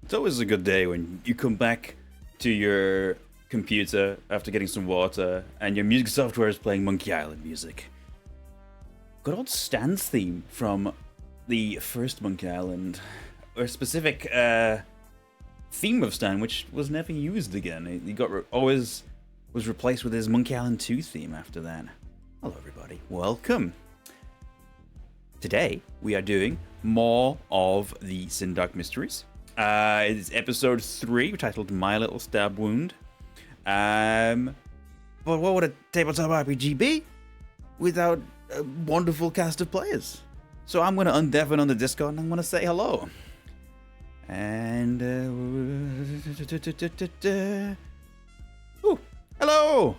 It's always a good day when you come back to your computer after getting some water and your music software is playing Monkey Island music. Good old Stan's theme from the first Monkey Island, or a specific theme of Stan, which was never used again. He got always was replaced with his Monkey Island 2 theme after that. Hello everybody, welcome. Today we are doing more of the Sindark mysteries. It's episode 3, titled My Little Stab Wound. But what would a tabletop RPG be without a wonderful cast of players? So I'm going to undevon on the Discord and I'm going to say hello. And ooh, hello.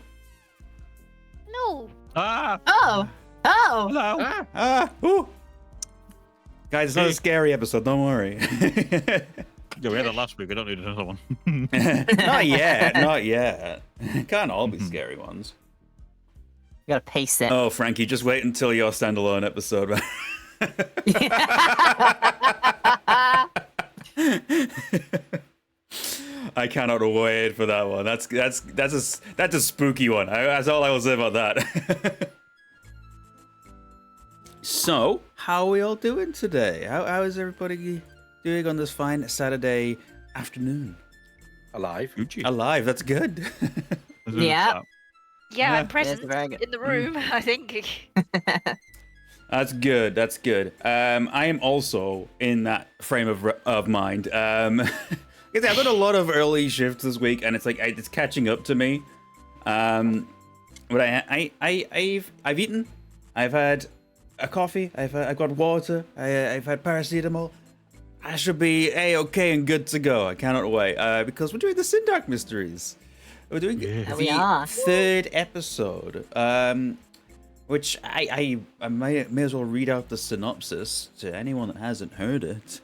No. Oh. Hello. Ooh. Guys, it's not a scary episode, don't worry. Yeah, we had that last week. We don't need another one. Not yet. Can't all be scary ones. You gotta pace it. Oh, Frankie, just wait until your standalone episode. I cannot wait for that one. That's a spooky one. That's all I will say about that. So, how are we all doing today? How is everybody doing on this fine Saturday afternoon? Alive. Gucci. Alive, that's good. Yeah. Yeah, I'm Yes, present very good. in the room, I think. That's good. I am also in that frame of mind. I've done a lot of early shifts this week, and it's catching up to me. But I've eaten. I've had a coffee. I've got water. I've had paracetamol. I should be a-okay and good to go. I cannot wait because we're doing the Sindark mysteries. We're doing We are. third episode, which I may as well read out the synopsis to anyone that hasn't heard it.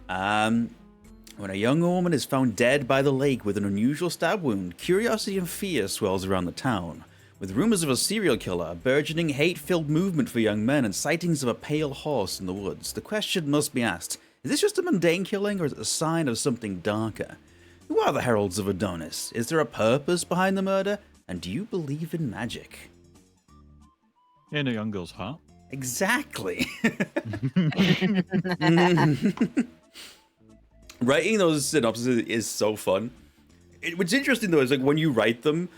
When a young woman is found dead by the lake with an unusual stab wound, curiosity and fear swells around the town. With rumors of a serial killer, a burgeoning hate-filled movement for young men, and sightings of a pale horse in the woods, the question must be asked, is this just a mundane killing, or is it a sign of something darker? Who are the Heralds of Adonis? Is there a purpose behind the murder? And do you believe in magic? In a young girl's heart. Exactly. Writing those synopses is so fun. What's interesting though is when you write them,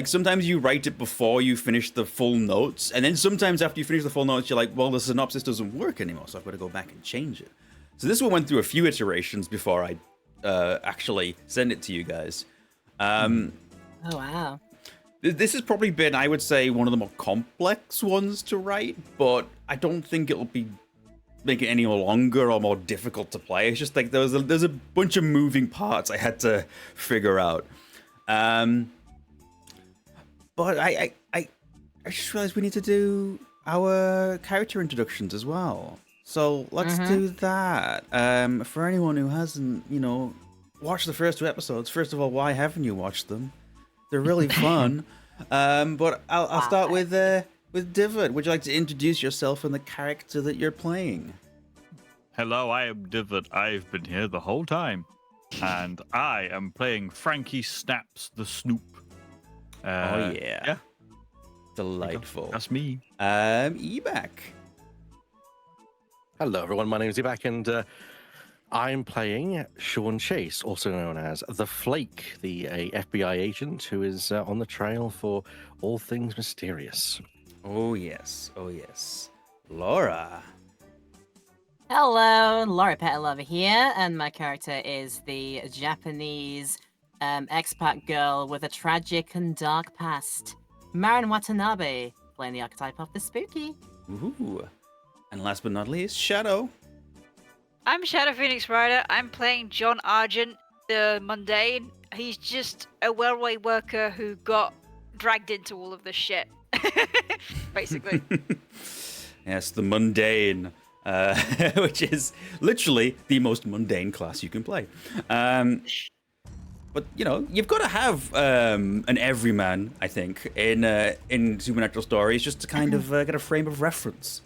sometimes you write it before you finish the full notes, and then sometimes after you finish the full notes, you're like, well, the synopsis doesn't work anymore, so I've got to go back and change it. So this one went through a few iterations before I actually send it to you guys. Oh, wow. This has probably been, I would say, one of the more complex ones to write, but I don't think it'll be make it any longer or more difficult to play. It's just there's a bunch of moving parts I had to figure out. But I just realized we need to do our character introductions as well. So let's do that. For anyone who hasn't, watched the first 2 episodes, first of all, why haven't you watched them? They're really fun. But I'll start with Divvot. Would you like to introduce yourself and the character that you're playing? Hello, I am Divvot. I've been here the whole time. And I am playing Frankie Snaps the Snoop. Oh, yeah. Yeah. Delightful. That's me. Ebak. Hello, everyone. My name is Ebak, and I'm playing Sean Chase, also known as The Flake, a FBI agent who is on the trail for all things mysterious. Oh, yes. Laura. Hello, LauraPetal over here, and my character is the Japanese expat girl with a tragic and dark past, Marin Watanabe, playing the archetype of the spooky. Ooh. And last but not least, Shadow. I'm ShadowPhoenixRider. I'm playing John Argent, the mundane. He's just a railway worker who got dragged into all of this shit. Basically. Yes, the mundane, which is literally the most mundane class you can play. But you've got to have an everyman, I think, in supernatural stories, just to kind of get a frame of reference.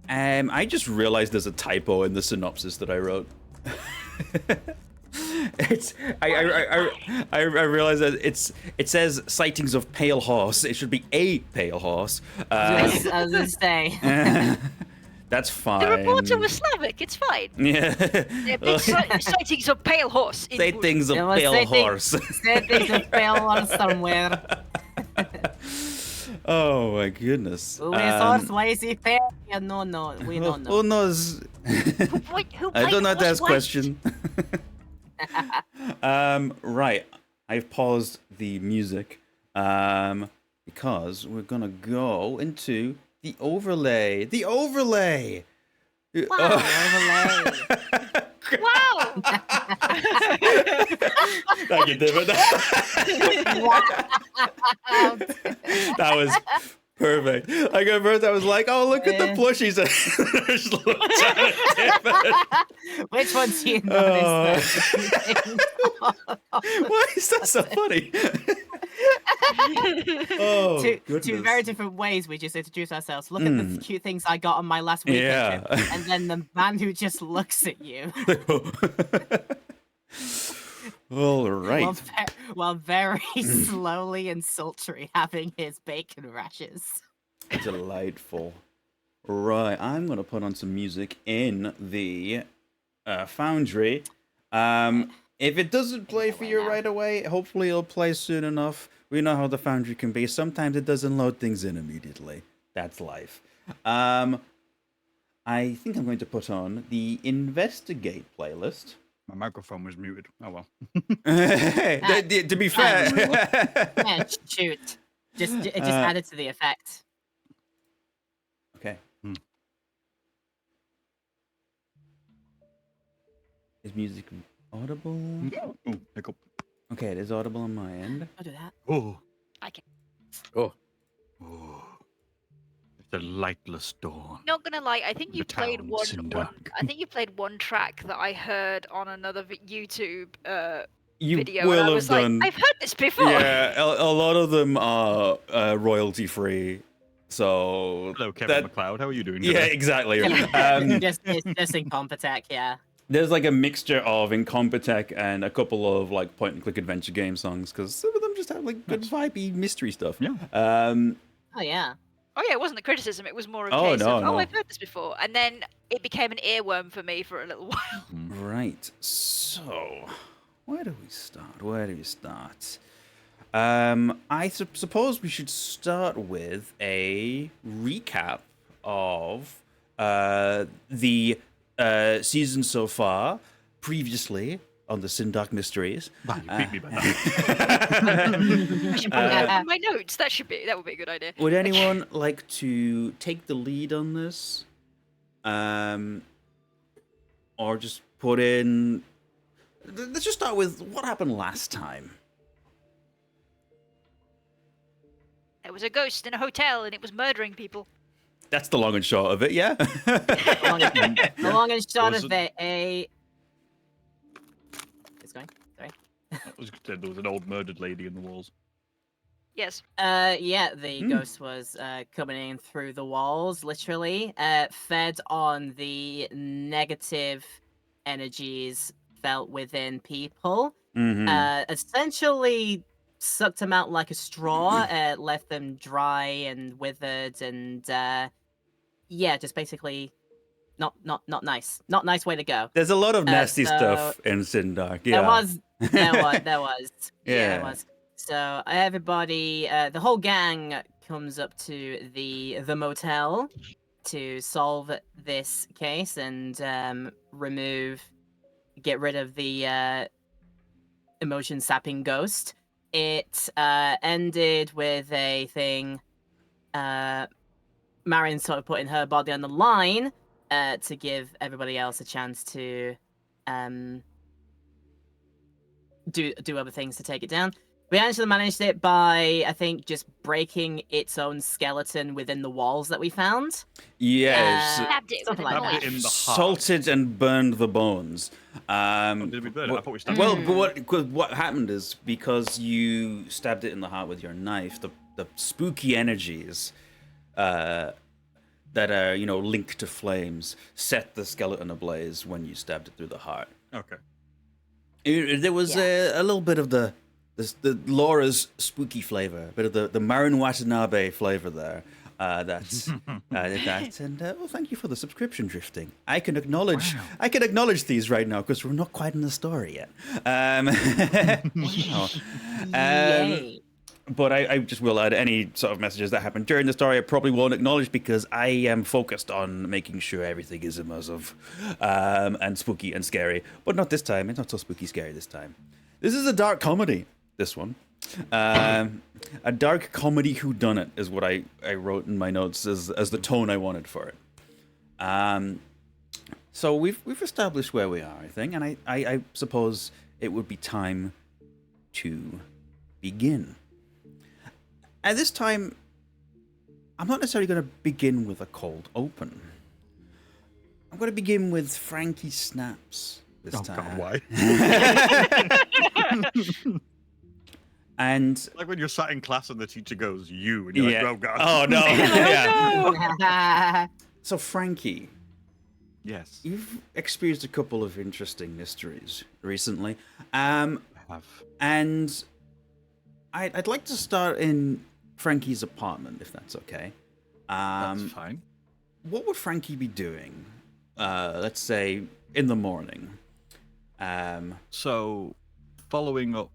I just realized there's a typo in the synopsis that I wrote. I realized that it says sightings of pale horse. It should be a pale horse. I was gonna say. That's fine. The reporter was Slavic. It's fine. Yeah. Sightings of pale horse. in wood. Sightings of There was pale horse. Sightings of pale horse somewhere. Oh my goodness. Who is horse? Why is he pale? Yeah, no, we don't know. Who knows? Who I don't know how to played ask horse question. Right. I've paused the music because we're gonna go into the overlay. The overlay. Wow. Wow! Thank you, Divvot. That was perfect. Like at first, I was like, "Oh, look at the plushies." There's little tiny Divvot. Which ones do you notice? Why is that so funny? Oh, Two goodness. very different ways we just introduce ourselves. Look at the cute things I got on my last weekend Yeah. trip, and then the man who just looks at you All right. while very slowly and sultry having his bacon rashes. Delightful. Right, I'm gonna put on some music in the Foundry. If it doesn't play for you right away, hopefully it'll play soon enough. We know how the Foundry can be. Sometimes it doesn't load things in immediately. That's life. I think I'm going to put on the Investigate playlist. My microphone was muted. Oh well. To be fair. Yeah, shoot. It just added to the effect. Okay. Is music audible? Oh, hiccup. Okay, it is audible on my end. I'll do that. Oh. I can. Oh, Oh. The lightless dawn. Not gonna lie, I think you The played town, one. Sindark. I think you played one track that I heard on another YouTube You video, will and I have was done. like, I've heard this before. Yeah, a lot of them are royalty free. So Hello, Kevin that- McLeod. How are you doing yeah, today? exactly. Just Incompetech, yeah. There's like a mixture of Incompetech and a couple of like point and click adventure game songs because some of them just have like good vibey mystery stuff. Yeah. Oh yeah. Oh yeah, it wasn't a criticism. It was more a Oh, case no, of, no. I've heard this before, and then it became an earworm for me for a little while. Right. So, where do we start? I suppose we should start with a recap of the season so far, previously on the Sindark Mysteries. Wow, you beat me by that. I should probably have my notes. That would be a good idea. Would anyone like to take the lead on this? Or just put in... Let's just start with what happened last time. There was a ghost in a hotel, and it was murdering people. That's the long and short of it, yeah? The long and short Was of it- it, It's going. Sorry. There was an old murdered lady in the walls. Yes. Yeah, the ghost was coming in through the walls, literally, fed on the negative energies felt within people. Essentially sucked them out like a straw, left them dry and withered, and yeah, just basically not nice. Not nice way to go. There's a lot of nasty so- stuff in Sindark, yeah. There was. Yeah. There was. So everybody, the whole gang comes up to the motel to solve this case and get rid of the emotion sapping ghost. It ended with a thing. Marin sort of putting her body on the line to give everybody else a chance to do other things to take it down. We actually managed it by, I think, just breaking its own skeleton within the walls that we found. Yes. Stabbed it with something a like knife. that. In the heart. Salted and burned the bones. Did we burn it? I thought we stabbed Well, it. but what happened is because you stabbed it in the heart with your knife, the spooky energies that that are, linked to flames set the skeleton ablaze when you stabbed it through the heart. Okay. There was a little bit of the Laura's spooky flavor, a bit of the Marin Watanabe flavor there. That's that, and well, thank you for the subscription drifting. I can acknowledge these right now because we're not quite in the story yet. Yay. But I just will add any sort of messages that happen during the story. I probably won't acknowledge because I am focused on making sure everything is immersive and spooky and scary. But not this time. It's not so spooky scary this time. This is a dark comedy. This one. A dark comedy whodunit is what I wrote in my notes as the tone I wanted for it. So we've established where we are, I think, and I suppose it would be time to begin. At this time, I'm not necessarily going to begin with a cold open. I'm going to begin with Frankie Snaps this time. God, why? And like when you're sat in class and the teacher goes, "You," and you're like, "Oh God." Oh no. Yeah. Yeah. So Frankie, Yes. you've experienced a couple of interesting mysteries recently. I have. And I'd like to start in Frankie's apartment, if that's okay. That's fine. What would Frankie be doing, let's say, in the morning? So, following up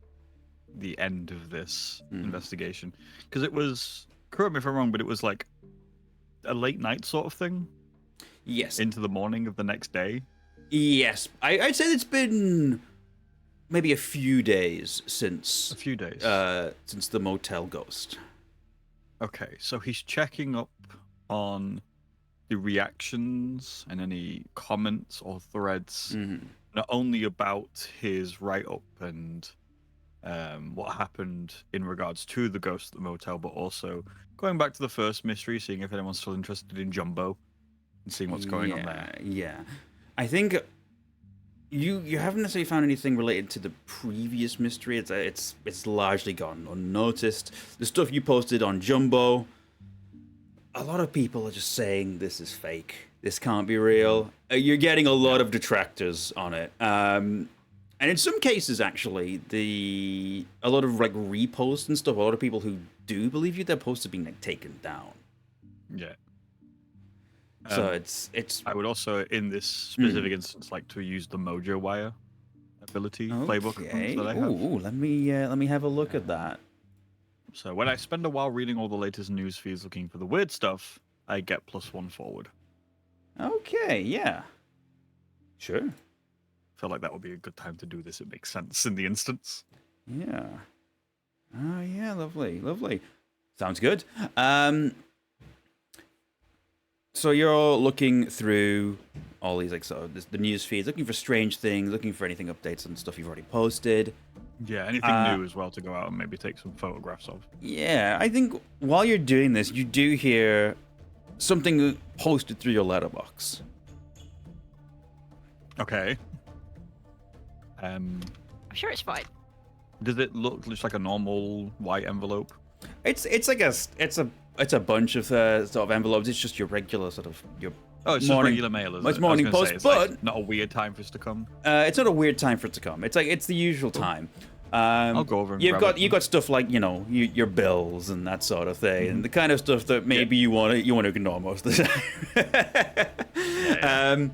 the end of this investigation, because it was, correct me if I'm wrong, but it was like a late night sort of thing Yes. into the morning of the next day. Yes. I'd say it's been maybe a few days since A few days. since the motel ghost. Okay, so he's checking up on the reactions and any comments or threads, not only about his write-up and what happened in regards to the ghost at the motel, but also going back to the first mystery, seeing if anyone's still interested in Jumbo and seeing what's going on there. Yeah. I think you haven't necessarily found anything related to the previous mystery. It's largely gone unnoticed. The stuff you posted on Jumbo, a lot of people are just saying this is fake. This can't be real. You're getting a lot of detractors on it. And in some cases, actually, a lot of like reposts and stuff, a lot of people who do believe you, their posts are being like taken down. Yeah. So it's. I would also, in this specific instance, like to use the Mojo Wire ability playbook that I have. Ooh, let me have a look at that. So when I spend a while reading all the latest news feeds looking for the weird stuff, I get +1 forward. Okay, yeah. Sure. Feel like that would be a good time to do this. It makes sense in the instance. Yeah. Oh, yeah, lovely. Sounds good. So you're looking through all these, like, sort of the news feeds, looking for strange things, looking for anything updates on stuff you've already posted. Yeah, anything new as well to go out and maybe take some photographs of. Yeah, I think while you're doing this, you do hear something posted through your letterbox. Okay. I'm sure it's fine. Does it look just like a normal white envelope? It's a bunch of sort of envelopes. It's just your regular sort of your. Oh, it's morning, just regular mail, is it's it? morning post, but like not a weird time for us to come. It's not a weird time for it to come. It's the usual time. I'll go over and you've grab it. got stuff like your bills and that sort of thing, and the kind of stuff that maybe you want to ignore most of the time.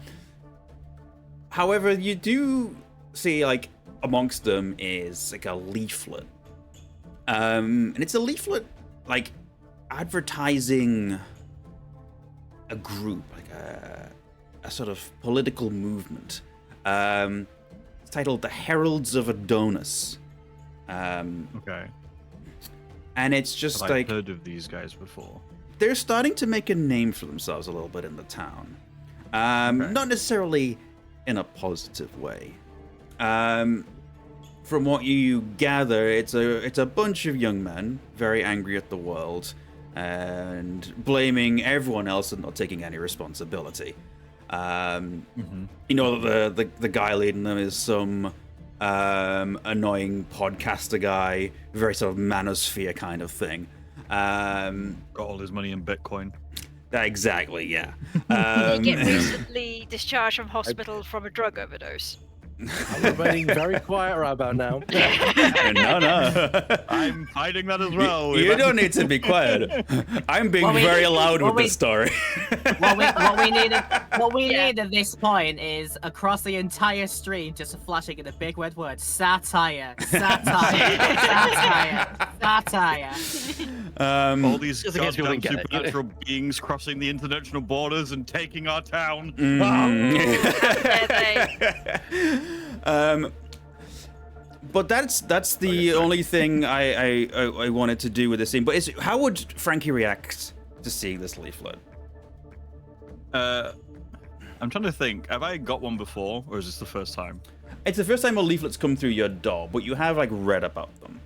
However, you do see like amongst them is like a leaflet, and it's a leaflet like advertising a group, like a sort of political movement. It's titled the Heralds of Adonis. Okay. And it's just I've like heard of these guys before. they're starting to make a name for themselves a little bit in the town. Not necessarily in a positive way. From what you gather, it's a bunch of young men very angry at the world and blaming everyone else and not taking any responsibility. You know that the guy leading them is some annoying podcaster guy, very sort of manosphere kind of thing. Got all his money in Bitcoin. Exactly, yeah. Did he get recently discharged from hospital from a drug overdose? I'm remaining very quiet right about now. No. I'm hiding that as well. You don't need to be quiet. I'm being very loud with this story. What we need Yeah. at this point is across the entire stream just flashing in a big red word: satire, satire, satire, satire. All these Just in case people goddamn didn't get it, supernatural beings crossing the international borders and taking our town. But that's the only thing I wanted to do with this scene. But how would Frankie react to seeing this leaflet? I'm trying to think. Have I got one before, or is this the first time? It's the first time a leaflet's come through your door, but you have like read about them.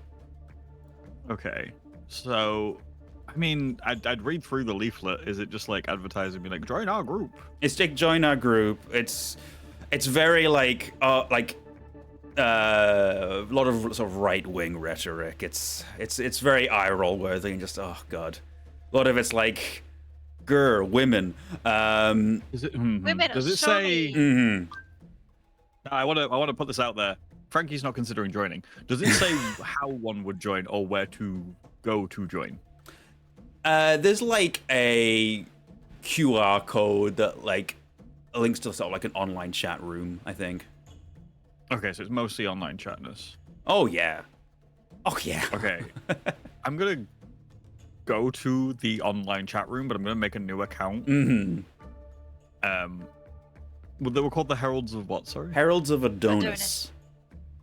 Okay, so I mean, I'd read through the leaflet. Is it just like advertising me like join our group? It's like join our group. It's very like a lot of sort of right wing rhetoric. It's very eye roll worthy and just oh god, a lot of it's like women. Is it? Women Does are it so say? Mhm. I want to put this out there. Frankie's not considering joining. Does it say how one would join or where to go to join? There's like a QR code that like links to sort of like an online chat room, I think. Okay, so it's mostly online chatness. Oh yeah. Okay, I'm gonna go to the online chat room, but I'm gonna make a new account. Mm-hmm. They were called the Heralds of what? Sorry, Heralds of Adonis.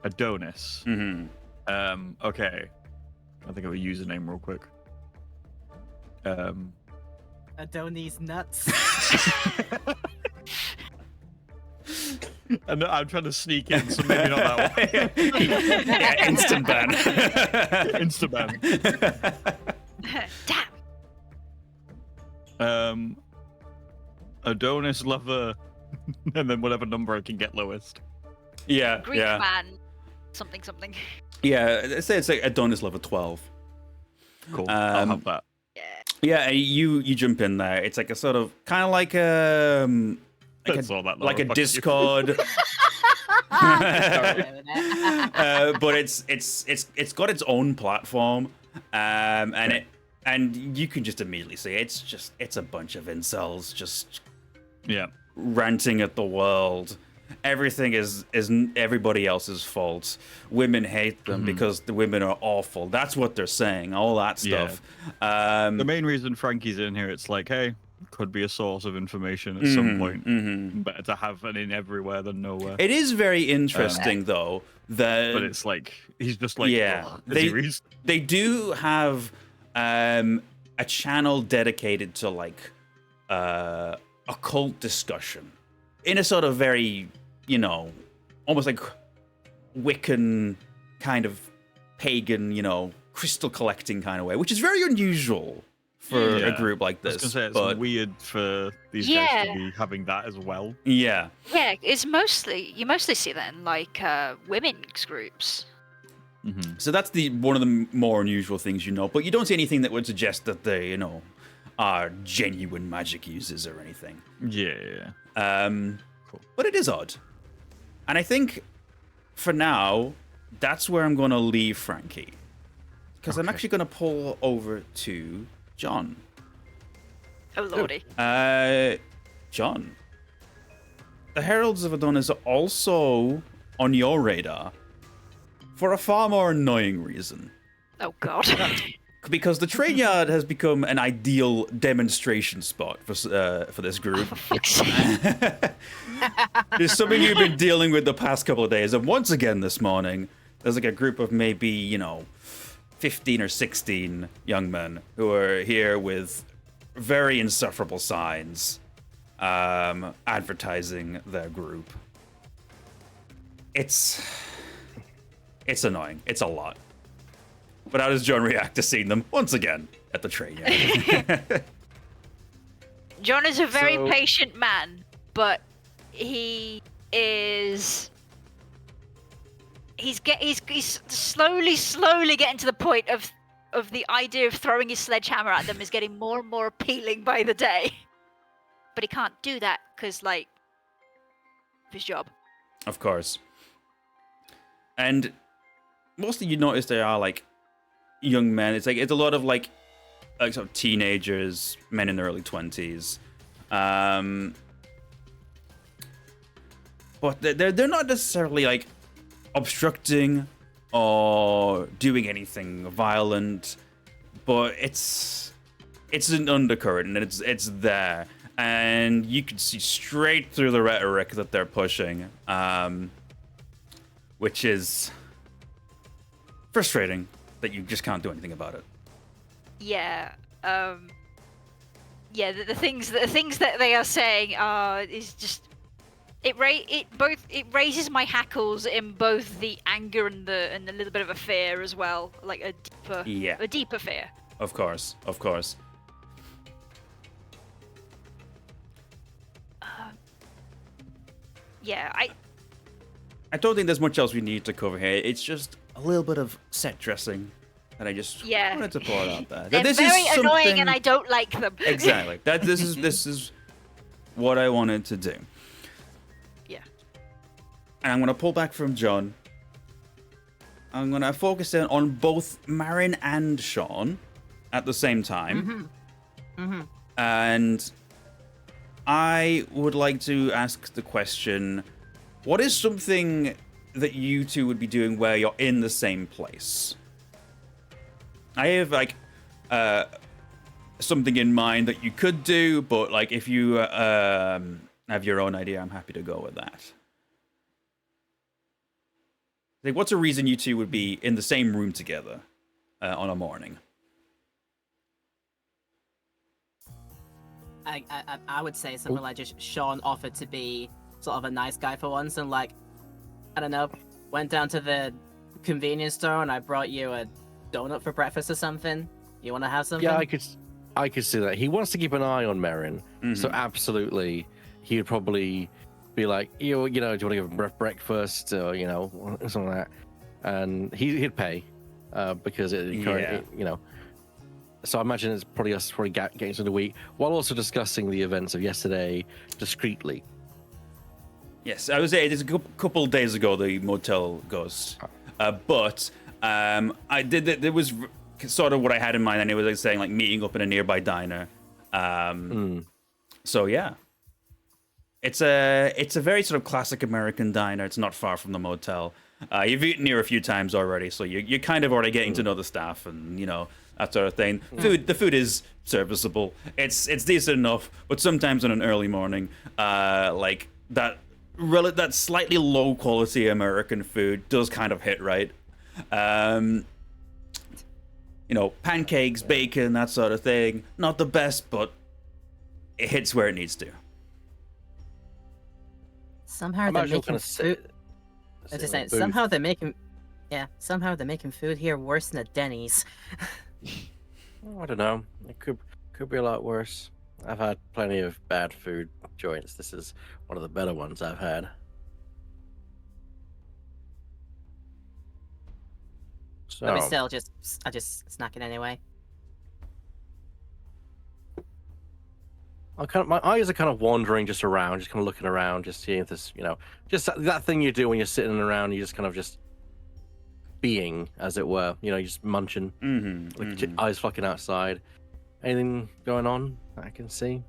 Adonis. Mm-hmm. Okay, I think of a username real quick. Adonis nuts. And I'm trying to sneak in, so maybe not that one. Yeah, instant ban. Instant ban. Damn. Adonis lover, and then whatever number I can get lowest. Yeah, Greek yeah. man. Something. Yeah, say it's like Adonis level 12. Cool. I'll have that. Yeah. Yeah, you jump in there. It's like a sort of kind of like a That's all that, like a Laura. Fuck you. Discord. But it's got its own platform, and you can just immediately see it's a bunch of incels just Yeah. ranting at the world. Everything is everybody else's fault. Women hate them because the women are awful. That's what they're saying. All that stuff. The main reason Frankie's in here, it's like, hey, could be a source of information at some point. Better to have an in everywhere than nowhere. It is very interesting though that But it's like he's just like, yeah, "Ugh, is he really-" they do have a channel dedicated to like occult discussion in a sort of very, almost like Wiccan kind of pagan, crystal collecting kind of way, which is very unusual for a group like I was this. gonna say it's but weird for these guys Yeah. to be having that as well. yeah, Yeah, you mostly see that in like women's groups. so that's one of the more unusual things, but you don't see anything that would suggest that they, are genuine magic users or anything. Yeah. Cool. But it is odd. And I think for now, that's where I'm going to leave Frankie. Because I'm actually going to pull over to John. Oh lordy. John, the Heralds of Adonis are also on your radar for a far more annoying reason. Oh god. Because the train yard has become an ideal demonstration spot for this group. There's something you've been dealing with the past couple of days, and once again this morning, there's like a group of maybe 15 or 16 young men who are here with very insufferable signs, advertising their group. It's annoying. It's a lot. But how does John react to seeing them once again at the train yard? John is a very So- patient man, but he is. He's slowly getting to the point of of the idea of throwing his sledgehammer at them is getting more and more appealing by the day. But he can't do that because, like, of his job. Of course. And mostly you notice they are like young men. It's a lot of like sort of teenagers, men in their early 20s. But they're not necessarily like obstructing or doing anything violent, but it's an undercurrent and it's there, and you can see straight through the rhetoric that they're pushing, which is frustrating that you just can't do anything about it. Yeah. Yeah. The things that they are saying is just it raises my hackles in both the anger and a little bit of a fear as well, like a deeper fear. Of course. Yeah, I don't think there's much else we need to cover here. It's just a little bit of set dressing that I just wanted to pour out there. They're very annoying, and I don't like them. Exactly. This is what I wanted to do. Yeah. And I'm going to pull back from John. I'm going to focus in on both Marin and Sean at the same time. And I would like to ask the question, what is something that you two would be doing where you're in the same place? I have like something in mind that you could do, but like if you have your own idea, I'm happy to go with that. Like, what's a reason you two would be in the same room together on a morning? I would say something like just Sean offered to be sort of a nice guy for once, and like, I don't know, went down to the convenience store and I brought you a donut for breakfast or something. You want to have something? Yeah, I could see that. He wants to keep an eye on Marin, so absolutely, he would probably be like, do you want to give him breakfast or something like that, and he'd pay because So I imagine it's probably us getting into the week while also discussing the events of yesterday discreetly. Yes, I would say it is a couple of days ago the motel ghost, but I did. There was sort of what I had in mind, and it was like saying like meeting up in a nearby diner. So yeah, it's a very sort of classic American diner. It's not far from the motel. You've eaten here a few times already, so you're kind of already getting to know the staff and that sort of thing. The food is serviceable. It's decent enough, but sometimes on an early morning, like that slightly low quality American food does kind of hit right. Pancakes, bacon, that sort of thing. Not the best, but it hits where it needs to. Somehow they're making food. I was just saying, somehow they're making food here worse than at Denny's. I don't know. It could be a lot worse. I've had plenty of bad food joints. This is one of the better ones I've had. So, but still, I just snacking anyway. My eyes are kind of wandering just around, just kind of looking around, just seeing if this, just that thing you do when you're sitting around, you just kind of just being, as it were, you're just munching, with eyes fucking outside. Anything going on that I can see?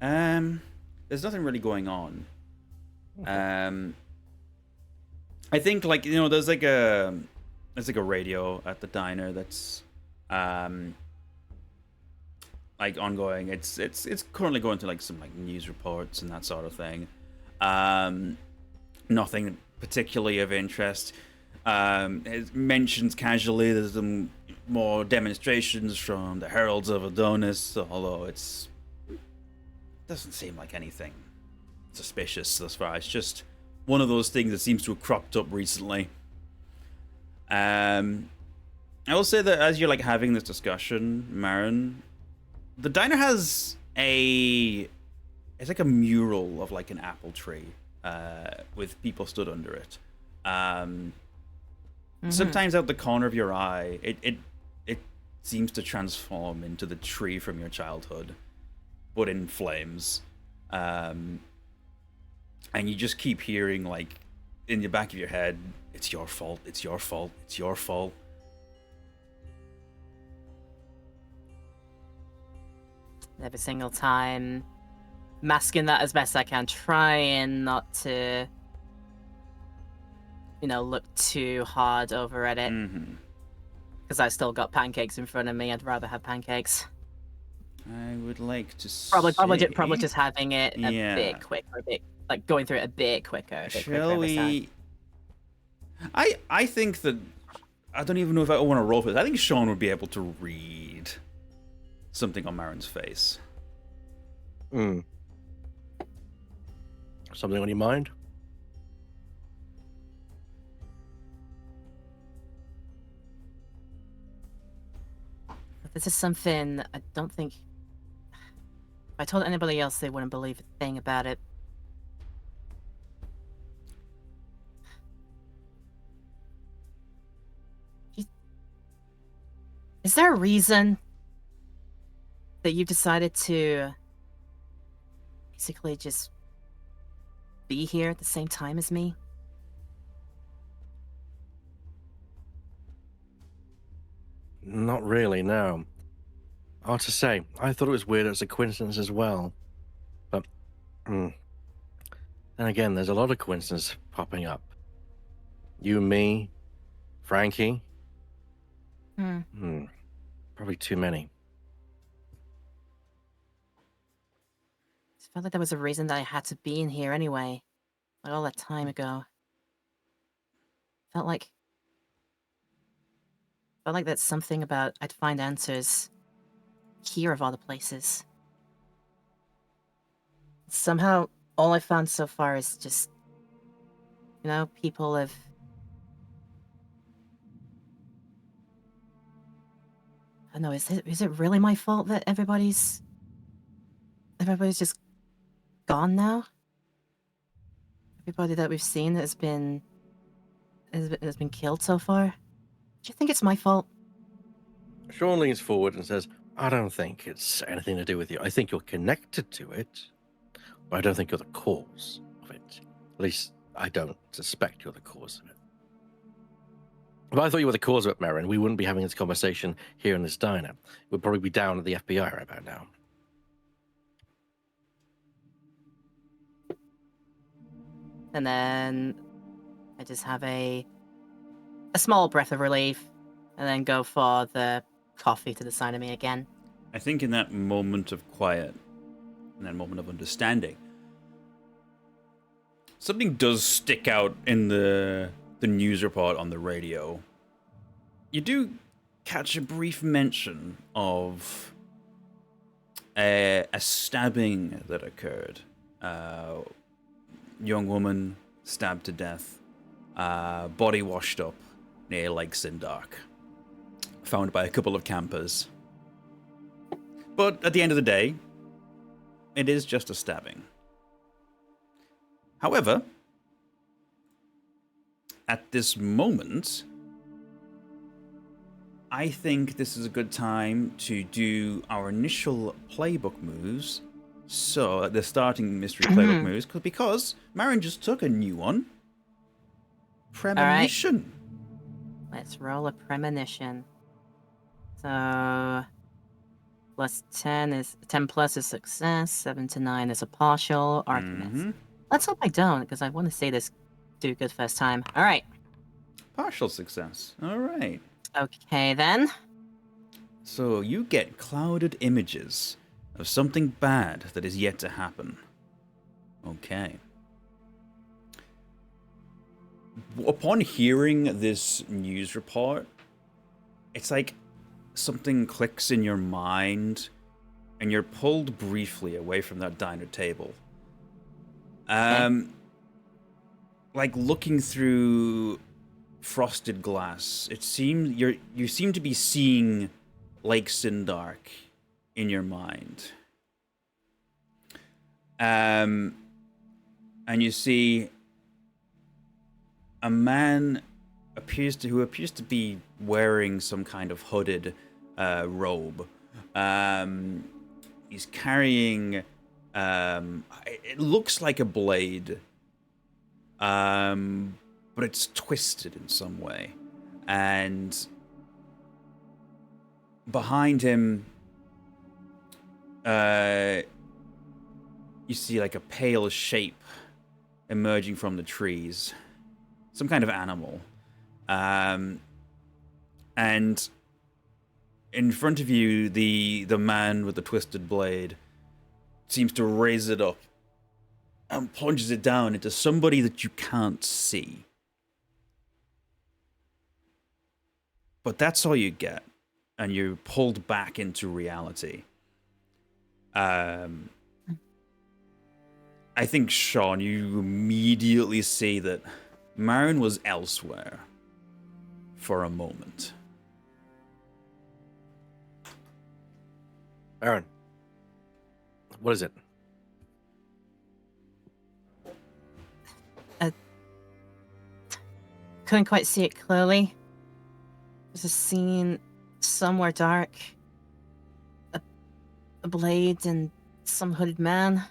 There's nothing really going on. Okay. I think there's like a radio at the diner that's like ongoing. It's currently going to like some like news reports and that sort of thing. Nothing particularly of interest. It mentions casually there's some more demonstrations from the Heralds of Adonis, although it doesn't seem like anything suspicious thus far. It's just one of those things that seems to have cropped up recently. I will say that as you're like having this discussion, Marin, the diner has it's like a mural of like an apple tree with people stood under it. Sometimes out the corner of your eye, it seems to transform into the tree from your childhood, but in flames. And you just keep hearing, like, in the back of your head, it's your fault, it's your fault, it's your fault. Every single time, masking that as best I can, trying not to, look too hard over at it. Because I still got pancakes in front of me. I'd rather have pancakes. I would like to Probably just having it a bit quicker, going through it a bit quicker. Shall we? I think that I don't even know if I want to roll for this. I think Sean would be able to read something on Marin's face. Something on your mind? This is something I don't think... If I told anybody else, they wouldn't believe a thing about it. Is there a reason that you decided to basically just be here at the same time as me? Not really, no. Hard to say. I thought it was weird as a coincidence as well. But, then again, there's a lot of coincidences popping up. You, me, Frankie. Probably too many. I felt like there was a reason that I had to be in here anyway. Like all that time ago. Felt like that's something about I'd find answers here of all the places. Somehow, all I found so far is just, people have... I don't know, is it really my fault that everybody's just gone now? Everybody that we've seen has been killed so far? Do you think it's my fault? Sean leans forward and says, I don't think it's anything to do with you. I think you're connected to it, but I don't think you're the cause of it. At least, I don't suspect you're the cause of it. If I thought you were the cause of it, Marin, we wouldn't be having this conversation here in this diner. We'd probably be down at the FBI right about now. And then I just have a small breath of relief, and then go for the coffee to the side of me again. I think in that moment of quiet, in that moment of understanding, something does stick out in the news report on the radio. You do catch a brief mention of a stabbing that occurred. Young woman stabbed to death, body washed up near Lake Sindark, found by a couple of campers. But at the end of the day, it is just a stabbing. However, at this moment, I think this is a good time to do our initial playbook moves. So, the starting mystery playbook moves, because Marin just took a new one. Premonition. Right. Let's roll a premonition. So, +10 plus is success, 7 to 9 is a partial argument. Let's hope I don't, because I want to say this do good first time. All right. Partial success. All right. Okay, then. So you get clouded images of something bad that is yet to happen. Okay. Upon hearing this news report, it's like something clicks in your mind and you're pulled briefly away from that diner table. Like looking through frosted glass, it seems you seem to be seeing Lake Sindark in your mind. and you see a man who appears to be wearing some kind of hooded robe. He's carrying it looks like a blade, but it's twisted in some way, and behind him you see like a pale shape emerging from the trees, some kind of animal, and in front of you the man with the twisted blade seems to raise it up and plunges it down into somebody that you can't see. But that's all you get, and you're pulled back into reality. I think, Sean, you immediately see that Marin was elsewhere for a moment. Aaron, what is it? Couldn't quite see it clearly. There's a scene somewhere dark. A blade and some hooded man.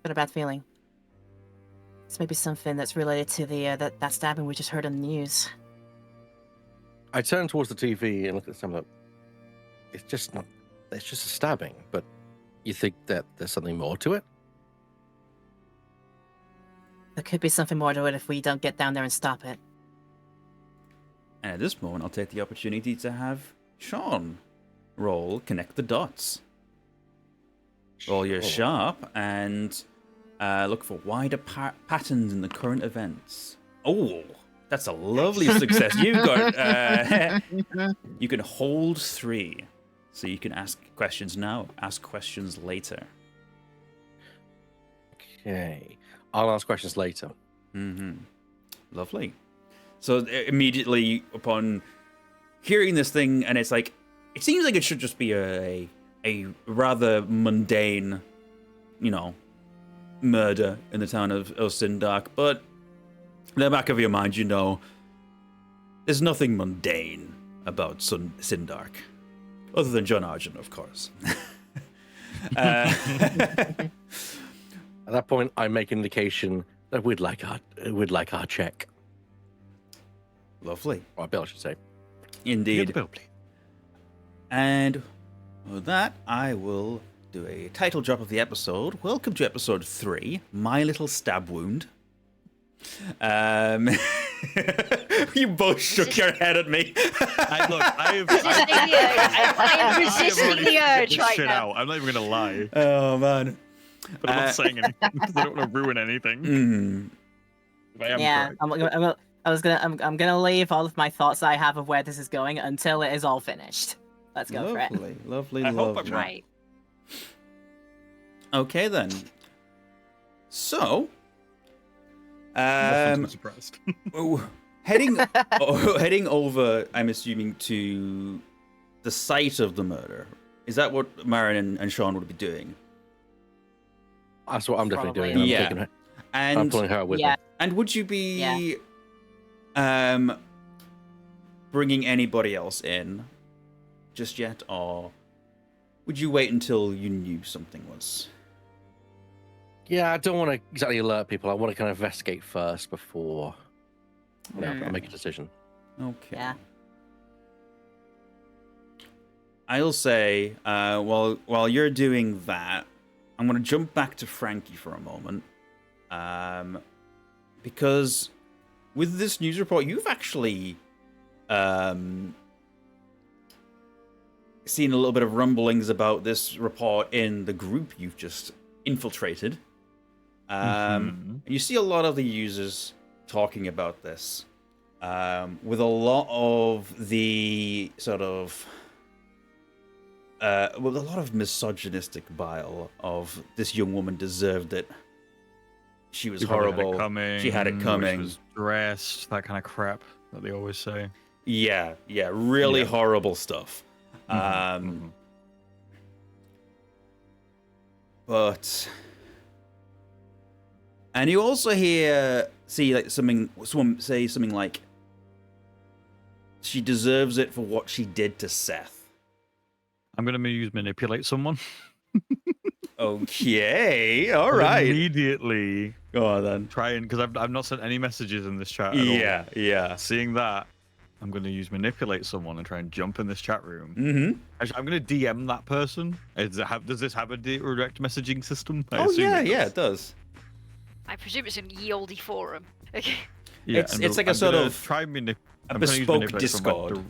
Got a bad feeling. It's maybe something that's related to the that stabbing we just heard on the news. I turn towards the TV and look at some of it. It's just a stabbing, but you think that there's something more to it? There could be something more to it if we don't get down there and stop it. And at this moment, I'll take the opportunity to have Sean roll Connect the Dots. Roll your sharp and look for wider patterns in the current events. Oh, that's a lovely success. You've got... you can hold 3. So you can ask questions now, ask questions later. Okay. I'll ask questions later. Lovely. So immediately upon hearing this thing, and it's like, it seems like it should just be a rather mundane, murder in the town of Sindark, but in the back of your mind, there's nothing mundane about Sindark, other than John Argent, of course. At that point, I make an indication that we'd like our check. Lovely. Or our bill, I should say. Indeed. The bill, please. And with that, I will do a title drop of the episode. Welcome to episode 3, My Little Stab Wound. You both shook your head at me. I am resisting the urge right shit now. out. I'm not even gonna lie, Oh, man. but I'm not saying anything because I don't want to ruin anything. If I am correct. I'm gonna leave all of my thoughts I have of where this is going until it is all finished. Let's go for it. Lovely. I hope I'm Right. Okay, then. So, I'm surprised. heading over, I'm assuming, to the site of the murder. Is that what Marin and Sean would be doing? That's what I'm definitely Probably. doing. Yeah. I'm pulling her with me. And would you be bringing anybody else in just yet, or would you wait until you knew something was? Yeah, I don't want to exactly alert people. I want to kind of investigate first before I make a decision. Okay. Yeah. I'll say, while you're doing that, I'm going to jump back to Frankie for a moment. Because with this news report, you've actually seen a little bit of rumblings about this report in the group you've just infiltrated. And you see a lot of the users talking about this, with a lot of the sort of with a lot of misogynistic bile of this young woman deserved it. She was horrible. She had it coming. She was dressed, that kind of crap that they always say. Yeah, really horrible stuff. But And you also see like someone say something like, she deserves it for what she did to Seth. I'm going to use manipulate someone. Okay, all right. Immediately Go on then. try and, because I've not sent any messages in this chat at all. Yeah. Seeing that, I'm going to use manipulate someone and try and jump in this chat room. Mm-hmm. Actually, I'm going to DM that person. Does this have a direct messaging system? I Oh assume yeah, it does. I presume it's in ye olde forum. Okay. Yeah, It's like a sort of try a bespoke Discord.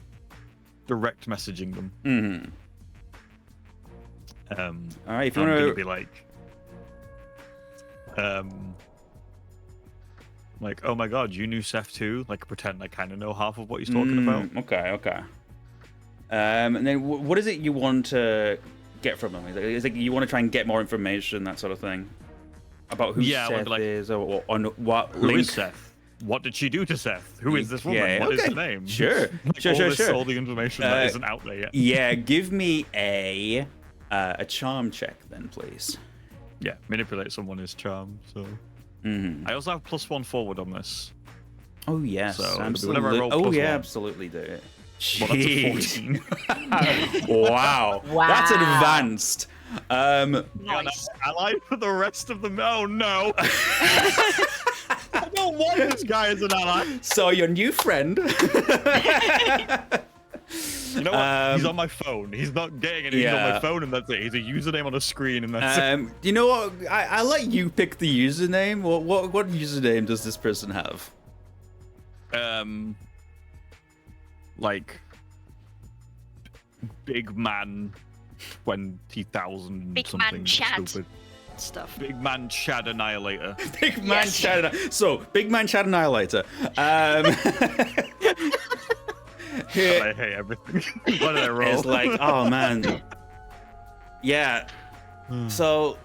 Direct messaging them. Mm-hmm. All right, if you I'm want gonna to be like, oh my god, you knew Seth too? Like, pretend I kind of know half of what he's talking about. Okay. And then what is it you want to get from him? Is it you want to try and get more information, that sort of thing, about who Seth is, or on what Who link? is Seth? What did she do to Seth? Who is this woman? Yeah, What is okay. her name? Sure. All the information that isn't out there yet. Yeah, give me a charm check then, please. Yeah, manipulate someone is charm. So Mm-hmm. I also have +1 forward on this. Oh yes, So it'll be absolutely. whenever I roll Oh +1. yeah, absolutely do it. Well, that's a Jeez. 14. Wow, that's advanced. Nice. Ally for the rest of them. Oh no! I don't want this guy as an ally. So your new friend. You know what? He's on my phone. He's not getting it. He's on Yeah. my phone, and that's it. He's a username on a screen, and that's it. You know what? I let you pick the username. What username does this person have? Like big man 20,000 Big something man Chad. stupid. Stuff. Big man Chad Annihilator. Big Man Yes. Chad. So Big Man Chad Annihilator. Here I hate everything. What did I roll? is like, oh man, yeah. So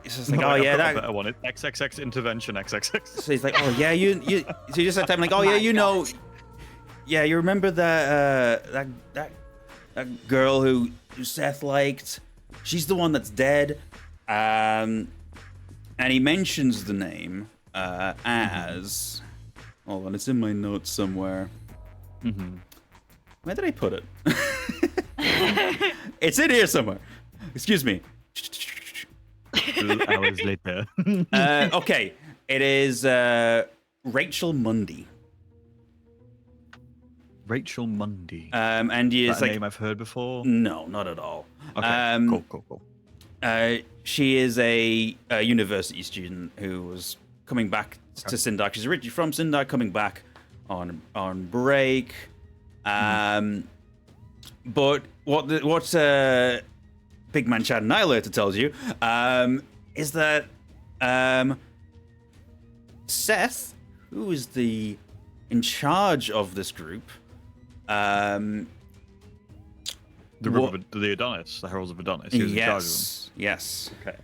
it's just like, No, oh I've yeah, got a that. better one. It's XXX intervention XXX. So he's like, oh yeah, you. So you just that time like, oh yeah, you know, yeah, you remember that that girl who Seth liked? She's the one that's dead. And he mentions the name as. Hold on, it's in my notes somewhere. Where did I put it? It's in here somewhere. Excuse me. 2 hours later. Okay, it is Rachel Mundy. Rachel Mundy. And he Is is that a like, name I've heard before? no, not at all. Okay, cool. She is a university student who was coming back to Sindark. She's originally from Sindark, coming back on break. But what Big Man Chad Annihilator tells you is that Seth, who is in charge of this group, The Adonis, the Heralds of Adonis. He was in charge of them. Yes. Okay.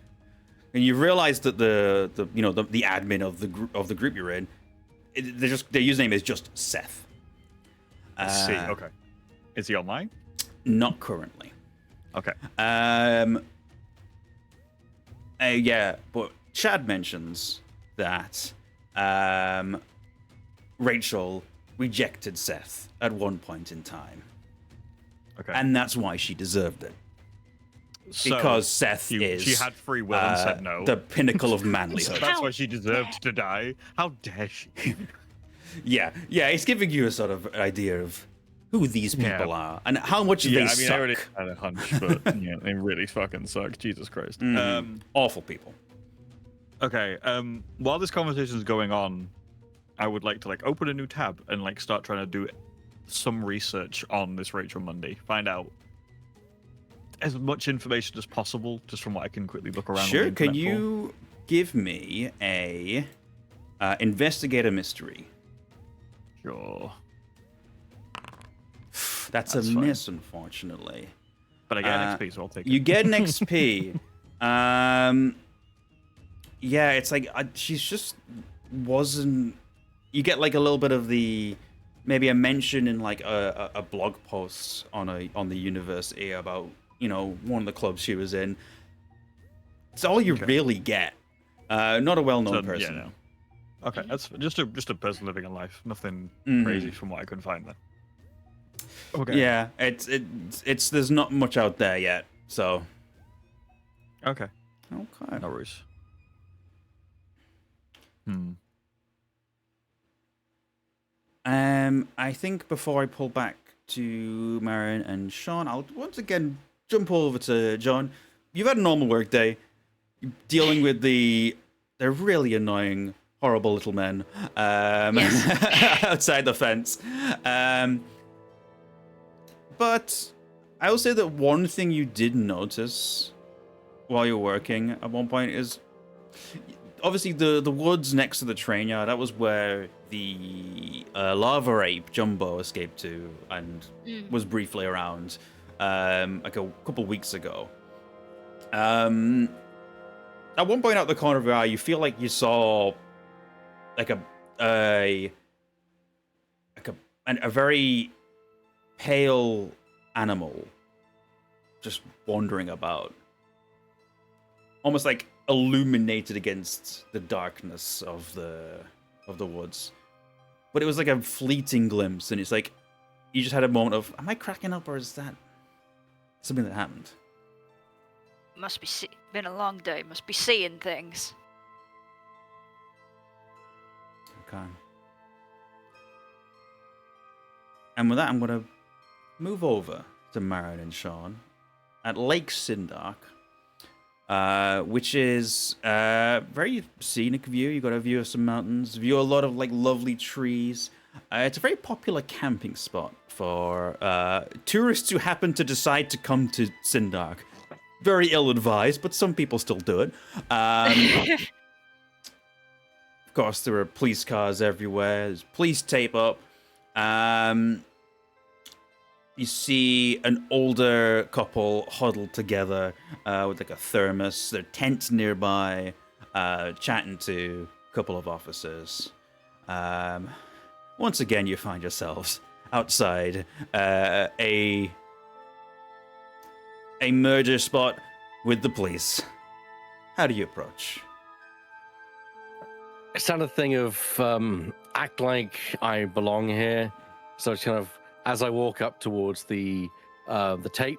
And you realize that the admin of the group you're in, their username is just Seth. I see. Okay. Is he online? Not currently. Okay. Yeah, but Chad mentions that Rachel rejected Seth at one point in time, Okay. and that's why she deserved it. So Because Seth is she had free will and said no. the pinnacle of So manlyhood. that's why she deserved to die. How dare she? Yeah, it's giving you a sort of idea of who these people are and how much they suck. I already had a hunch, but yeah, they really fucking suck. Jesus Christ. Awful people. Okay. While this conversation is going on, I would like to open a new tab and start trying to do some research on this Rachel Mundy. Find out as much information as possible, just from what I can quickly look around. on the Sure. Can internet you give me a investigator mystery? for. Sure. That's a That's fine. miss, unfortunately. But I get an XP, so I'll take it. You get an XP. Yeah, it's like she's just wasn't. You get a little bit of maybe a mention in a blog post on the university about one of the clubs she was in. It's all you really get. Not a well-known person. Yeah, no. Okay, that's just a person living a life. Nothing Mhm. crazy from what I could find there. Okay. Yeah, it's there's not much out there yet, so. Okay. Okay. No worries. I think before I pull back to Marin and Sean, I'll once again jump over to John. You've had a normal work day, dealing with they're really annoying, horrible little men outside the fence. But I will say that one thing you did notice while you're working at one point is obviously the woods next to the train yard. That was where the lava ape Jumbo escaped to and was briefly around like a couple weeks ago. At one point out the corner of your eye, you feel like you saw like a very pale animal just wandering about, almost like illuminated against the darkness of the woods. But it was like a fleeting glimpse, and it's like you just had a moment of, am I cracking up, or is that something that happened? Must be been a long day. Must be seeing things. Okay. And with that, I'm going to move over to Marin and Sean at Lake Sindark, which is a very scenic view. You got a view of some mountains, view a lot of like lovely trees. It's a very popular camping spot for tourists who happen to decide to come to Sindark. Very ill-advised, but some people still do it. Of course, there are police cars everywhere. There's police tape up. You see an older couple huddled together with like a thermos. Their tent nearby, chatting to a couple of officers. Once again, you find yourselves outside a murder spot with the police. How do you approach? It's kind of thing of act like I belong here. So it's kind of, as I walk up towards the tape,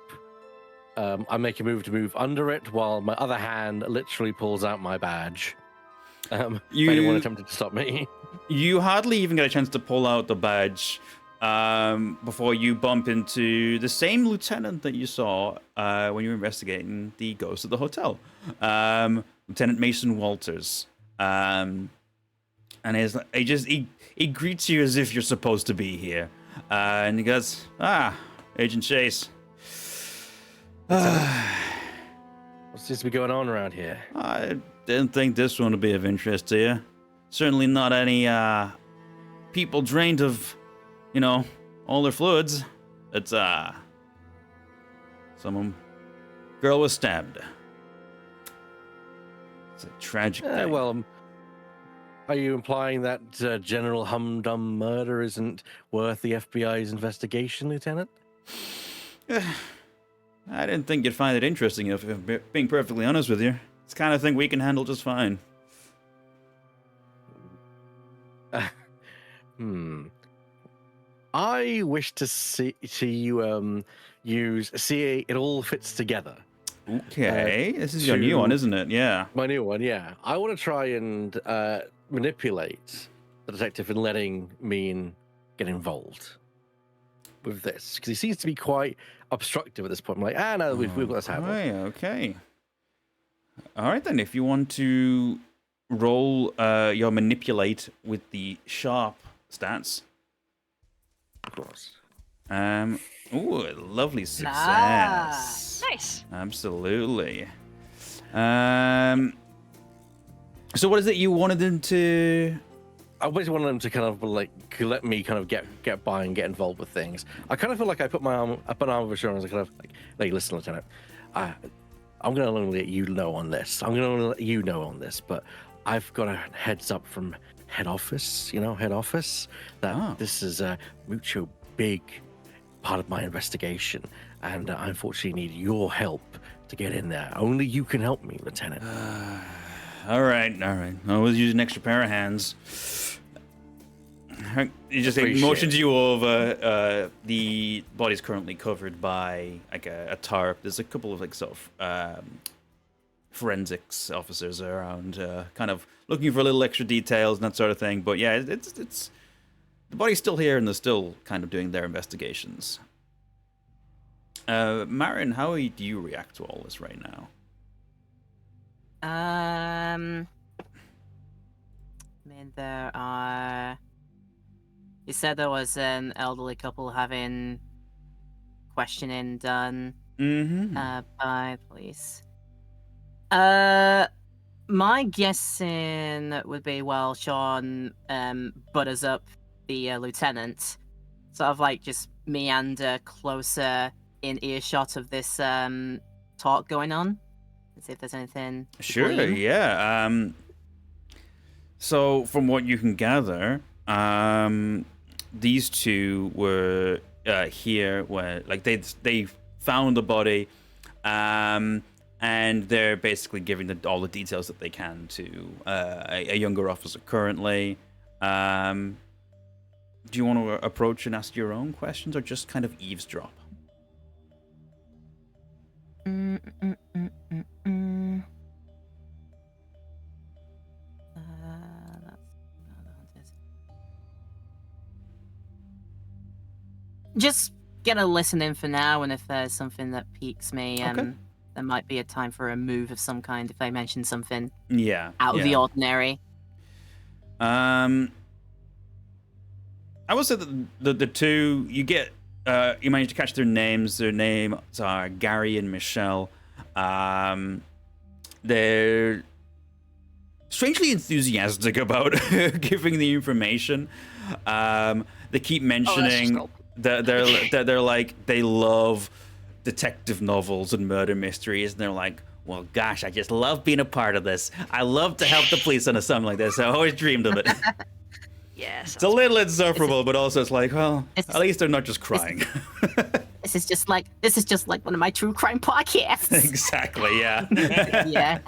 I make a move to move under it, while my other hand literally pulls out my badge. For anyone attempted to stop me. You hardly even get a chance to pull out the badge before you bump into the same lieutenant that you saw when you were investigating the ghost at the hotel, Lieutenant Mason Walters. And he greets you as if you're supposed to be here. And he goes, Agent Chase. What seems to be going on around here? I didn't think this one would be of interest to you. Certainly not any people drained of, all their fluids. It's girl was stabbed. It's a tragic thing. Well, are you implying that general humdum murder isn't worth the FBI's investigation, Lieutenant? I didn't think you'd find it interesting, if being perfectly honest with you. It's the kind of thing we can handle just fine. I wish to see you see it all fits together. Okay, this is your new one, isn't it? Yeah. My new one, yeah. I want to try and manipulate the detective in letting me get involved with this, because he seems to be quite obstructive at this point. I'm like, no, we've got this handled. Okay. All right, then. If you want to roll your manipulate with the sharp stats. Of course. Ooh, lovely success. Nice. Absolutely. So what is it you wanted them to... I basically wanted them to kind of like let me kind of get by and get involved with things. I kind of feel like I put my arm up an arm of assurance. I kind of like, listen, Lieutenant, I'm going to only let you know on this. I'm going to only let you know on this, but I've got a heads up from head office, that this is a mucho big part of my investigation, and I unfortunately need your help to get in there. Only you can help me, Lieutenant. All right. I was using an extra pair of hands. He just like, motions you over. The body's currently covered by like a tarp. There's a couple of like sort of forensics officers around, kind of looking for little extra details and that sort of thing. But yeah, it's the body's still here and they're still kind of doing their investigations. Marin, how do you react to all this right now? I mean, there are. You said there was an elderly couple having questioning done by police. My guessing would be, well, Sean butters up the lieutenant, sort of like just meander closer in earshot of this talk going on. Let's see if there's anything. Sure, yeah. So from what you can gather, these two were here where like they found the body, and they're basically giving all the details that they can to a younger officer currently. Do you want to approach and ask your own questions, or just kind of eavesdrop? Just gonna listen in for now, and if there's something that piques me, Okay. there might be a time for a move of some kind if they mention something Out of the ordinary. I will say that the two you get, you manage to catch their names. Their names are Gary and Michelle. They're strangely enthusiastic about giving the information. They keep mentioning that they're like they love detective novels and murder mysteries, and they're like, well, gosh, I just love being a part of this. I love to help the police on something like this. I always dreamed of it. Yes. It's a little insufferable, but also it's like, well, at least they're not just crying. This is just like one of my true crime podcasts. Exactly, yeah. Yeah.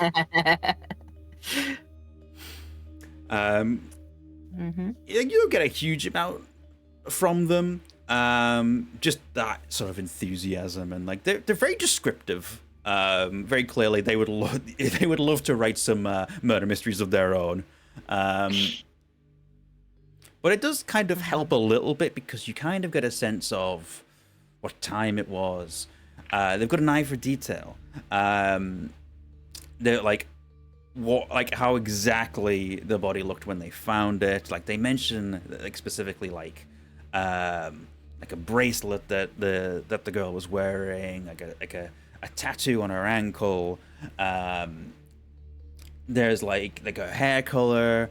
You don't get a huge amount from them. Just that sort of enthusiasm, and like they're very descriptive. Very clearly, they would love to write some murder mysteries of their own. But it does kind of help a little bit because you kind of get a sense of what time it was. They've got an eye for detail. They're like how exactly the body looked when they found it. Like they mention like specifically like a bracelet that the girl was wearing, like a tattoo on her ankle. There's like a hair color.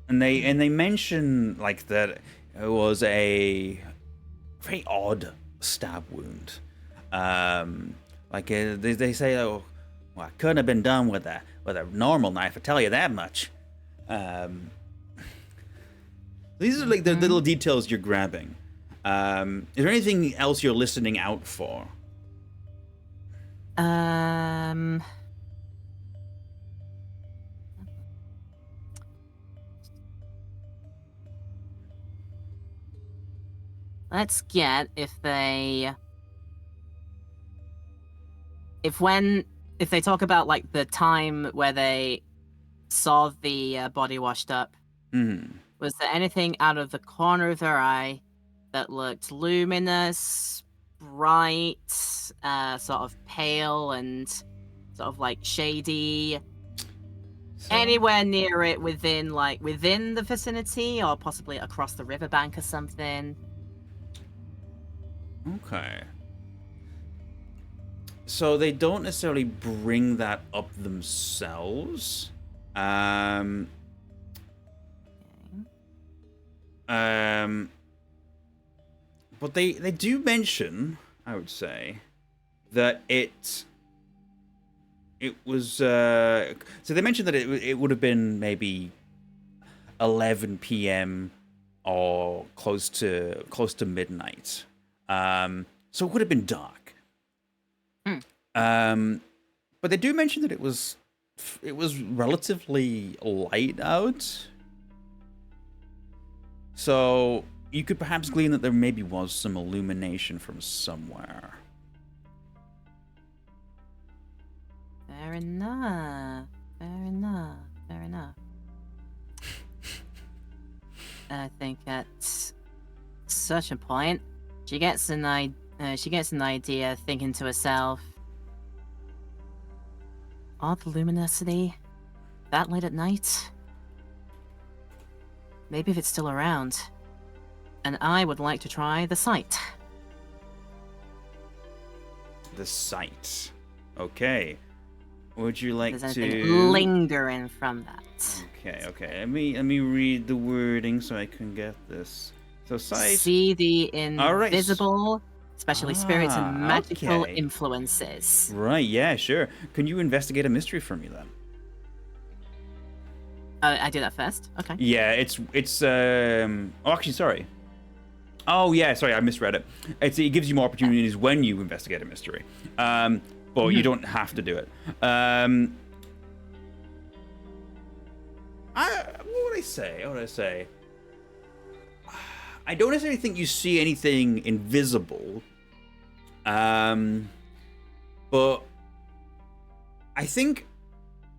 And they mention like that it was a very odd stab wound. They say, oh, well, it couldn't have been done with a normal knife. I tell you that much. These are like the little details you're grabbing. Is there anything else you're listening out for? Let's get if they talk about like the time where they saw the body washed up. Was there anything out of the corner of their eye that looked luminous, bright, sort of pale and sort of like shady? Anywhere near it within the vicinity or possibly across the riverbank or something? Okay. So they don't necessarily bring that up themselves. But they do mention, I would say, that it was so they mentioned that it would have been maybe 11 p.m. or close to midnight. So it would have been dark. But they do mention that it was it was relatively light out. So you could perhaps glean that there maybe was some illumination from somewhere. Fair enough. Fair enough. Fair enough. I think at such a point, she gets an idea, thinking to herself, odd luminosity, that late at night? Maybe if it's still around. And I would like to try the sight. The sight. Okay. Would you like There's to anything lingering from that. Okay. Let me read the wording so I can get this. So sight. See the Alright. invisible, especially spirits and magical okay. influences. Right, yeah, sure. Can you investigate a mystery for me then? I do that first. Okay. Yeah, it's oh, actually, sorry. Oh yeah, sorry, I misread it. It gives you more opportunities when you investigate a mystery. But you don't have to do it. What would I say? I don't necessarily think you see anything invisible. But I think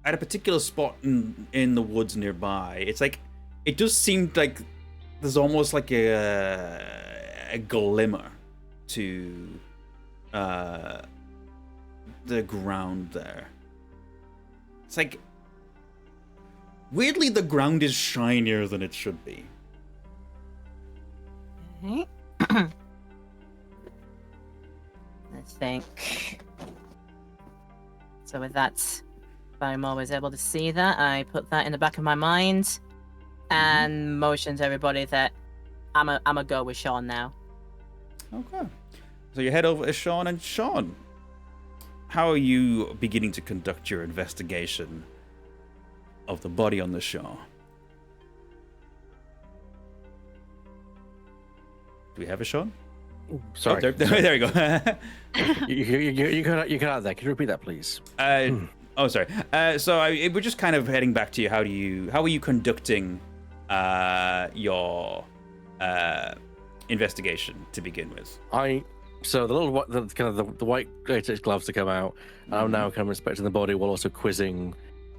at a particular spot in the woods nearby, it's like it does seem like there's almost like a glimmer to the ground there. It's like weirdly the ground is shinier than it should be. Okay. I think. So with that, if I'm always able to see that, I put that in the back of my mind and motion to everybody that I'm a go with Sean now. Okay. So you head over to Sean, and Sean, how are you beginning to conduct your investigation of the body on the shore? Do we have a Sean? Ooh, sorry. Oh, there we go. You got out there. Can you repeat that, please? Oh, sorry. We're just kind of heading back to you. How are you conducting your investigation to begin with? So the white latex gloves to come out. I'm now kind of inspecting the body while also quizzing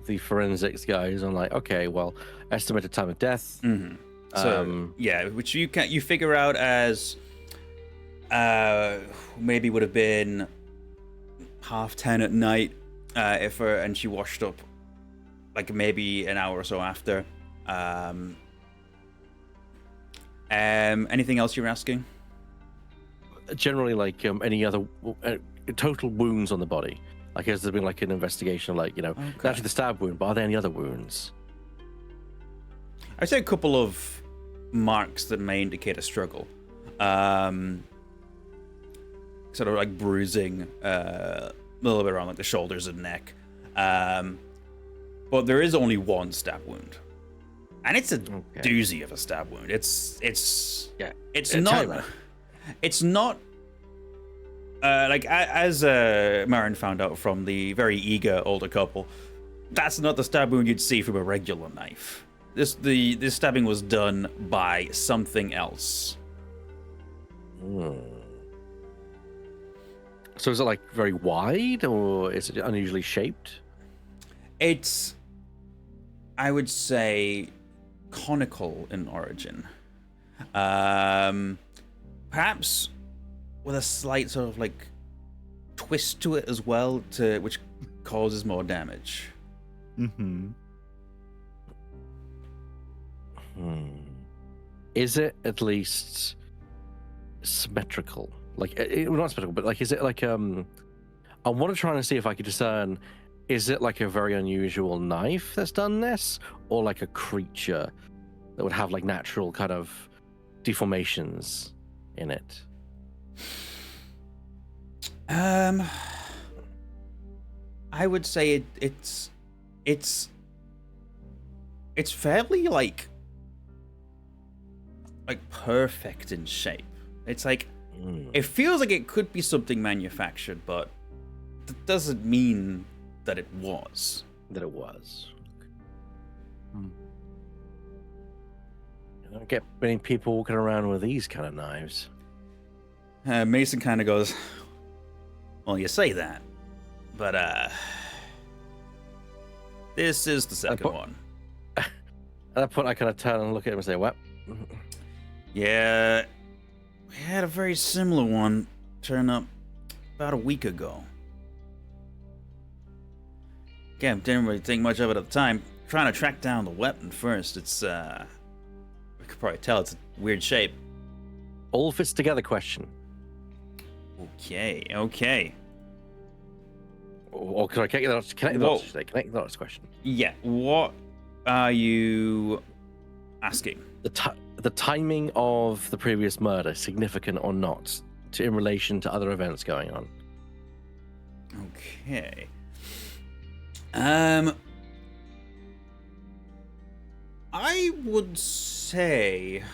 the forensics guys. I'm like, okay, well, estimated time of death. Mm-hmm. So which you figure out as maybe would have been 10:30 at night, and she washed up like maybe an hour or so after. Anything else you're asking? Generally, like any other total wounds on the body. Like, has there been like an investigation, like actually the stab wound, but are there any other wounds? I'd say a couple of marks that may indicate a struggle. Sort of like bruising, a little bit around like the shoulders and neck. But there is only one stab wound. And it's a doozy of a stab wound. It's not like as Marin found out from the very eager older couple, that's not the stab wound you'd see from a regular knife. This stabbing was done by something else. So is it like very wide, or is it unusually shaped? It's, I would say, conical in origin. Perhaps with a slight sort of like twist to it as well, which causes more damage. Mm-hmm. Is it at least symmetrical? Like, not symmetrical, but like, is it like I want to try and see if I could discern. Is it like a very unusual knife that's done this, or like a creature that would have like natural kind of deformations in it? I would say it's fairly like perfect in shape. It's like it feels like it could be something manufactured, but that doesn't mean that it was. that it was. You don't get many people walking around with these kind of knives. Mason kind of goes, well, you say that, but this is the second one. At that point, I kind of turn and look at him and say, what? Yeah, we had a very similar one turn up about a week ago. Again, didn't really think much of it at the time. Trying to track down the weapon first, it's, we could probably tell it's a weird shape. All fits together question. Okay. Or can I connect the dots today? Connect the dots question. Yeah, what are you asking? The timing of the previous murder, significant or not, in relation to other events going on. Okay. I would say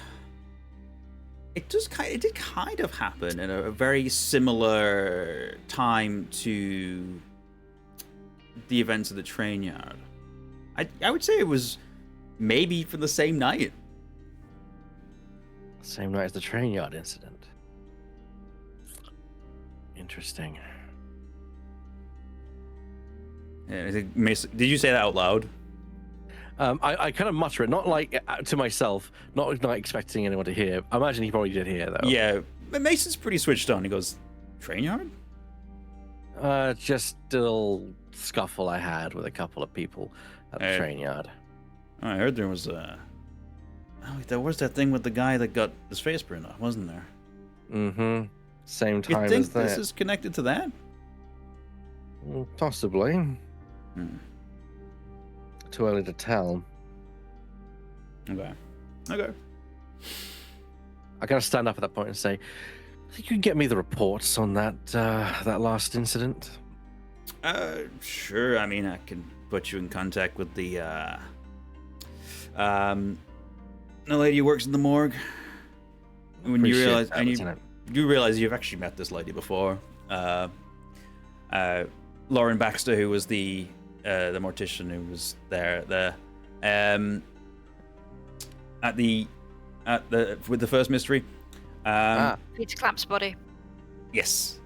it did kind of happen in a very similar time to the events of the train yard. I would say it was maybe for the same night. Same night as the train yard incident. Interesting. Yeah, I think Mason, did you say that out loud? I kind of mutter it, not like to myself, not expecting anyone to hear. I imagine he probably did hear, though. Yeah, but Mason's pretty switched on. He goes, train yard? Just a little scuffle I had with a couple of people at the train yard. I heard there was there was that thing with the guy that got his face burned off, wasn't there? Mm-hmm. Same time you think as that. this is connected to that? Possibly. Too early to tell. Okay. I gotta stand up at that point and say, "Think you can get me the reports on that last incident?" Sure. I mean, I can put you in contact with the lady who works in the morgue. When you realize, you realize you've actually met this lady before. Lauren Baxter, who was the mortician who was there with the first mystery. Peter Clamp's body. Yes.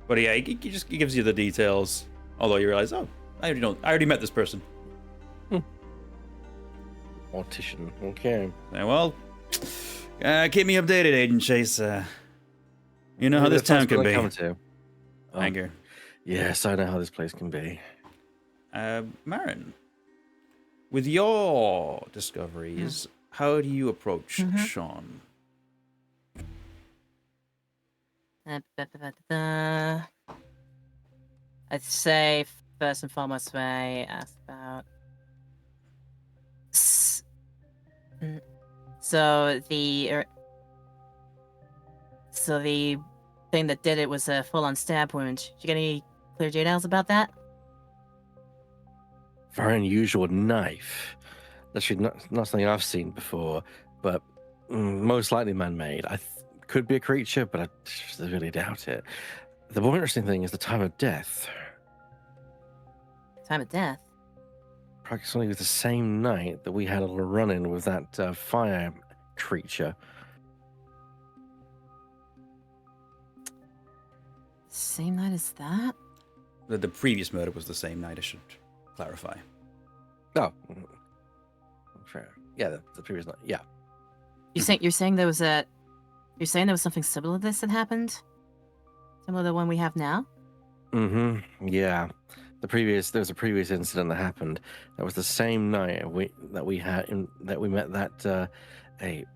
But yeah, he gives you the details. Although you realize, I already met this person. Mortician. Okay. Well, keep me updated, Agent Chase. You know how this town can be. Thank you. Yes, I know how this place can be. Marin, with your discoveries, how do you approach Sean? I'd say first and foremost, I ask about. So the thing that did it was a full-on stab wound. Did you get any clear details about that? Very unusual knife. Actually, not something I've seen before, but most likely man-made. Could be a creature, but I really doubt it. The more interesting thing is the time of death. Time of death? Approximately the same night that we had a little run-in with that fire creature. Same night as that? The previous murder was the same night, I should clarify. Oh. Fair. Yeah, the previous night. Yeah. You're saying there was something similar to this that happened? Similar to the one we have now? Mm-hmm. Yeah. There was a previous incident that happened. That was the same night we met that ape.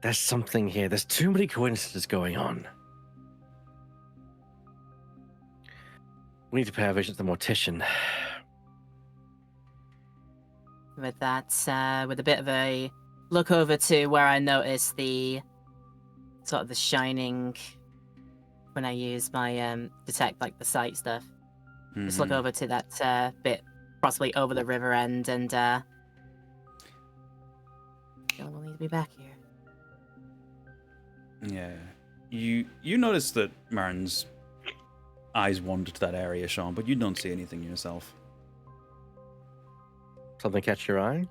There's something here. There's too many coincidences going on. We need to pay our vision to the mortician. With that, with a bit of a look over to where I noticed the sort of the shining when I use my detect like the sight stuff. Just look over to that bit, possibly over the river end, and we'll need to be back here. Yeah. you notice that Marin's eyes wander to that area, Sean, but you don't see anything yourself. Something catch your eye?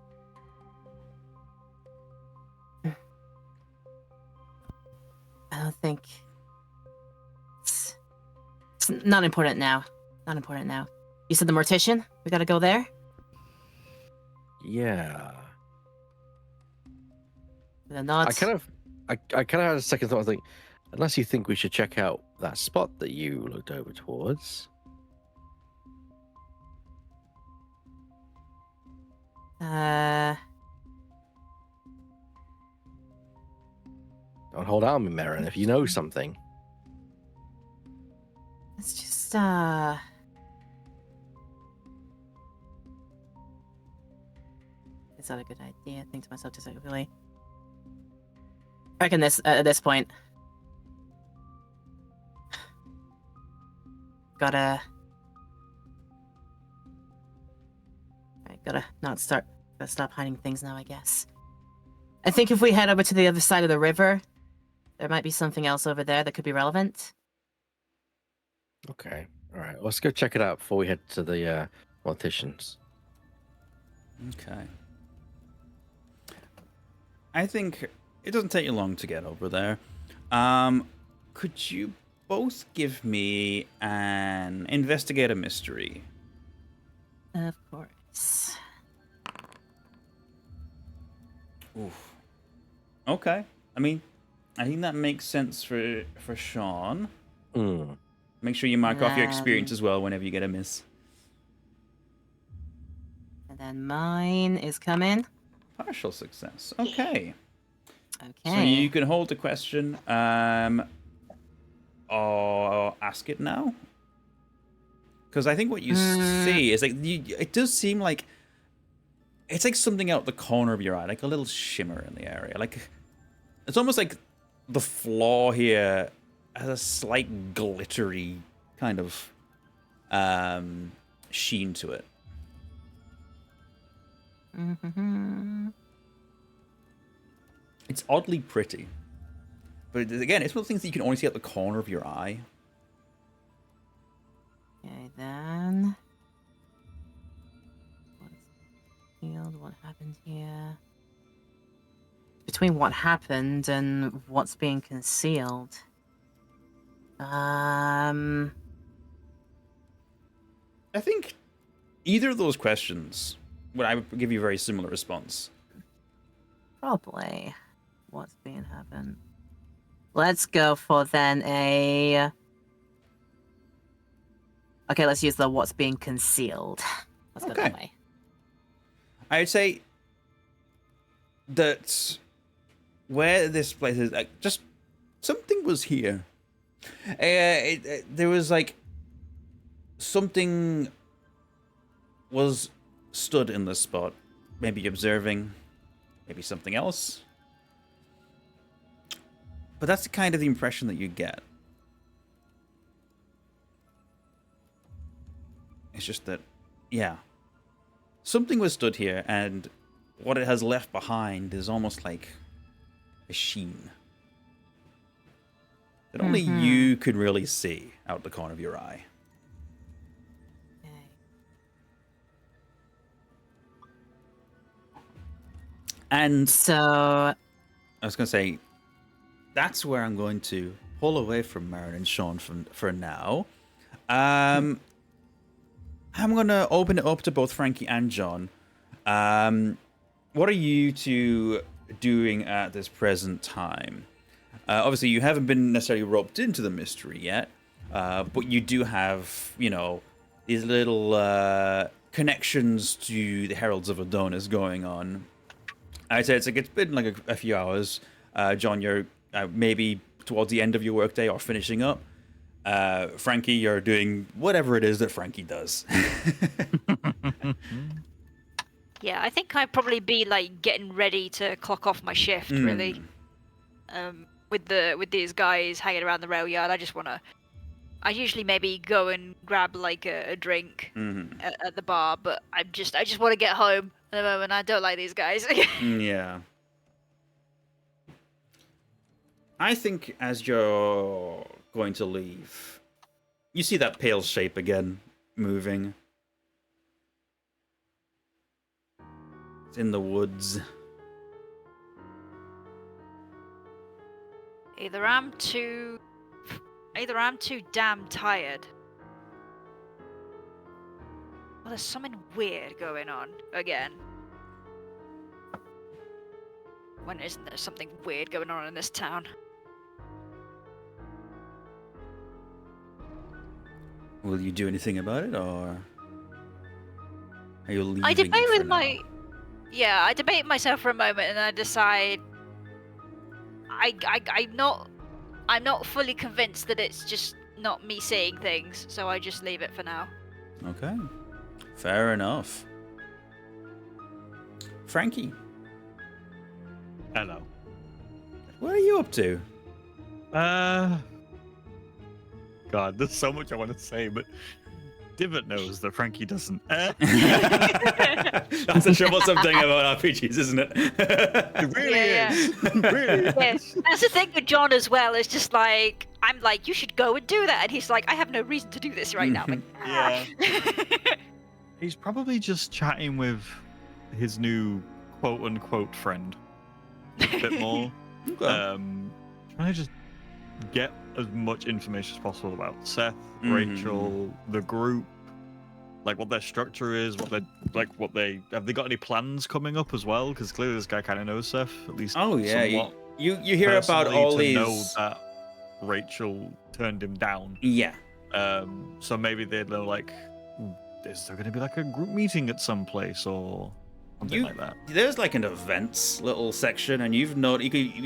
I don't think it's not important now. Not important now. You said the mortician? We gotta go there? Yeah. The nods. I kind of had a second thought. I think, unless you think we should check out that spot that you looked over towards. Don't hold out on me, Marin, if you know something. It's just, Is that a good idea? I think to myself, just like, really? I reckon at this point. Gotta stop hiding things now, I guess. I think if we head over to the other side of the river, there might be something else over there that could be relevant. Okay. All right. Let's go check it out before we head to the morticians. Okay. I think it doesn't take you long to get over there. Could you both give me an investigate a mystery? Of course. Oof. Okay. I mean, I think that makes sense for Sean. Hmm. Make sure you mark off your experience as well whenever you get a miss. And then mine is coming. Partial success. Okay. Okay. So you can hold the question, or ask it now. Because I think what you see is like it does seem like it's like something out the corner of your eye, like a little shimmer in the area. Like it's almost like the floor here has a slight glittery kind of sheen to it. Mm-hmm. It's oddly pretty. But again, it's one of the things that you can only see at the corner of your eye. Okay, then. What's healed? What happened here? Between what happened and what's being concealed. I think either of those questions I would give you a very similar response. Probably. What's being happened? Let's go for then a... Okay, let's use the what's being concealed. Let's go that way. I'd say that where this place is, like, just something was here. There was like something was stood in this spot, maybe observing, maybe something else. But that's the kind of the impression that you get. It's just that, yeah, something was stood here, and what it has left behind is almost like a sheen that only you could really see out the corner of your eye. Okay. And So... I was going to say, that's where I'm going to pull away from Marin and Sean for now. I'm going to open it up to both Frankie and John. What are you two doing at this present time? Obviously, you haven't been necessarily roped into the mystery yet, but you do have, these little connections to the Heralds of Adonis going on. I'd say it's been like a few hours. John, you're maybe towards the end of your workday or finishing up. Frankie, you're doing whatever it is that Frankie does. Yeah, I think I'd probably be like getting ready to clock off my shift, really. With these guys hanging around the rail yard, I usually maybe go and grab like a drink at the bar, but I just want to get home at the moment. I don't like these guys. Yeah. I think as you're going to leave, you see that pale shape again moving. It's in the woods. Either I'm too damn tired. Well, there's something weird going on again. When isn't there something weird going on in this town? Will you do anything about it, or are you leaving? I debate it for with my. now? Yeah, I debate myself for a moment, and I decide. I'm not fully convinced that it's just not me seeing things, so I just leave it for now. Okay, fair enough. Frankie, Hello. what are you up to? God, there's so much I want to say, but Divvot knows that Frankie doesn't. That's the troublesome thing about RPGs, isn't it? It really Yeah, is. It really is. Yes, that's the thing with John as well. It's just like I'm like, you should go and do that, and he's like, I have no reason to do this right now. I'm like, Yeah. "Ah." He's probably just chatting with his new quote-unquote friend a bit more. Okay. Trying to just get as much information as possible about Seth, Mhm. Rachel, the group, like what their structure is, what they have they got any plans coming up as well? Because clearly this guy kind of knows Seth, at least. Oh yeah, somewhat you hear about personally all to these. know that Rachel turned him down. Yeah, So maybe they'd know like, is there going to be like a group meeting at some place or something like that? there's like an events little section, and you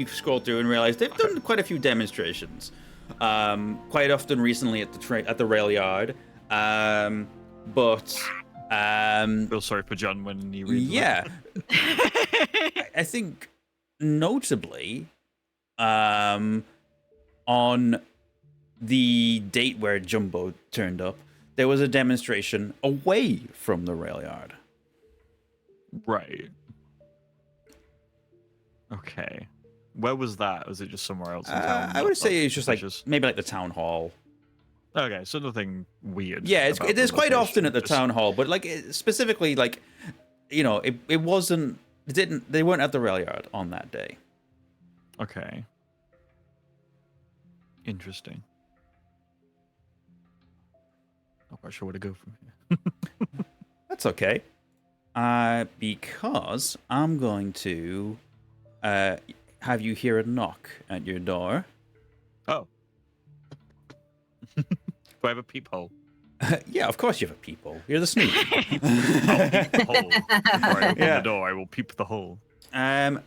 scroll through and realize they've done quite a few demonstrations. Quite often recently at the rail yard. But Feel sorry for John when he reads yeah, I think notably, on the date where Jumbo turned up, there was a demonstration away from the rail yard. Right. Okay. Where was that? Was it just somewhere else in town? I would say it's just like suspicious? maybe like the town hall. Okay, so nothing weird. Yeah, about it is the quite location, often at the just- town hall, but like specifically, like it wasn't. It didn't. They weren't at the rail yard on that day. Okay. Interesting. Not quite sure where to go from here. That's okay. Because I'm going to have you hear a knock at your door. Oh. Do I have a peephole? Yeah, of course you have a peephole. You're the snoop. I'll peep the hole. Before I open Yeah. the door, I will peep the hole. And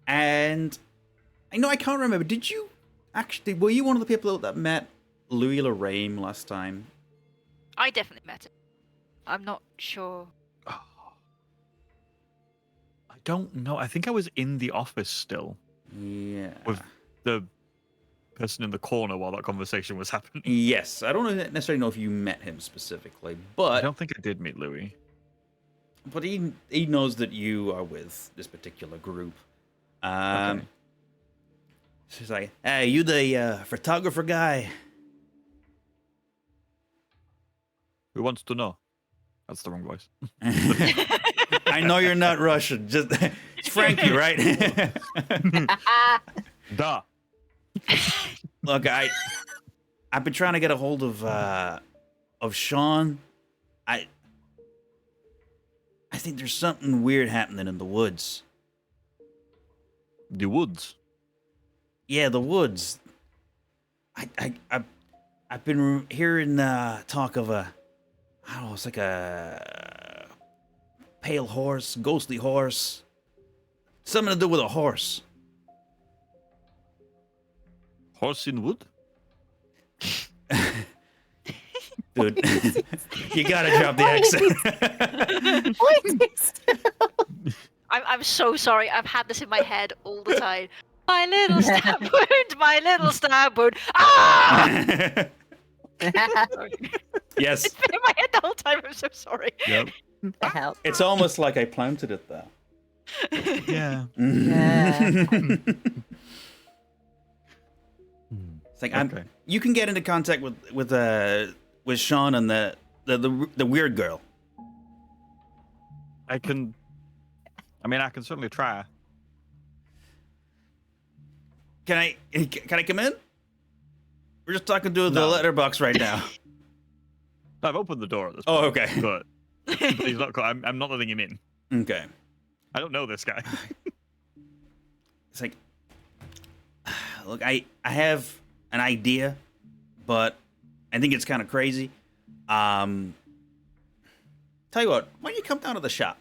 I know I can't remember. Did you actually? Were you one of the people that met Louis Lorraine last time? I definitely met him. I'm not sure. I don't know. I think I was in the office still Yeah. with the person in the corner while that conversation was happening. Yes, I don't necessarily know if you met him specifically, I but don't think I did meet Louis. he knows that you are with this particular group. Okay. She's like, "Hey, you the photographer guy?" Who wants to know? That's the wrong voice. I know you're not Russian. Just it's Frankie, right? Duh. Look, I've been trying to get a hold of Sean. I think there's something weird happening in the woods. The woods. Yeah, the woods. I've been hearing talk of I don't know, it's like a pale horse, ghostly horse. Something to do with a horse. Horse in wood? Dude, you gotta drop the accent. I'm so sorry. I've had this in my head all the time. My little stab wound. My little stab wound. Ah! Sorry. Yes, It's been in my head the whole time. I'm so sorry. Yep. Help. it's almost like I planted it there. Yeah. Yeah. It's like Okay. you can get into contact with Sean and the weird girl. I can certainly try. Can I come in? We're just talking to the No. letterbox right now. I've opened the door at this Oh, point. okay. But he's not. I'm not letting him in. Okay. I don't know this guy. It's like, look, I have an idea, but I think it's kind of crazy. Tell you what, why don't you come down to the shop?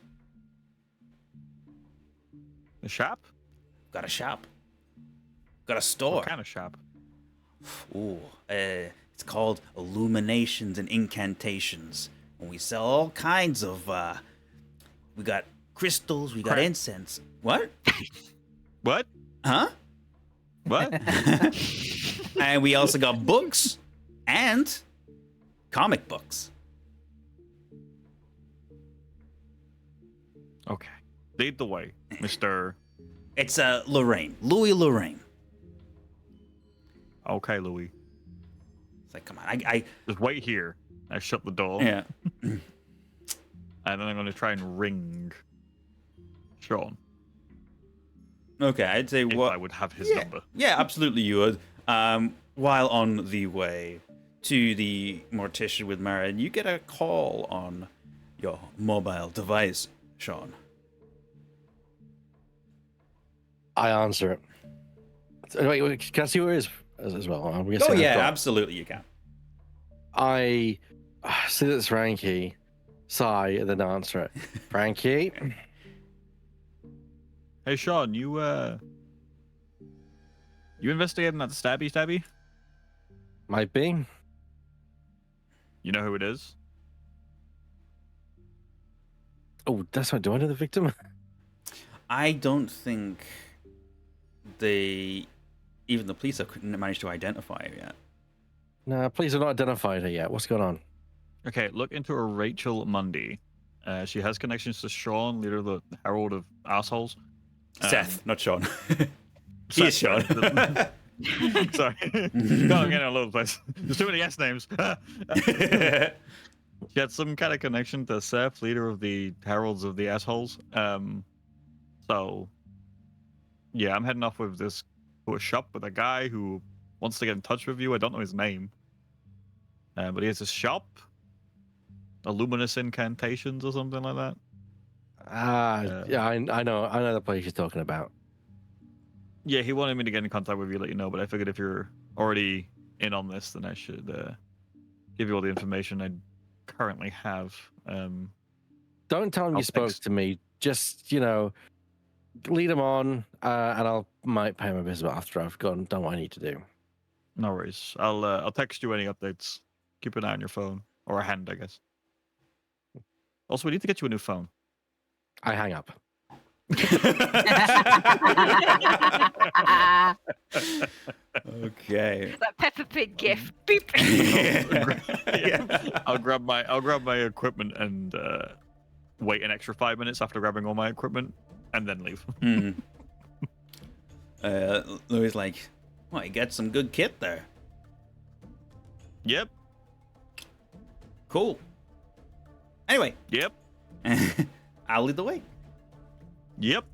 The shop? Got a shop. Got a store. What kind of shop? Ooh, it's called Illuminations and Incantations. And we sell all kinds of, we got crystals, we got Crap. incense. What? What? Huh? What? And we also got books and comic books. Okay. Lead the way, Mr. It's Louis Lorraine. Okay, Louis. It's like, come on, I Just wait here. I shut the door. yeah. And then I'm going to try and ring Sean. Okay, I'd say If what I would have his yeah, number. yeah, absolutely you would. While on the way to the mortician with Marin, you get a call on your mobile device, Sean. I answer it. Wait, can I see who it is as well? I'm guessing Oh I've yeah, got- absolutely you can. I see that's Frankie, sigh, and then answer it. Frankie, Hey, Sean, you investigating that stabby? might be. You know who it is? Oh, that's right. Do I know the victim? I don't think even the police have managed to identify her yet. Nah, please have not identified her yet. What's going on? Okay, look into a Rachel Mundy. She has connections to Sean, leader of the Herald of Assholes. Seth, not Sean. He is Sean. Sorry. No, I'm getting all over the place. There's too many S names. She had some kind of connection to Seth, leader of the Heralds of the Assholes. So, yeah, I'm heading off with this to a shop with a guy who wants to get in touch with you. I don't know his name. But he has a shop. Illuminous Incantations or something like that. Yeah, I know the place you're talking about. Yeah, he wanted me to get in contact with you, let you know, but I figured if you're already in on this, then I should give you all the information I currently have. Don't tell him I'll you spoke text- to me. Just, lead him on, and might pay him a visit after I've done what I need to do. No worries. I'll text you any updates. Keep an eye on your phone. Or a hand, I guess. Also, we need to get you a new phone. I hang up. Okay. That Peppa Pig gif. Beep. I'll grab my equipment and wait an extra 5 minutes after grabbing all my equipment and then leave. Hmm. Louis like, well, you got some good kit there. Yep. Cool. Anyway, Yep. I'll lead the way. Yep.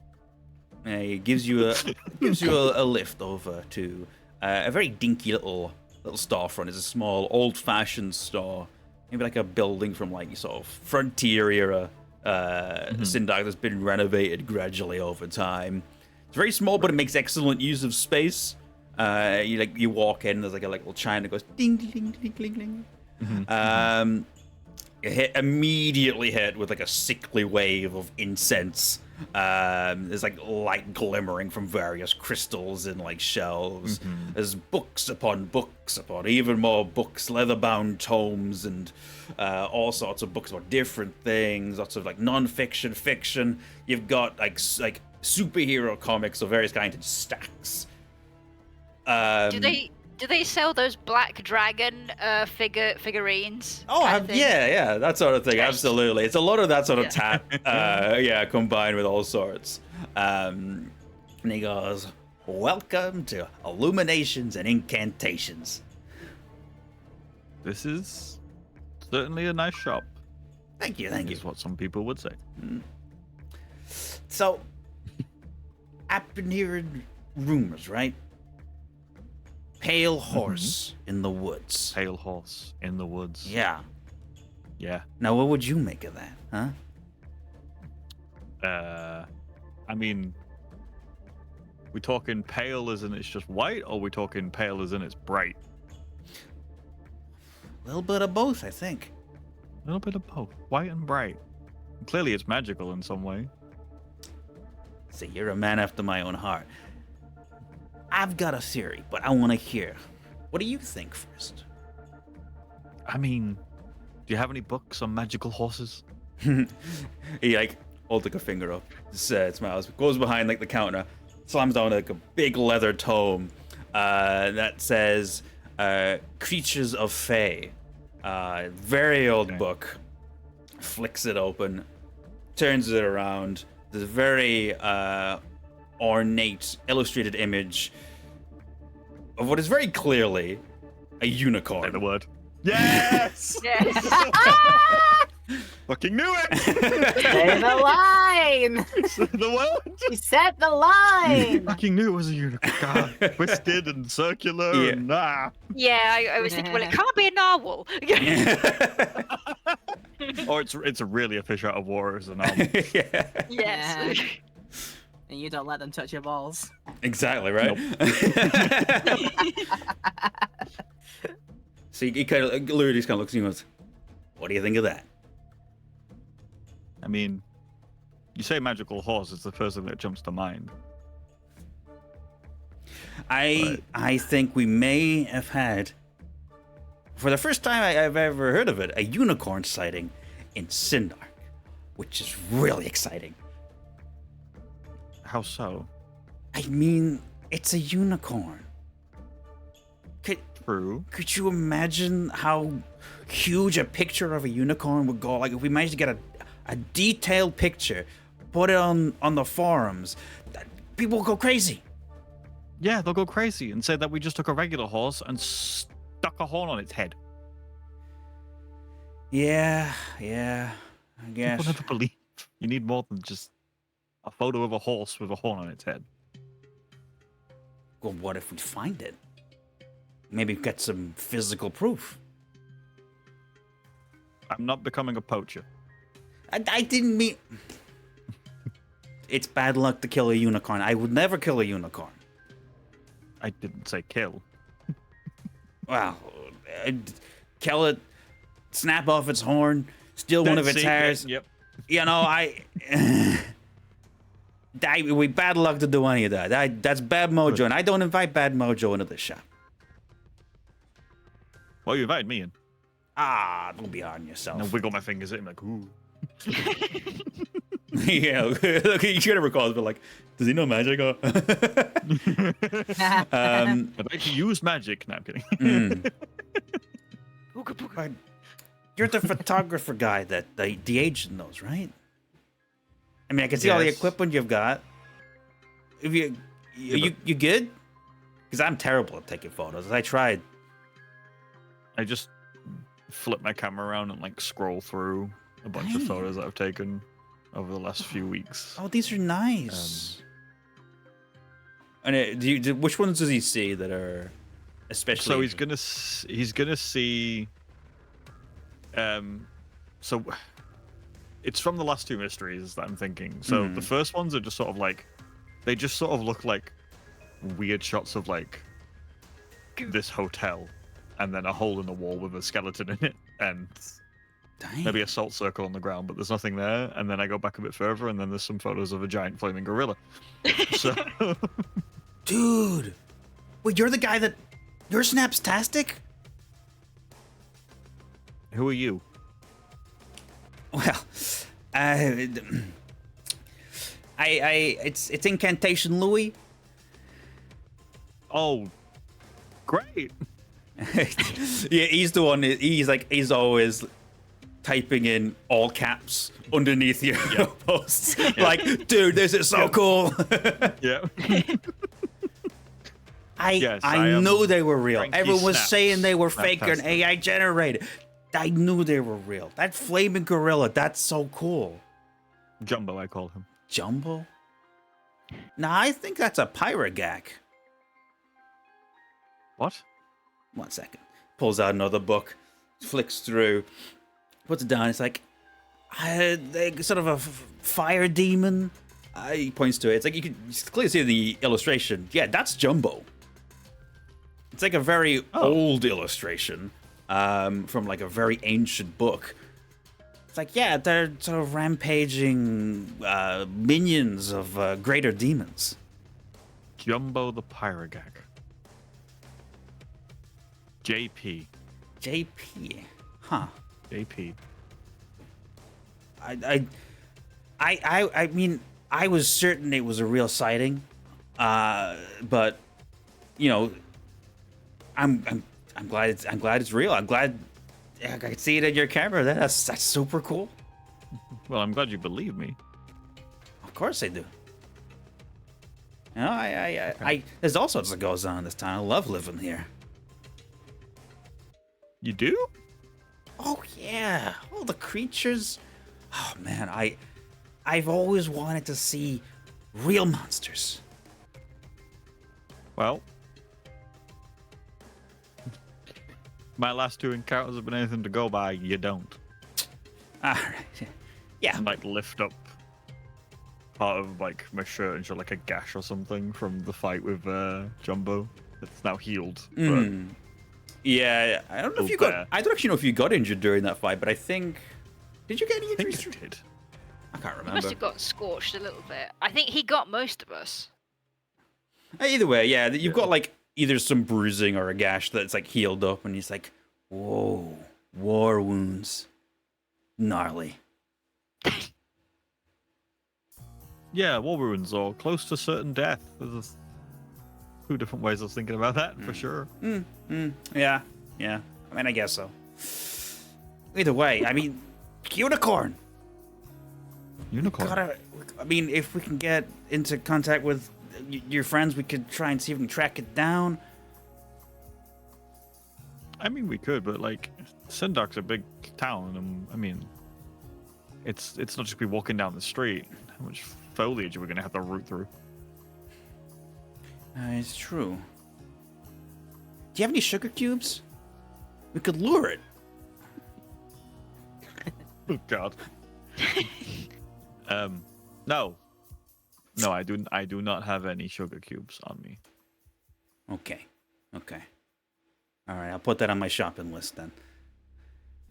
He gives you a lift over to a very dinky little storefront. It's a small, old-fashioned store, maybe like a building from like sort of frontier era Sindark that's been renovated gradually over time. It's very small, but it makes excellent use of space. You walk in, there's like a little chime that goes ding ding ding ding ding ding. Immediately hit with like a sickly wave of incense. There's like light glimmering from various crystals in like shelves. There's books upon even more books, leather-bound tomes, and all sorts of books about different things. Lots of like non-fiction, fiction. You've got like superhero comics of various kinds in stacks. Do they sell those black dragon figurines? Oh, kind of thing? yeah, that sort of thing. Yes. Absolutely, it's a lot of that sort of Yeah. tap. Combined with all sorts. And he goes, Welcome to Illuminations and Incantations. This is certainly a nice shop. Thank you, thank you. Is what some people would say. So, I've been hearing rumors, right? Pale horse in the woods. Pale horse in the woods. Yeah. Yeah. Now, what would you make of that, huh? I mean, we talking pale as in it's just white, or we talking pale as in it's bright? A little bit of both, I think. A little bit of both, white and bright. Clearly, it's magical in some way. See, you're a man after my own heart. I've got a theory, but I want to hear. What do you think first? I mean, do you have any books on magical horses? He like holds like a finger up, smiles, goes behind like the counter, slams down like a big leather tome that says "Creatures of Fae." Very old book. Flicks it open, turns it around. There's a very ornate illustrated image of what is very clearly a unicorn. Say the word. Yes! Yes. Fucking knew it! Say the line! The word! You said the line! Fucking knew it was a unicorn. God, twisted and circular Yeah. and Yeah, I was thinking, well, it can't be a narwhal. Or it's really a fish out of water as an album. Yeah, Yes. And you don't let them touch your balls. exactly right. So he kind of literally just kind of looks at you and goes, "What do you think of that?" I mean, you say magical horse, it's the first thing that jumps to mind. I think we may have had, for the first time I've ever heard of it, a unicorn sighting in Sindark, which is really exciting. How so? I mean, it's a unicorn. True. Could you imagine how huge a picture of a unicorn would go? Like if we managed to get a detailed picture, put it on the forums, people will go crazy. Yeah, they'll go crazy and say that we just took a regular horse and stuck a horn on its head. Yeah, I guess. People never believe. You need more than just a photo of a horse with a horn on its head. Well, what if we find it? Maybe get some physical proof. I'm not becoming a poacher. I didn't mean... It's bad luck to kill a unicorn. I would never kill a unicorn. I didn't say kill. Well, kill it, snap off its horn, steal one of its hairs. Yep. You know, we bad luck to do any of that. That's bad mojo, and I don't invite bad mojo into the shop. Well, you invited me in. Don't be hard on yourself. And I wiggle my fingers at him like, ooh. Yeah, look, you gotta recall, but like, does he know magic? Or... I'd like to use magic. No, I'm kidding. Booga booga. You're the photographer guy that the agent knows, right? I mean, I can see all the Yes. equipment you've got. If you good? Because I'm terrible at taking photos. I tried. I just flip my camera around and like scroll through a bunch of Dang. photos that I've taken over the last few weeks. Oh, these are nice. And which ones does he see that are especially? So he's gonna see. So it's from the last two mysteries that I'm thinking. So the first ones are just sort of like, they just sort of look like weird shots of like this hotel, and then a hole in the wall with a skeleton in it, and Dang. maybe a salt circle on the ground, but there's nothing there. And then I go back a bit further, and then there's some photos of a giant flaming gorilla. So, Dude, wait, you're the guy that you're Snapstastic? who are you? Well, it's Incantation Louis. Oh, great! Yeah, he's the one. He's always typing in all caps underneath your posts. Like, dude, this is so cool. Yeah. I knew they were real. Frankie Everyone was snaps. saying they were fake and Fantastic. AI generated. I knew they were real. That flaming gorilla, that's so cool. Jumbo, I call him. Jumbo? Nah, I think that's a pyrogak. What? 1 second. Pulls out another book, flicks through, puts it down. It's like, sort of a fire demon. He points to it. It's like you can clearly see the illustration. Yeah, that's Jumbo. It's like a very old illustration from like a very ancient book. It's like, yeah, they're sort of rampaging minions of greater demons. Jumbo the Pyrogak. JP. JP. Huh. JP. I mean, I was certain it was a real sighting, but you know, I'm glad it's real. I'm glad I could see it in your camera. That's super cool. Well, I'm glad you believe me. Of course I do. You know, I there's all sorts that goes on in this town. I love living here. You do? Oh yeah, all the creatures. Oh man, I've always wanted to see real monsters. Well, my last 2 encounters have been anything to go by. You don't. All right. Yeah. Like lift up part of like my shirt and show like a gash or something from the fight with Jumbo. It's now healed. Mm. Yeah, I don't know if you got. I don't actually know if you got injured during that fight, but I think. Did you get any I think injuries? I did. I can't He remember. must have got scorched a little bit. I think he got most of us. Either way, yeah, you've got like either some bruising or a gash that's like healed up, and he's like, "Whoa, war wounds, gnarly." Yeah, war ruins or close to certain death. There's 2 different ways of thinking about that for sure. Yeah. I mean, I guess so. Either way, I mean, unicorn. Unicorn. I mean, if we can get into contact with your friends, we could try and see if we can track it down. I mean, we could, but like, Sindark's a big town, and I mean, it's not just be walking down the street. How much foliage are we gonna have to root through? It's true. Do you have any sugar cubes? We could lure it. Oh God. No, I do not have any sugar cubes on me. Okay. All right, I'll put that on my shopping list then.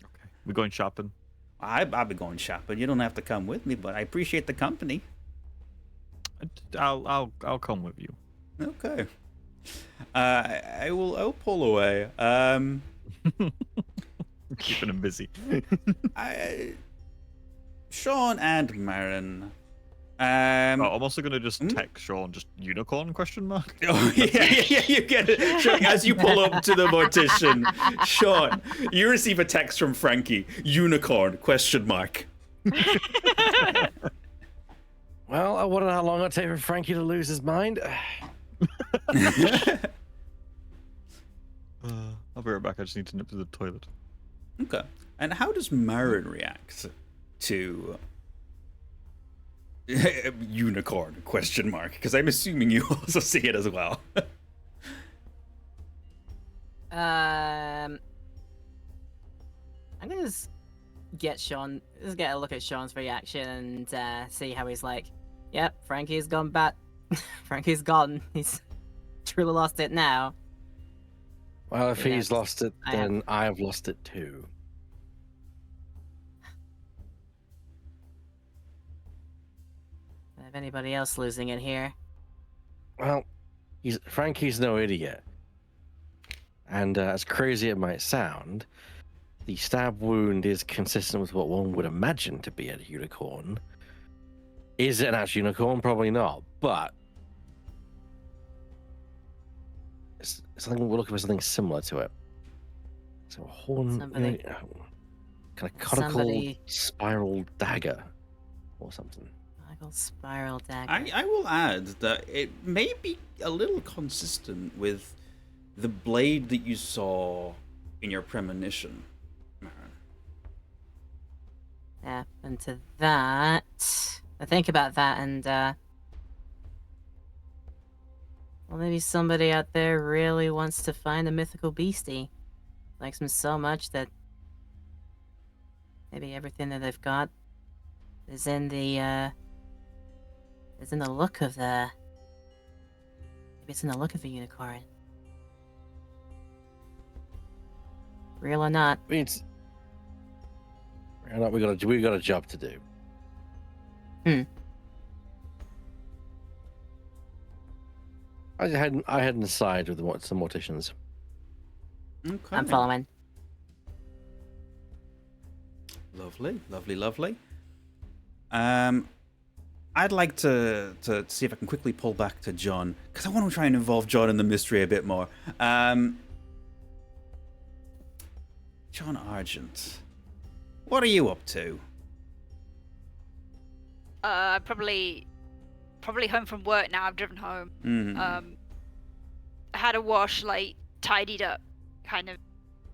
Okay, we going shopping? I'll be going shopping. You don't have to come with me, but I appreciate the company. I'll come with you. Okay. I'll pull away. Keeping him busy. Sean and Marin. I'm also gonna just text Sean, just unicorn question mark. Oh, yeah, you get it. Sean, as you pull up to the mortician, Sean, you receive a text from Frankie. Unicorn question mark. Well, I wonder how long it'll take for Frankie to lose his mind. I'll be right back. I just need to nip to the toilet. Okay. And how does Marin react to unicorn question mark? Because I'm assuming you also see it as well. I'm gonna just get a look at Sean's reaction and see how he's like. Yep, Frankie's gone back. Frankie's gone. He's truly lost it now. Well, if Yeah, he's lost it, I have- then I have lost it too. If anybody else losing it here? Well, Frankie's no idiot. And as crazy it might sound, the stab wound is consistent with what one would imagine to be a unicorn. Is it an actual unicorn? Probably not, but it's something we're looking for something similar to it. So a horn, Somebody- kind of conical somebody- spiral dagger or something. Michael Spiral Dagger. I will add that it may be a little consistent with the blade that you saw in your premonition, Marin. Yeah, and to that, I think about that and, well, maybe somebody out there really wants to find a mythical beastie. Likes him so much that maybe everything that they've got is in the look of the... Maybe it's in the look of the unicorn. Real or not. I mean, we got a job to do. I had an aside with some morticians. Okay. I'm following. Lovely, lovely, lovely. I'd like to see if I can quickly pull back to John, because I want to try and involve John in the mystery a bit more. John Argent, what are you up to? Probably home from work now. I've driven home. Mhm. I had a wash, like tidied up, kind of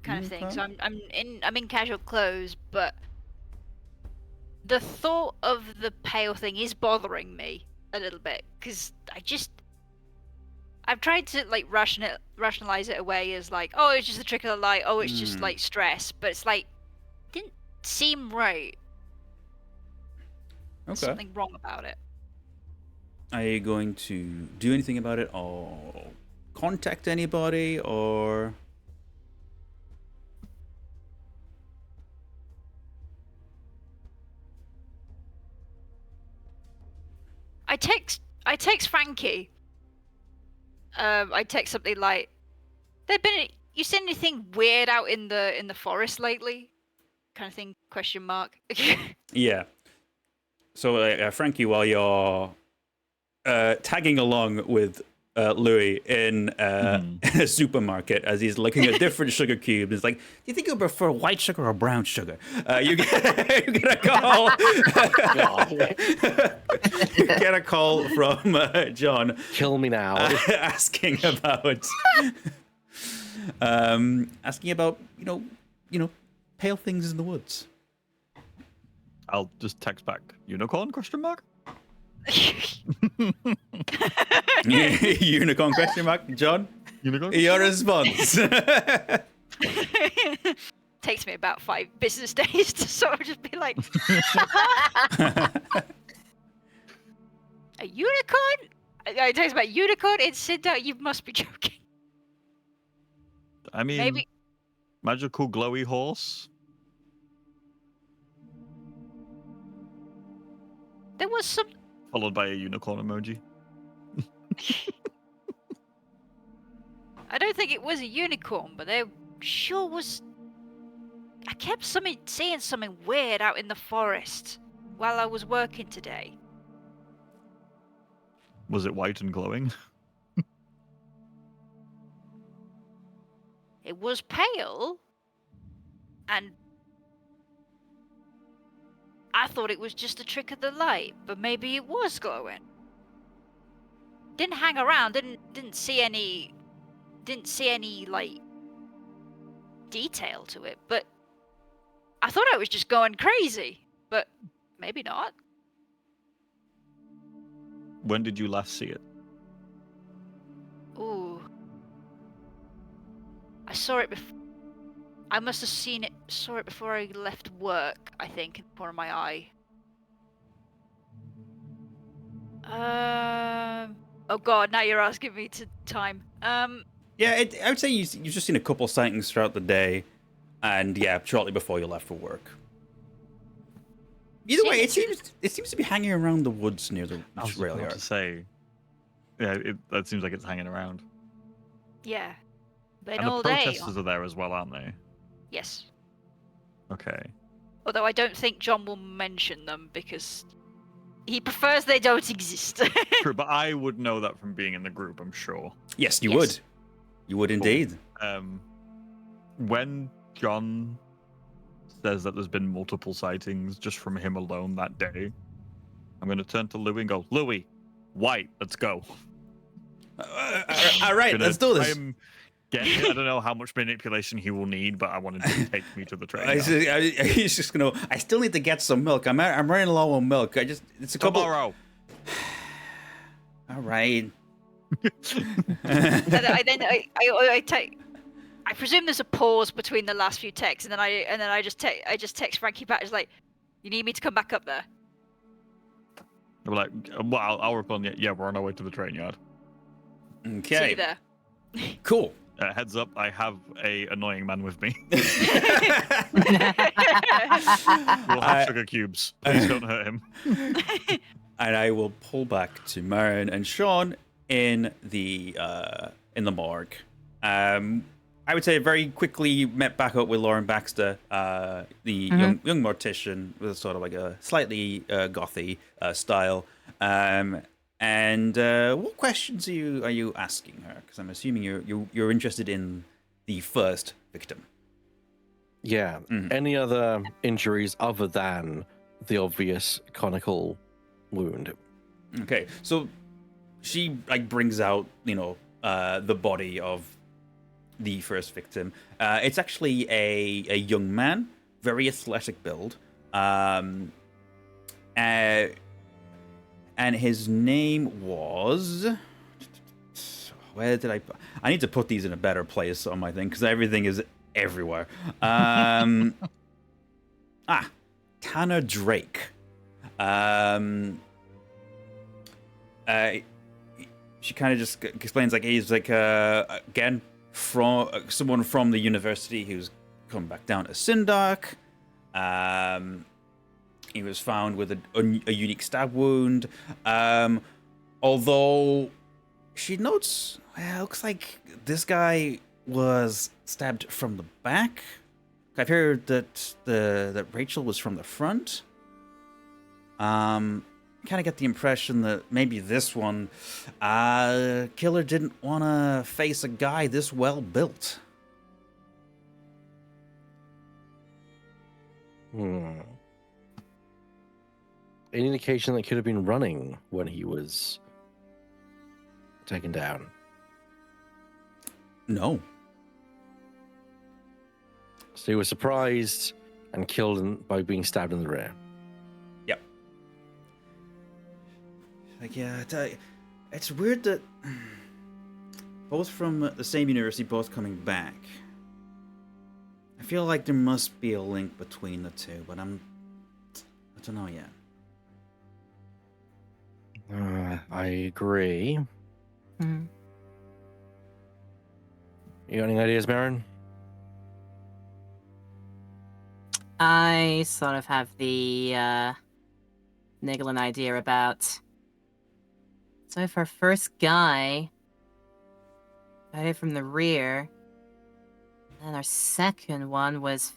thing. Okay. So I'm in casual clothes, but the thought of the pale thing is bothering me a little bit because I've tried to like rationalize it away as like, oh, it's just a trick of the light. Oh, it's just like stress, but it's like didn't seem right. There's Okay. something wrong about it. Are you going to do anything about it, or contact anybody, or? I text Frankie. I text something like, you seen anything weird out in the forest lately? Kind of thing, question mark. Yeah. So, Frankie, while you're tagging along with Louis in a supermarket as he's looking at different sugar cubes, it's like, do you think you prefer white sugar or brown sugar? You get a call. You get a call from John. Kill me now. Asking about pale things in the woods. I'll just text back. Unicorn? Question mark. Unicorn? Question mark. John. Unicorn. Your response. Takes me about 5 business days to sort of just be like, a unicorn? I text about unicorn in Sindark. You must be joking. I mean, Maybe. Magical glowy horse. There was some. Followed by a unicorn emoji. I don't think it was a unicorn, but there sure was. I kept seeing something weird out in the forest while I was working today. Was it white and glowing? It was pale, and I thought it was just a trick of the light, but maybe it was glowing. Didn't hang around, didn't see any like detail to it, but I thought I was just going crazy, but maybe not. When did you last see it? Ooh. I saw it before. I must have saw it before I left work, I think, in the corner of my eye. Oh god, now you're asking me to time. Yeah, I would say you've just seen a couple sightings throughout the day, and yeah, shortly before you left for work. Either way, it seems to be hanging around the woods near the I was rail about yard. to say. Yeah, that seems like it's hanging around. Yeah. Been And all the day. protesters are there as well, aren't they? Yes. Okay. Although I don't think John will mention them because he prefers they don't exist. True, but I would know that from being in the group, I'm sure. Yes, you Yes. would. You would indeed. When John says that there's been multiple sightings just from him alone that day, I'm going to turn to Louis and go, Louis, white, let's go. All right, let's do this. I don't know how much manipulation he will need, but I want him to take me to the train. He's just gonna. I still need to get some milk. I'm running low on milk. It's a couple. Tomorrow. All right. I presume there's a pause between the last few texts, and then I just text Frankie back. It's like, you need me to come back up there. I'm like, well, I'll respond. Yeah, we're on our way to the train yard. Okay. See you there. Cool. Heads up, I have a annoying man with me. We'll have sugar cubes. Please don't hurt him. And I will pull back to Marin and Sean in the morgue. I would say very quickly met back up with Lauren Baxter, the young mortician with sort of like a slightly gothy style. And what questions are you asking her? Because I'm assuming you're interested in the first victim. Yeah. Any other injuries other than the obvious conical wound? Okay, so she brings out the body of the first victim. It's actually a young man, very athletic build. And his name was... Where did I need to put these in a better place on my thing, because everything is everywhere. Tanner Drake. She kind of just explains, like, he's like, again, from someone from the university who's come back down to Sindark. He was found with a unique stab wound. Although she notes, well, it looks like this guy was stabbed from the back. I've heard that that Rachel was from the front. Kind of get the impression that maybe this one, killer didn't want to face a guy this well built. Any indication that could have been running when he was taken down? No. So he was surprised and killed by being stabbed in the rear. Yep. Like, yeah, it's weird that both from the same university, both coming back. I feel like there must be a link between the two, but I don't know yet. I agree. You got any ideas, Marin? I sort of have the niggling idea about. So if our first guy got hit from the rear, and our second one was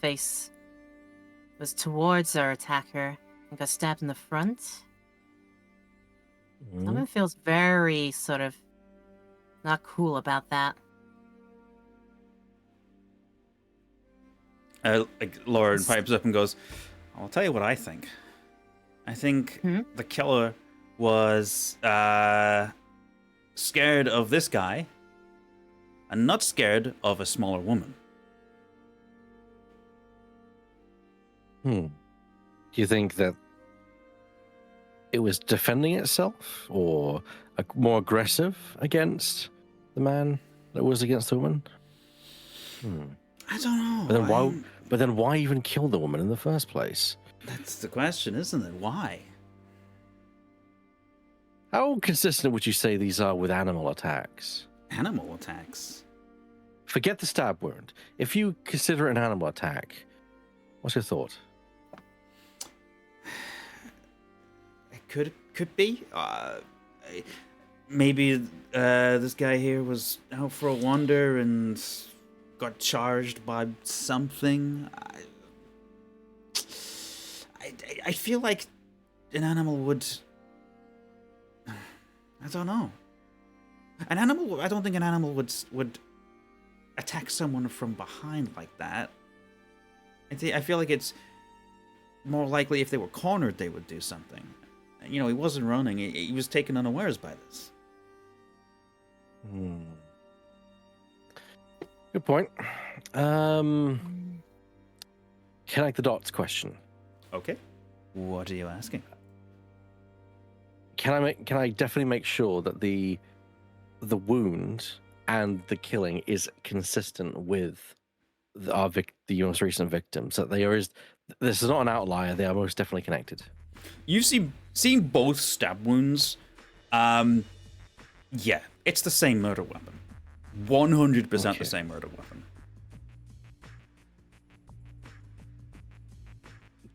towards our attacker and got stabbed in the front. Something feels very sort of not cool about that. Like Lauren pipes up and goes, I'll tell you what I think. I think the killer was scared of this guy and not scared of a smaller woman. Do you think that it was defending itself or more aggressive against the man that was against the woman? I don't know. But then why even kill the woman in the first place? That's the question, isn't it? Why? How consistent would you say these are with animal attacks? Animal attacks? Forget the stab wound. If you consider it an animal attack, what's your thought? It could be. Maybe this guy here was out for a wander and got charged by something. I feel like an animal would... I don't know. I don't think an animal would attack someone from behind like that. I feel like it's more likely if they were cornered, they would do something. he wasn't running. He was taken unawares by this. Good point. Connect the dots question. Okay. What are you asking? Can I definitely make sure that the wound and the killing is consistent with the most recent victims? That this is not an outlier. They are most definitely connected. You've seen both stab wounds. Yeah, it's the same murder weapon. 100% the same murder weapon.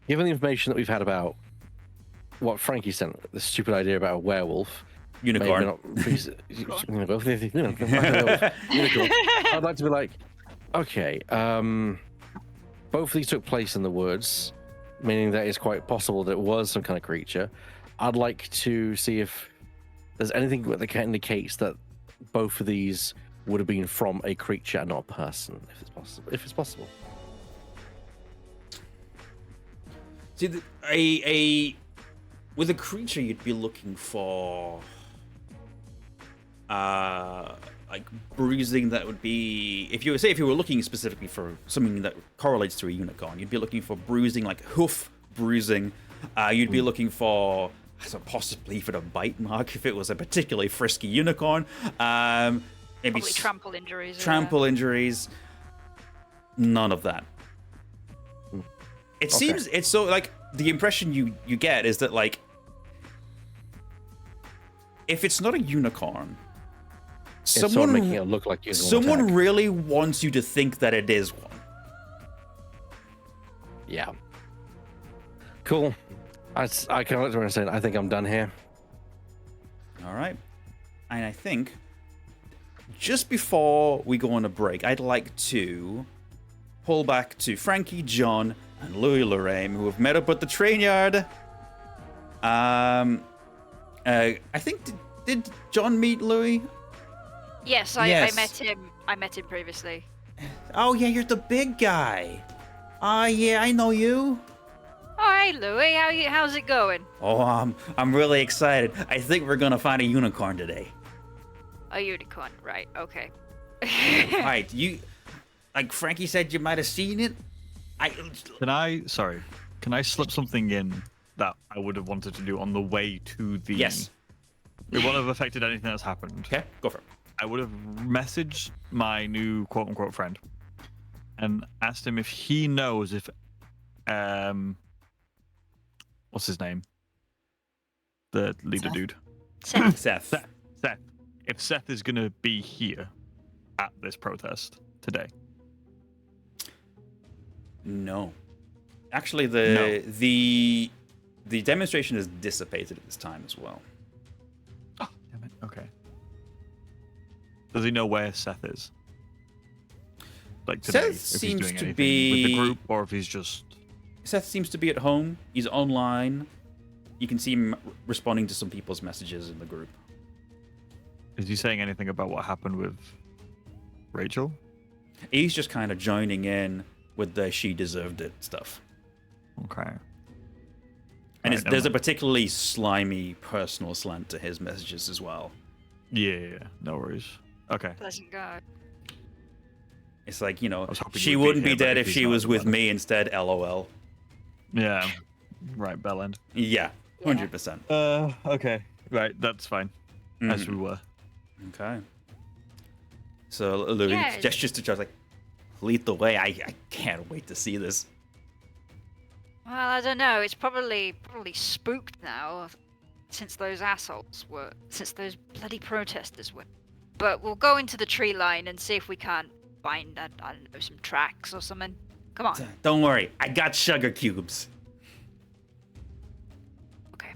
Given the information that we've had about what Frankie sent, the stupid idea about a werewolf, Unicorn. Unicorn. I'd like to be like, okay, both of these took place in the woods, meaning that it's quite possible that it was some kind of creature. I'd like to see if there's anything that indicates that both of these would have been from a creature and not a person, if it's possible. See, with a creature, you'd be looking for like bruising that would be, if you were looking specifically for something that correlates to a unicorn, you'd be looking for bruising, like hoof bruising. You'd be looking for possibly even a bite mark if it was a particularly frisky unicorn. Maybe probably trample injuries. Injuries. None of that. It seems it's so like the impression you get is that like if it's not a unicorn, someone making it look like someone really wants you to think that it is one. Yeah. Cool. I can understand. I think I'm done here. All right. And I think just before we go on a break, I'd like to pull back to Frankie, John, and Louis Lorraine, who have met up at the train yard. I think did John meet Louis? Yes, I met him. I met him previously. Oh yeah, you're the big guy. Yeah, I know you. Oh, hey Louis, how's it going? Oh, I'm really excited. I think we're gonna find a unicorn today. A unicorn, right? Okay. Right, like Frankie said, you might have seen it. Can I slip something in that I would have wanted to do on the way to the... Yes. It won't have affected anything that's happened. Okay, go for it. I would have messaged my new quote-unquote friend and asked him if he knows if... what's his name? The leader dude. Seth. Seth. If Seth is going to be here at this protest today. No. Actually, the demonstration is dissipated at this time as well. Oh, damn it. Okay. Does he know where Seth is? Like today, Seth if seems he's doing to anything be with the group, or if he's just... Seth seems to be at home. He's online. You can see him responding to some people's messages in the group. Is he saying anything about what happened with Rachel? He's just kind of joining in with the "she deserved it" stuff. Okay. And there's a particularly slimy personal slant to his messages as well. Yeah, no worries. Okay. Pleasant guy. It's like, she you would be wouldn't be here, but dead if if he's she not, was with then- me instead, LOL. Yeah. Right, bellend. Yeah, 100%. Okay. Right, that's fine. As we were. Okay. So Louis gestures to Charles like, lead the way. I can't wait to see this. Well, I don't know. It's probably spooked now since those bloody protesters were. But we'll go into the tree line and see if we can't find, I don't know, some tracks or something. Come on. Don't worry, I got sugar cubes. Okay.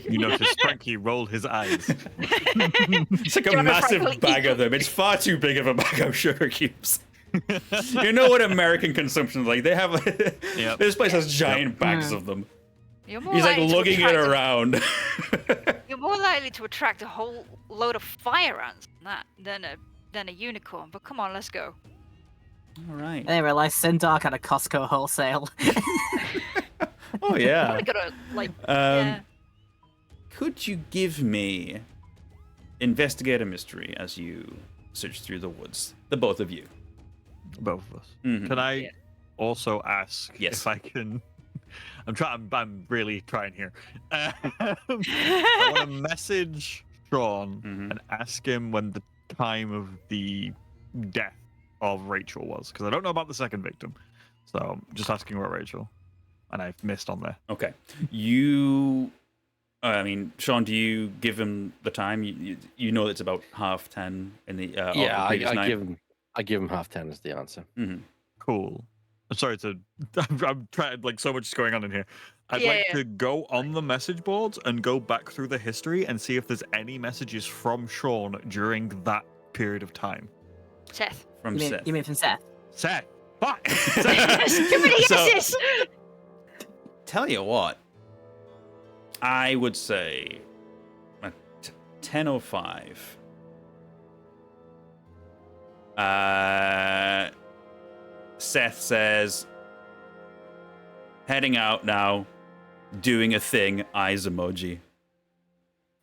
You notice Frankie rolled his eyes. It's like a massive bag of them. It's far too big of a bag of sugar cubes. You know what American consumption is like? They have this place has giant bags of them. You're more He's like likely to lugging it attract around. You're more likely to attract a whole load of fire ants than a unicorn. But come on, let's go. All right. I didn't realize Sindark had a Costco wholesale. Oh yeah. I gotta like. Um, Yeah. Could you give me investigate a mystery as you search through the woods? The both of you. Both of us. Mhm. Can I Yeah. also ask Yes. if I can? I'm trying. I'm really trying here. I want to message Sean Mhm. and ask him when the time of the death of Rachel was, because I don't know about the second victim. So I'm just asking about Rachel, and I've missed on there. Okay. You. I mean, Sean, do you give him the time? You know it's about 10:30 in the of the Yeah, previous night. I give him 10:30 as the answer. Mhm. Cool. I'm sorry to. I'm trying. Like so much is going on in here. I'd Yeah, like yeah. to go on the message boards and go back through the history and see if there's any messages from Sean during that period of time. Seth. From Seth. You mean from Seth? Seth. Fuck. Too many So- yeses. Tell you what, I would say at 10:05. Seth says, heading out now, doing a thing, eyes emoji.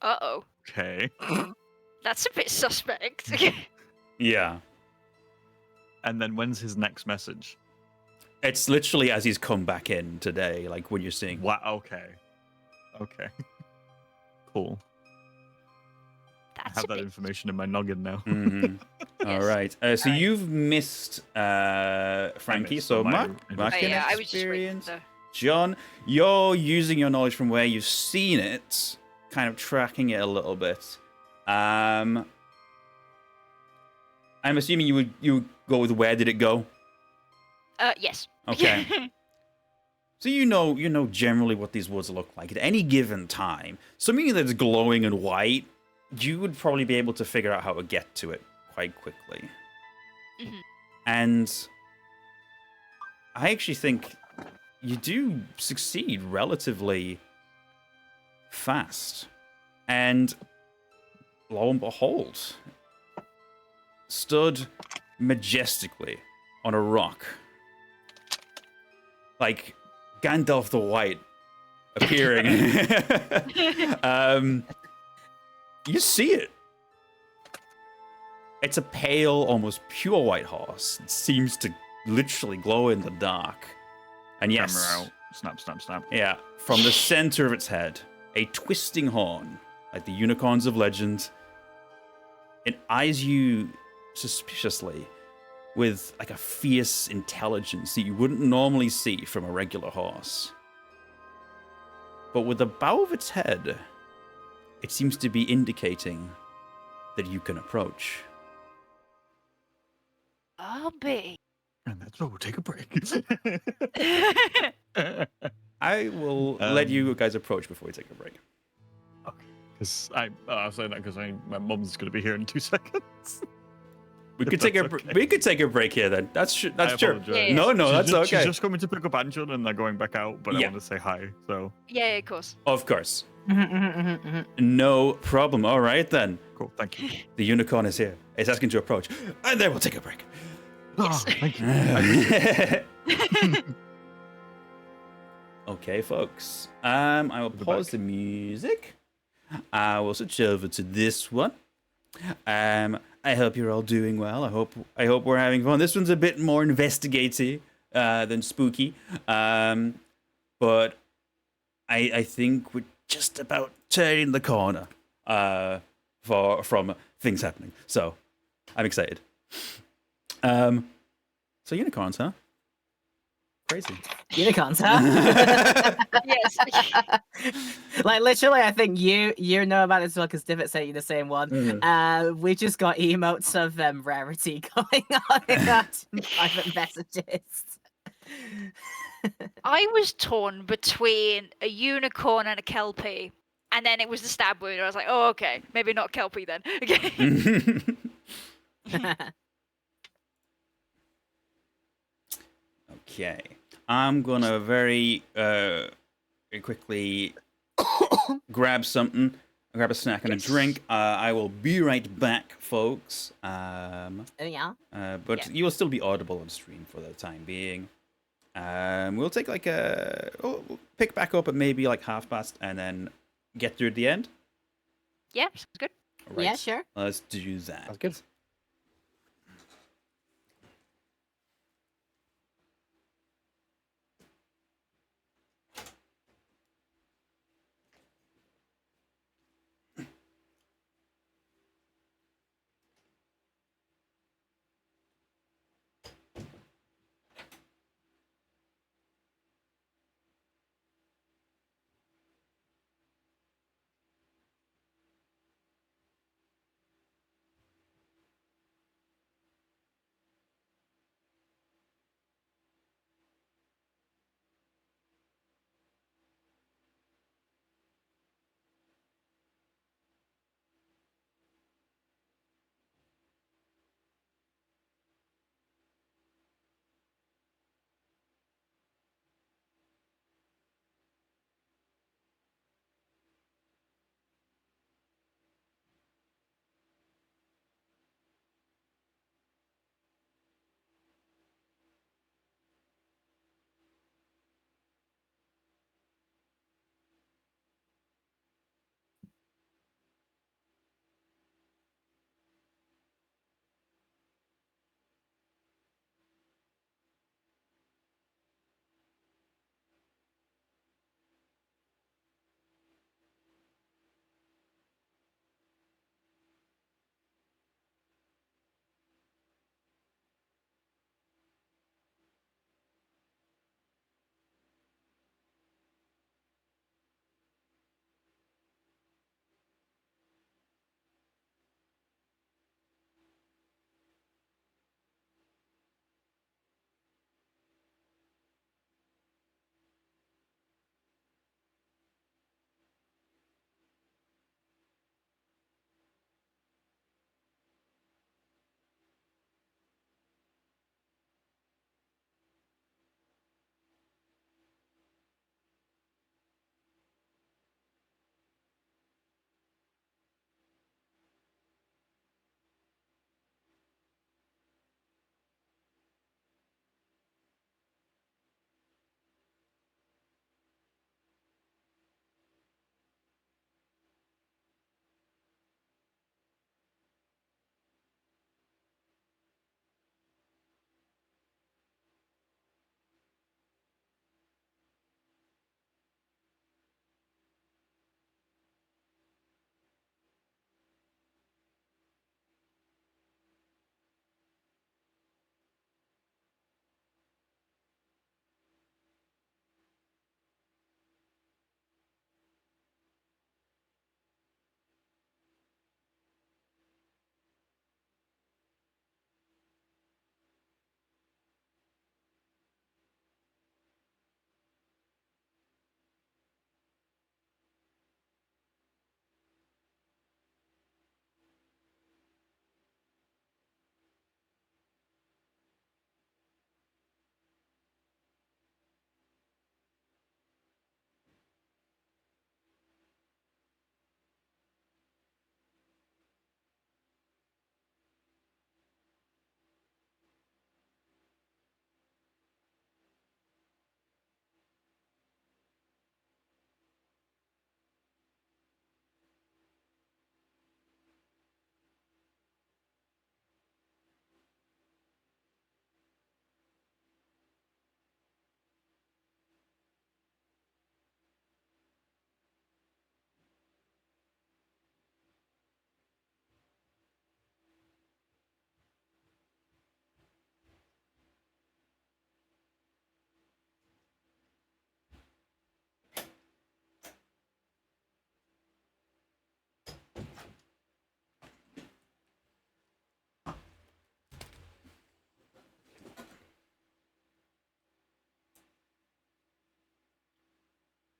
Uh-oh. Okay. That's a bit suspect. Yeah. And then when's his next message? It's literally as he's come back in today, like when you're seeing. Wow. Okay. Okay. Cool. I That's have a that bit... information in my noggin now. Mhm. All right. So Alright. you've missed Frankie. missed So my Mark, investigation. Mark Oh, can yeah, I was just waiting experience. to... John, you're using your knowledge from where you've seen it, kind of tracking it a little bit. I'm assuming you would go with where did it go? Yes. Okay. So you know generally what these woods look like at any given time. Something that's glowing and white, you would probably be able to figure out how to get to it quite quickly. Mhm. And I actually think you do succeed relatively fast. And lo and behold, stood majestically on a rock, like Gandalf the White appearing. You see it. It's a pale, almost pure white horse. It seems to literally glow in the dark. And yes, Camera out. Snap, snap, snap. yeah, from the center of its head, a twisting horn, like the unicorns of legend. It eyes you suspiciously with like a fierce intelligence that you wouldn't normally see from a regular horse. But with the bow of its head, it seems to be indicating that you can approach. I'll be. And that's where we'll take a break. I will let you guys approach before we take a break. Because I'm saying that because my mum's going to be here in 2 seconds. We If could take a that's okay. we could take a break here then. That's true. That's true. apologize. Yeah. No, no, that's She's okay. just coming to pick up Argent and they're going back out, but Yeah. I want to say hi. So Yeah, of course. Of course. Mhm. No problem. All right then. cool. Thank you. The unicorn is here. It's asking to approach. And then we'll take a break. Yes. Oh, thank you. I appreciate Okay, folks. I will The pause back. the music. I will switch over to this one. I hope you're all doing well. I hope we're having fun. This one's a bit more investigative than spooky. But I think we're just about turning the corner from things happening. So I'm excited. So unicorns, huh? Crazy. Unicorns, huh? Yes. Like literally, I think you know about it as well because Divvot sent you the same one. We just got emotes of rarity going on in our private messages. I was torn between a unicorn and a kelpie, and then it was the stab wound. I was like, oh, okay, maybe not kelpie then. Okay. Okay. I'm gonna very quickly grab something. Grab a snack and a Yes. drink. I will be right back, folks. Oh, yeah. But Yeah. you will still be audible on stream for the time being. We'll take like we'll pick back up at maybe like past, and then get through the end. Yeah, sounds good. Right. Yeah, sure. Let's do that. That's good.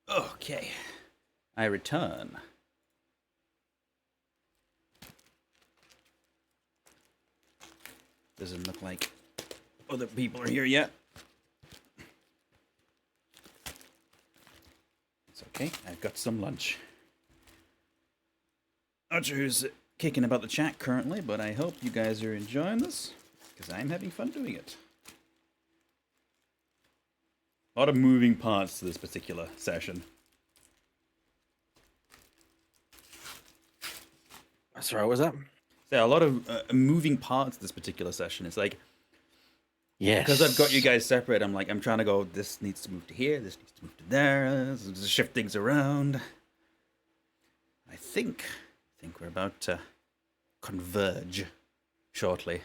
Okay. I return. Doesn't look like other people are here yet. It's okay. I've got some lunch. Not sure who's kicking about the chat currently, but I hope you guys are enjoying this, because I'm having fun doing it. A lot of moving parts to this particular session. Sorry, what was that? So a lot of moving parts to this particular session. It's like, Yes. because I've got you guys separate, I'm trying to go, this needs to move to here, this needs to move to there, just shift things around. I think we're about to converge shortly.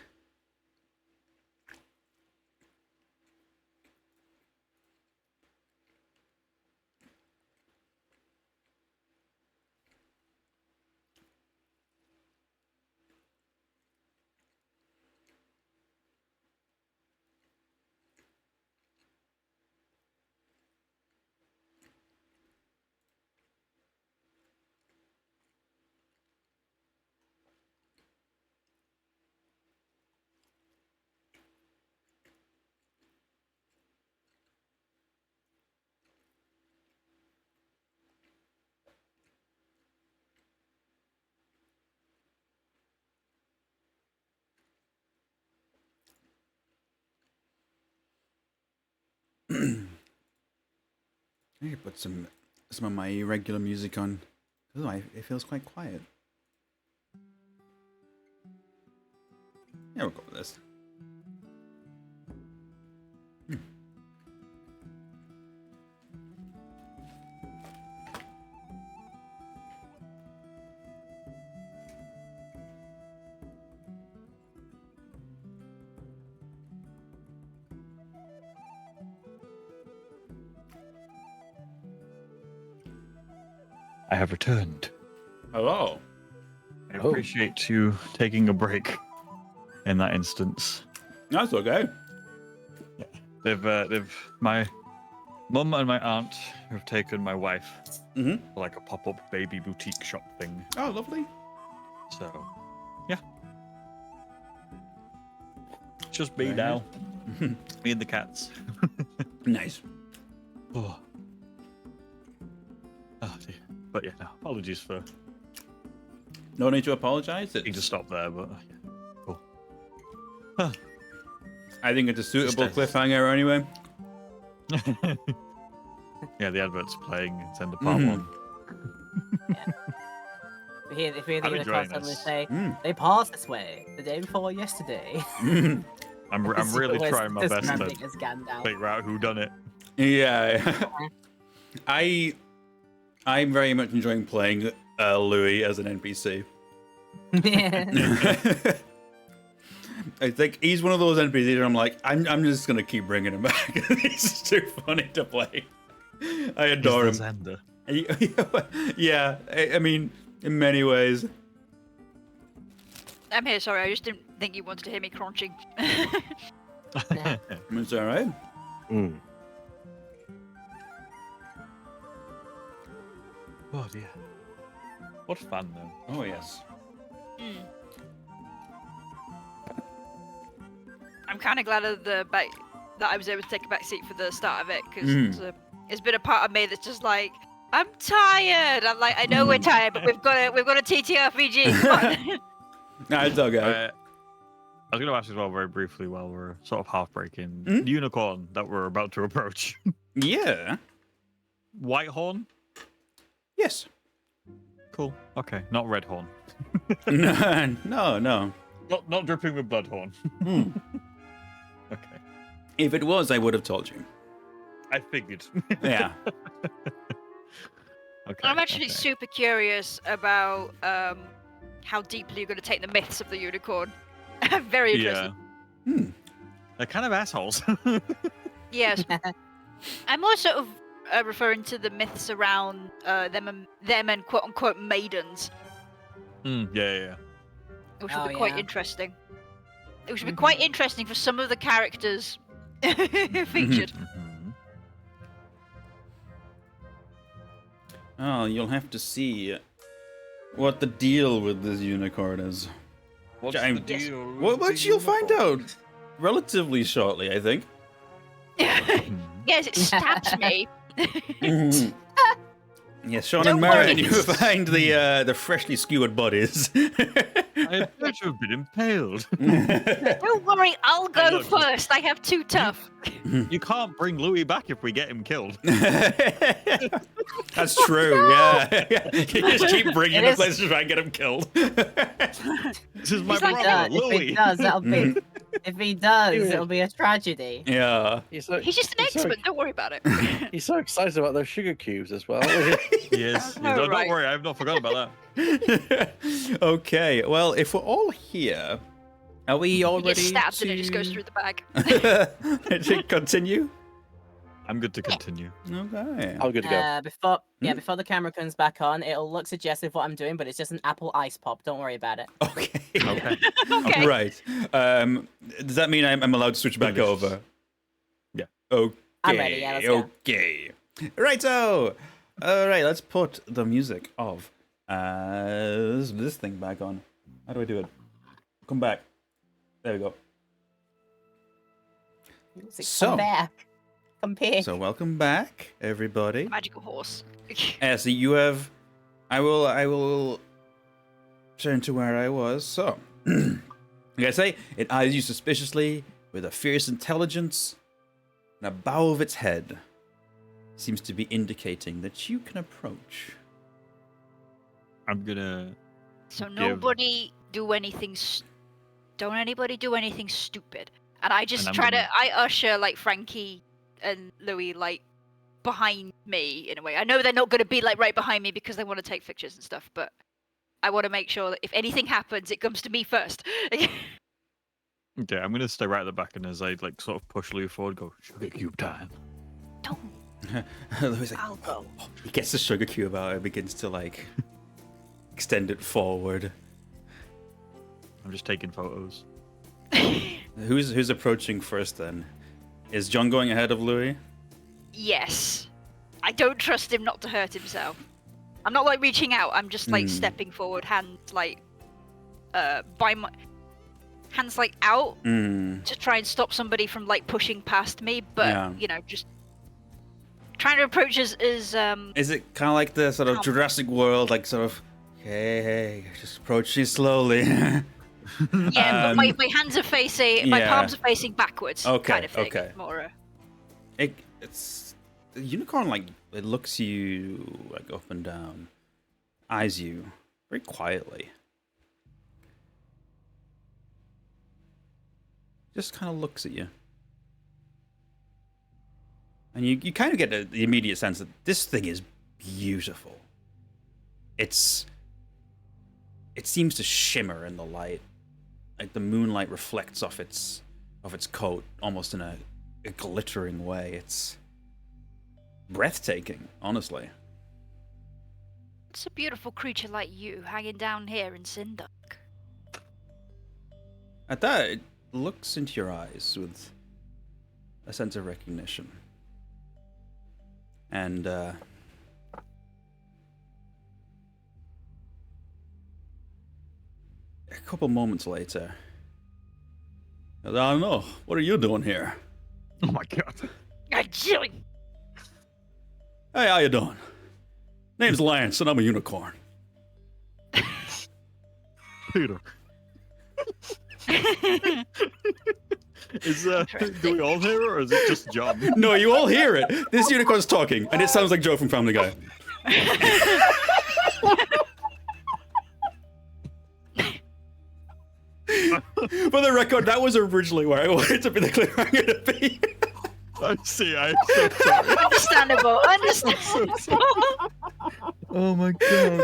I could put some of my regular music on. Oh, it feels quite quiet. Yeah, we'll go with this. I have returned. Hello. I appreciate you taking a break in that instance. That's okay. They've my mum and my aunt have taken my wife Mm-hmm. for like a pop-up baby boutique shop thing. Oh, lovely. So, yeah. It's just me Very now. Me and the cats. Nice. Oh. Oh dear. But yeah, no, apologies for No need to apologize. need to stop there, but yeah. Cool. I think it's a suitable Just cliffhanger anyway. Yeah, the advert's playing. It's end of part one. If we hear I'm the enjoying unicorn suddenly this. say, Mm. they passed this way the day before yesterday. I'm really trying my best to to figure out who done it. Yeah. I'm very much enjoying playing Louis as an NPC. I think he's one of those NPCs where I'm like, I'm just gonna keep bringing him back. He's just too funny to play. I adore him. Xander. Yeah, I mean, in many ways. I'm here, sorry, I just didn't think you wanted to hear me crunching. It's alright. Mm. Oh dear. What fun though. Oh, yes. I'm kind of glad of that I was able to take a back seat for the start of it, because it's been a part of me that's just like, I'm tired. I'm like, I know we're tired, but we've got a TTRPG. Come on. Nah, it's okay. I was going to ask as well very briefly while we're sort of half breaking. The unicorn that we're about to approach. Yeah. Whitehorn? Yes. Cool. Okay, not Redhorn. No. Not dripping with Bloodhorn. Okay. If it was, I would have told you. I figured. Yeah. Okay. I'm actually okay. super curious about how deeply you're going to take the myths of the unicorn. I'm very interested. Yeah. They're kind of assholes. Yes. I'm more sort of referring to the myths around them and quote unquote maidens, Yeah. which would be Oh, quite yeah. interesting. It would be quite interesting for some of the characters featured. Oh, you'll have to see what the deal with this unicorn is. What's I'm- the deal? Which you'll find out relatively shortly, I think. Yes, it stabs me. Yes, Sean Don't and Marin, worry. you find the freshly skewered bodies I appear to have been impaled. Don't worry, I'll go look. first. I have 2 tough. You can't bring Louis back if we get him killed. That's true, yeah. You just keep bringing him places to try and get him killed. This is my He's like brother, that. If Louis. he does, that'll be. If he does, it'll be a tragedy. Yeah. He's just an expert. Don't worry about it. He's so excited about those sugar cubes as well. Yes. know, Don't right? worry, I've not forgotten about that. Okay, well, if we're all here, are we all He gets ready stabbed to... and it just goes through the bag. to continue? I'm good to continue. Okay. I'm good to go. Before the camera comes back on, it'll look suggestive what I'm doing, but it's just an apple ice pop. Don't worry about it. Okay. Okay. Okay. Right. Does that mean I'm allowed to switch back Delicious. over? Yeah. Okay. I'm ready, yeah, let's go. Okay. Righto. All right, let's put the music of this thing back on. How do I do it? Come back. There we go. So- Come back. Come back. So welcome back, everybody. Magical horse. So you have. I will turn to where I was. So, like I say, it eyes you suspiciously with a fierce intelligence, and a bow of its head seems to be indicating that you can approach. I'm gonna. So nobody do anything. Don't anybody do anything stupid. And I just And I'm try gonna- to. I usher like Frankie and Louis like behind me in a way. I know they're not going to be like right behind me because they want to take pictures and stuff, but I want to make sure that if anything happens, it comes to me first. Okay, I'm gonna stay right at the back, and as I like sort of push Louis forward, go sugar cube time. Don't. Louis like, I'll go. he gets the sugar cube out and begins to like extend it forward. I'm just taking photos. Who's approaching first then? Is John going ahead of Louis? Yes. I don't trust him not to hurt himself. I'm not like reaching out. I'm just like stepping forward, hands like by my hands like out to try and stop somebody from like pushing past me. But Yeah. you know, just trying to approach as Is it kind of like the sort of Calm. Jurassic World, like sort of, hey, just approach you slowly? yeah. But my hands are facing, my yeah. palms are facing backwards. Okay, Kind of thing. okay. More. It's the unicorn, like it looks you like up and down, eyes you very quietly, just kind of looks at you, and you kind of get the immediate sense that this thing is beautiful. It seems to shimmer in the light, like the moonlight reflects off its coat almost in a glittering way. It's breathtaking, honestly. It's a beautiful creature like you hanging down here in Sindark. At that, it looks into your eyes with a sense of recognition. And, a couple moments later, I don't know, what are you doing here? Oh my god. Hey, Hey, how you doing? Name's Lance, and I'm a unicorn. Peter. Do we all hear it, or is it just John? No, you all hear it. This unicorn's talking, and it sounds like Joe from Family Guy. For the record, that was originally where I wanted to be the cliffhanger to be. I see. I'm so sorry. Understandable. Understandable. Oh my god.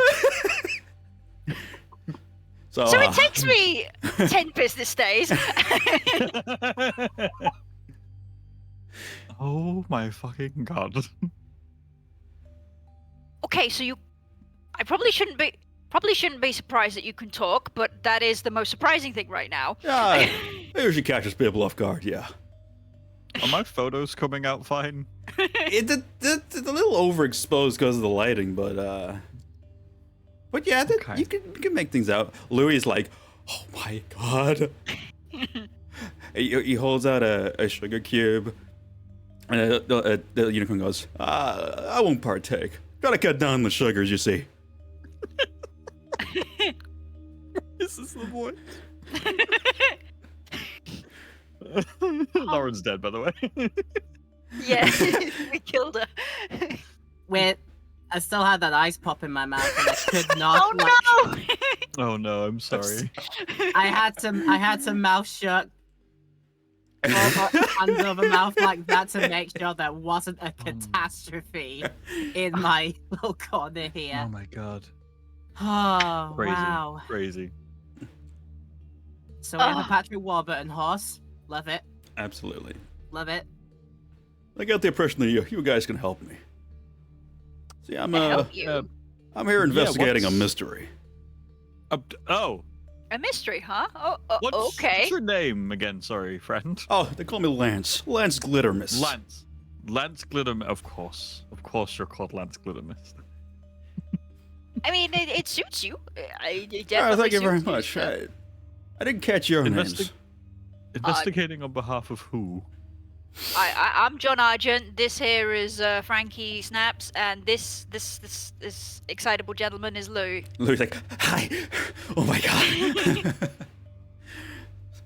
So So it takes me 10 business days. Oh my fucking god. Okay, so I probably shouldn't be surprised that you can talk, but that is the most surprising thing right now. yeah, it usually catches people off guard. Yeah, Are my photos coming out fine? it's a little overexposed because of the lighting, but yeah, Okay. you can make things out. Louis is like, oh my god. He holds out a sugar cube, and the unicorn goes, I won't partake. Gotta cut down the sugars, you see. This is the voice. Lauren's dead, by the way. Yeah, we killed her. Wait, I still had that ice pop in my mouth, and I could not. Oh like, no! Oh no, I'm sorry. I had to mouth shut, or hands over mouth like that to make sure there wasn't a catastrophe in my little corner Oh here. my god. Oh Crazy. wow! Crazy. So we have a Oh. Patrick Warburton horse. Love it. Absolutely. Love it. I got the impression that you guys can help me. See, I'm Help you. I'm here investigating a what's- mystery. Oh, A mystery, huh? what's Okay. your name again? Sorry, friend. Oh, they call me Lance. Lance Glittermist. Lance. Lance Glittermist. Of course you're called Lance Glittermist. I mean, it suits you. It Oh, definitely thank you very suits much. so- I didn't catch your Investi- names. Investigating on behalf of who? I'm John Argent. This here is Frankie Snaps, and this excitable gentleman is Lou. Louis like, hi. Oh my god.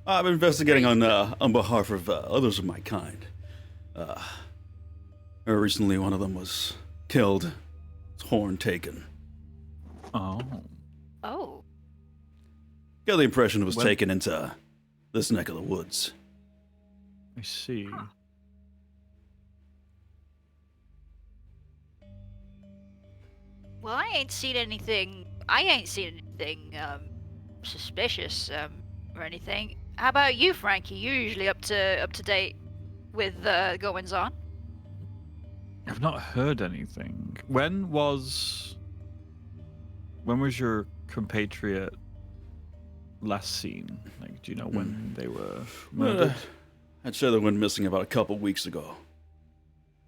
I'm investigating on behalf of others of my kind. Recently, one of them was killed. His horn taken. Oh. Oh, Got the impression it was Well- taken into this neck of the woods. I see. well, I ain't seen anything. I ain't seen anything suspicious or anything. How about you, Frankie? You're usually up to date with goings on. I've not heard anything. When was your compatriot last seen? Like, do you know when they were murdered? I'd say they went missing about a couple weeks ago.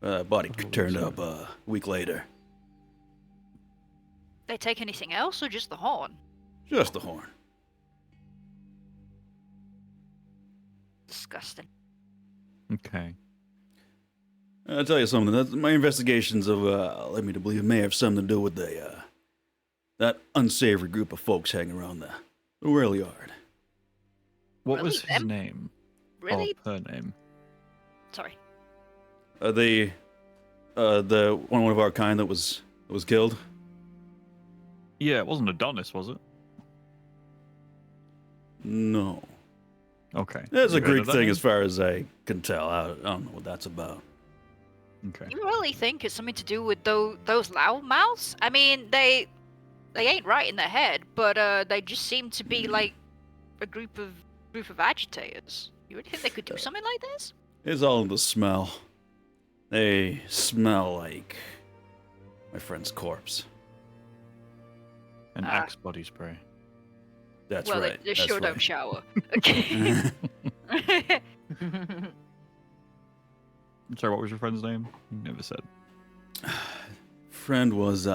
Body Couple turned weeks up a week later. They take anything else or just the horn? Just the horn. Disgusting. Okay. I'll tell you something. My investigations have led me to believe it may have something to do with that unsavory group of folks hanging around the rail yard. What Really, was his them? name? Really? Or her name? Sorry. The one of our kind that was killed. Yeah, it wasn't Adonis, was it? No, Okay. that's You a heard Greek of that thing name? as far as I can tell. I don't know what that's about. Okay. You really think it's something to do with those loudmouths? I mean, they ain't right in the head, but they just seem to be like a group of agitators. You really think they could do something like this? It's all in the smell. They smell like my friend's corpse. An Ah. Axe body spray. That's well, right. they that's sure right. don't shower. Okay. Sorry, what was your friend's name? You never said. Friend was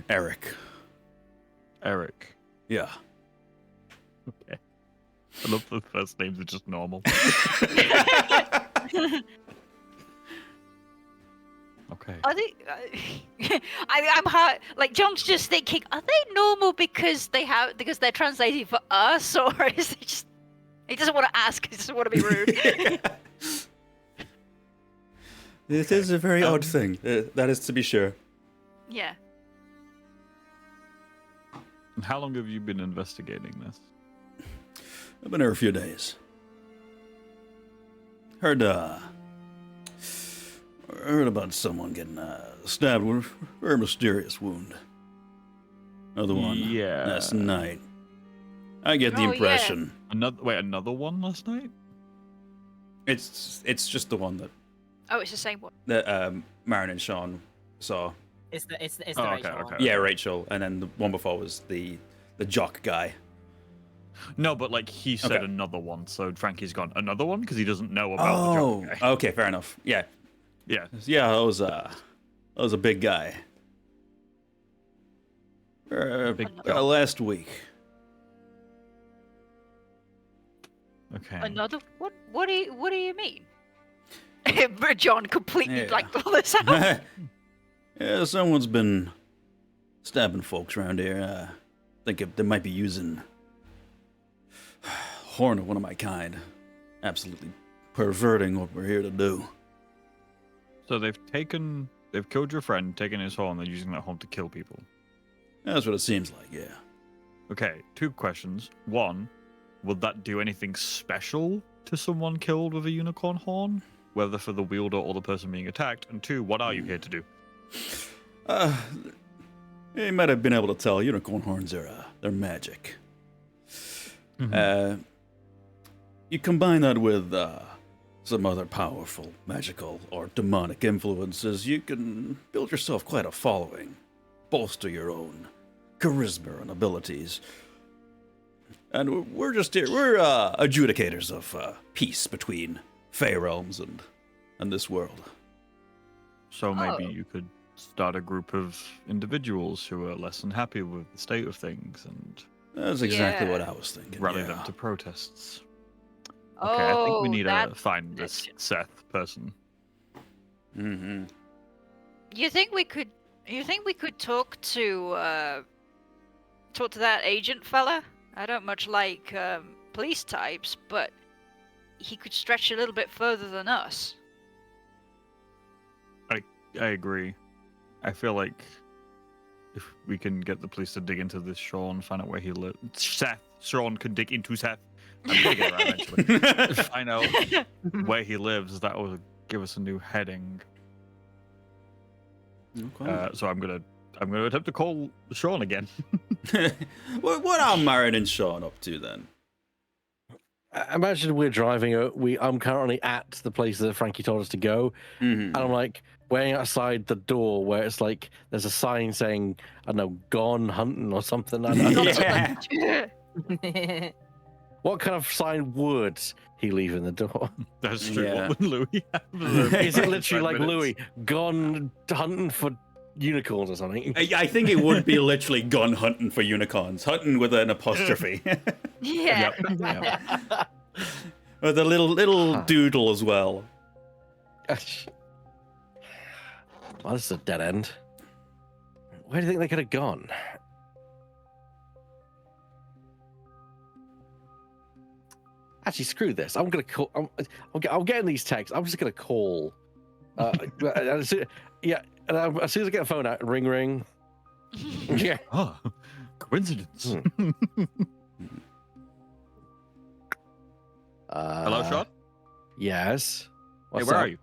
Eric. Eric. Yeah. Okay. I love the first names are just normal. Okay. Are they? I'm hard. Like John's just thinking, are they normal because they're translating for us, or is it just he doesn't want to ask, he doesn't want to be rude? It is a very odd thing. That is to be sure. Yeah. And how long have you been investigating this? I've been here a few days. Heard about someone getting stabbed with a very mysterious wound. Another one Yeah. last night. I get the Oh, yeah. impression Another one last night? it's just the one Oh, it's the same one. that Marin and Sean saw. It's the Oh, Rachel okay, one. okay. Yeah, Rachel, and then the one before was the jock guy. No, but like he said Okay. another one, so Frankie's gone another one because he doesn't know about the job guy. Okay, fair enough. Yeah, Yeah. that was a big guy. Big jock. Last week. Okay. Another what? What do you mean? John completely Yeah. blanked all this out. Yeah, someone's been stabbing folks around here. they might be using horn of one of my kind. Absolutely perverting what we're here to do. So they've killed your friend, taken his horn, they're using that horn to kill people. That's what it seems like, yeah. Okay, 2 questions. 1, would that do anything special to someone killed with a unicorn horn? Whether for the wielder or the person being attacked? And 2, what are you here to do? You might have been able to tell unicorn horns are they're magic. Mhm. You combine that with some other powerful magical or demonic influences, you can build yourself quite a following, bolster your own charisma and abilities. And we're just here, we're adjudicators of peace between Fey realms and this world. So maybe you could start a group of individuals who are less than happy with the state of things and That's exactly Yeah. what I was thinking. rally yeah. them to protests. Okay, I think we need to that find this connection. Seth person. Mm-hmm. You think we could talk to that agent fella? I don't much like police types, but he could stretch a little bit further than us. I agree. I feel like if we can get the police to dig into this Sean, find out where he lives. Sean can dig into Seth. I'm gonna get it right eventually. Find out where he lives. That will give us a new heading. Okay. So I'm gonna attempt to call Sean again. What are Marin and Sean up to then? Imagine we're driving. I'm currently at the place that Frankie told us to go, Mm-hmm. and I'm like waiting outside the door where it's like there's a sign saying, I don't know, "Gone hunting" or something. I don't know. Yeah. What kind of sign would he leave in the door? That's true. Yeah. What would Louis have? Is it literally like 5 minutes? Louis gone hunting for unicorns or something? I think it would be literally gun hunting for unicorns, hunting with an apostrophe, Yeah. Yep. with a little Huh. doodle as well. Well, this is a dead end. Where do you think they could have gone? Actually, screw this. I'm gonna call. I'm getting these texts. I'm just gonna call. As soon as I get the phone out, ring, ring. Yeah. Oh, coincidence. Hello, Sean. Yes. Hey, What's where up? are you?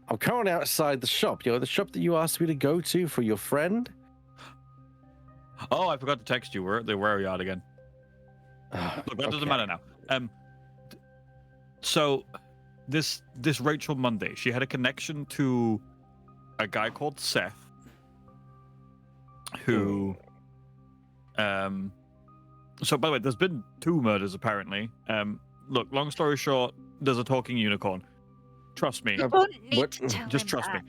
I'm currently outside the shop. You know, the shop that you asked me to go to for your friend. Oh, I forgot to text you. Where are you at again? Look, that doesn't Okay. matter now. So this Rachel Monday, she had a connection to a guy called Seth, who, So by the way, there's been 2 murders apparently. Look, long story short, there's a talking unicorn. Trust me. You don't need what- to tell Just him trust me.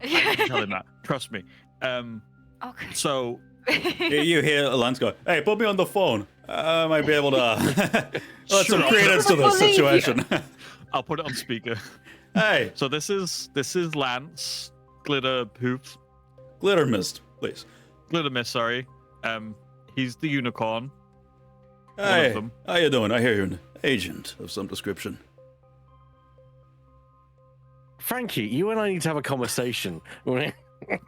that. I can tell him that. Trust me. Okay. So You hear Lance go, "Hey, put me on the phone. I might be able to add some Sure. credence to this Believe you. situation." I'll put it on speaker. Hey, So this is Lance Glitter Hoops. glitter mist, please. Glitter Miss, sorry. He's the unicorn. of Hey, them. how you doing? I hear you're an agent of some description. Frankie, you and I need to have a conversation. Look,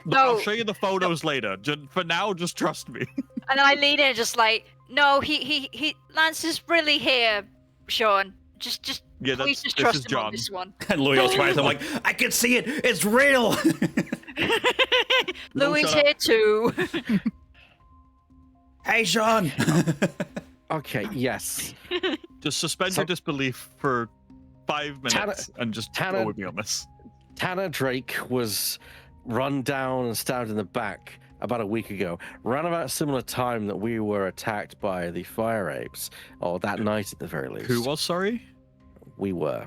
No. I'll show you the photos later. For now, just trust me. And I lean in just like, no, he Lance is really here, Sean. Just Yeah, please this just is trust him John. on this one. And Louis will try. I'm like, I can see it. It's real. Louis shut up. here too. Hey, Sean. Okay, yes. Just suspend So- your disbelief for 5 minutes and just Tanner- go with me on this. Tanner Drake was run down and stabbed in the back about a week ago, around about a similar time that we were attacked by the fire apes, or that night at the very least. Who was sorry? We were.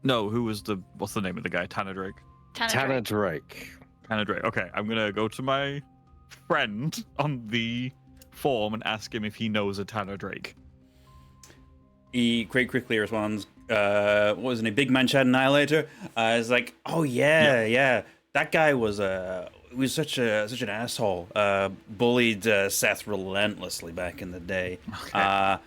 No, who was the? What's the name of the guy? Tanner Drake. Tanner Drake. Tanner Drake. Okay, I'm gonna go to my friend on the form and ask him if he knows a Tanner Drake. He quite quickly responds, what was his name? Big Man Chad Annihilator. It's like, oh yeah, yeah. That guy was he was such an asshole. Bullied Seth relentlessly back in the day. Okay.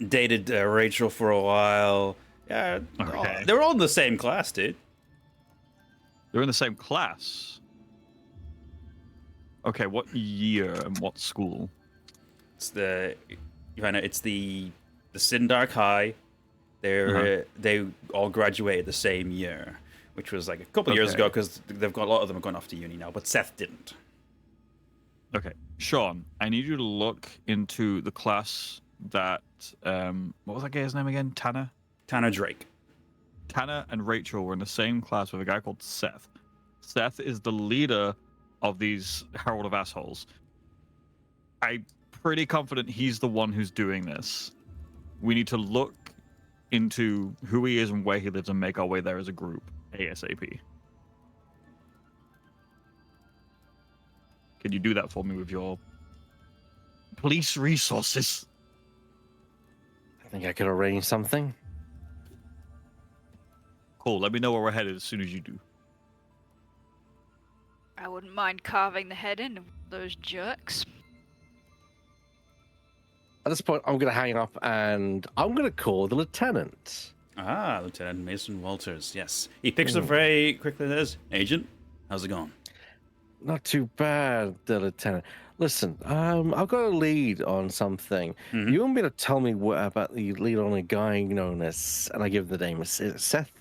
Dated Rachel for a while. Yeah, Okay. they were all in the same class, dude. They're in the same class. Okay, what year and what school? It's the Sindark High. They all graduated the same year, which was like a couple of years ago because they've got a lot of them are going off to uni now, but Seth didn't. Okay, Sean, I need you to look into the class that what was that guy's name again? Tanner Drake. Tanner and Rachel were in the same class with a guy called Seth. Seth is the leader of these Herald of Assholes. I'm pretty confident he's the one who's doing this. We need to look into who he is and where he lives and make our way there as a group ASAP. Can you do that for me with your police resources? I think I could arrange something. Cool, let me know where we're headed as soon as you do. I wouldn't mind carving the head in of those jerks. At this point, I'm going to hang up and I'm going to call the lieutenant. Ah, Lieutenant Mason Walters. Yes, he picks up very quickly. Says, "Agent, how's it going?" Not too bad, the lieutenant. Listen, I've got a lead on something. Mhm. You want me to tell me what about the lead on a guy known as, and I give the name, is it Seth?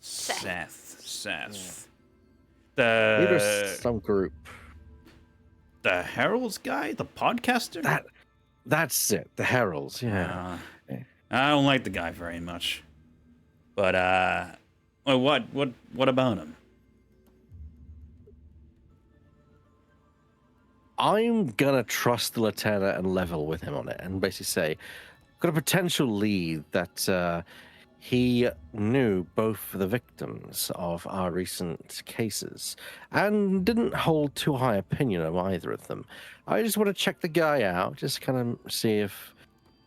Seth. Leader of The some group. Heralds guy, the podcaster. That's it. The Heralds. Yeah. I don't like the guy very much. But well, what about him? I'm gonna trust the lieutenant and level with him on it, and basically say, got a potential lead that he knew both the victims of our recent cases and didn't hold too high opinion of either of them. I just want to check the guy out, just kind of see if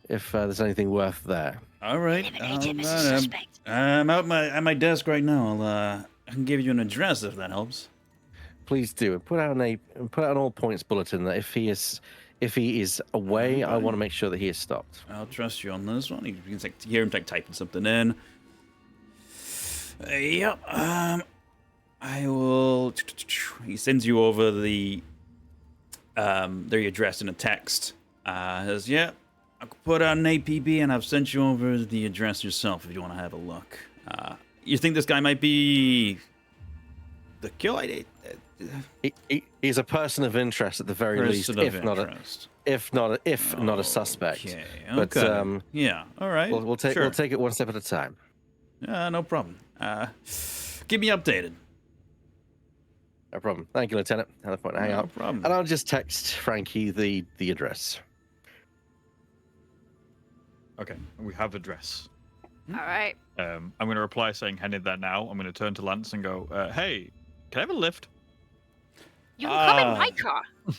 there's anything worth there. All right, Eliminate him as a suspect. I'm out at my desk right now. I can give you an address if that helps. Please do, and put out an all points bulletin that if he is away, I want to make sure that he is stopped. I'll trust you on this one. You can hear him typing something in. Yep. I will. He sends you over the address in a text. Says, "Yeah, I could put out an APB, and I've sent you over the address yourself if you want to have a look." You think this guy might be the killer? He's a person of interest at the very least, if not a suspect. Okay. But yeah. All right. we'll take it one step at a time. No problem. Keep me updated. No problem. Thank you, Lieutenant. At that point, hang No up. problem. And I'll just text Frankie the address. Okay, we have address. All right. I'm going to reply saying, headed there now. I'm going to turn to Lance and go, hey, can I have a lift? You can come in my car. You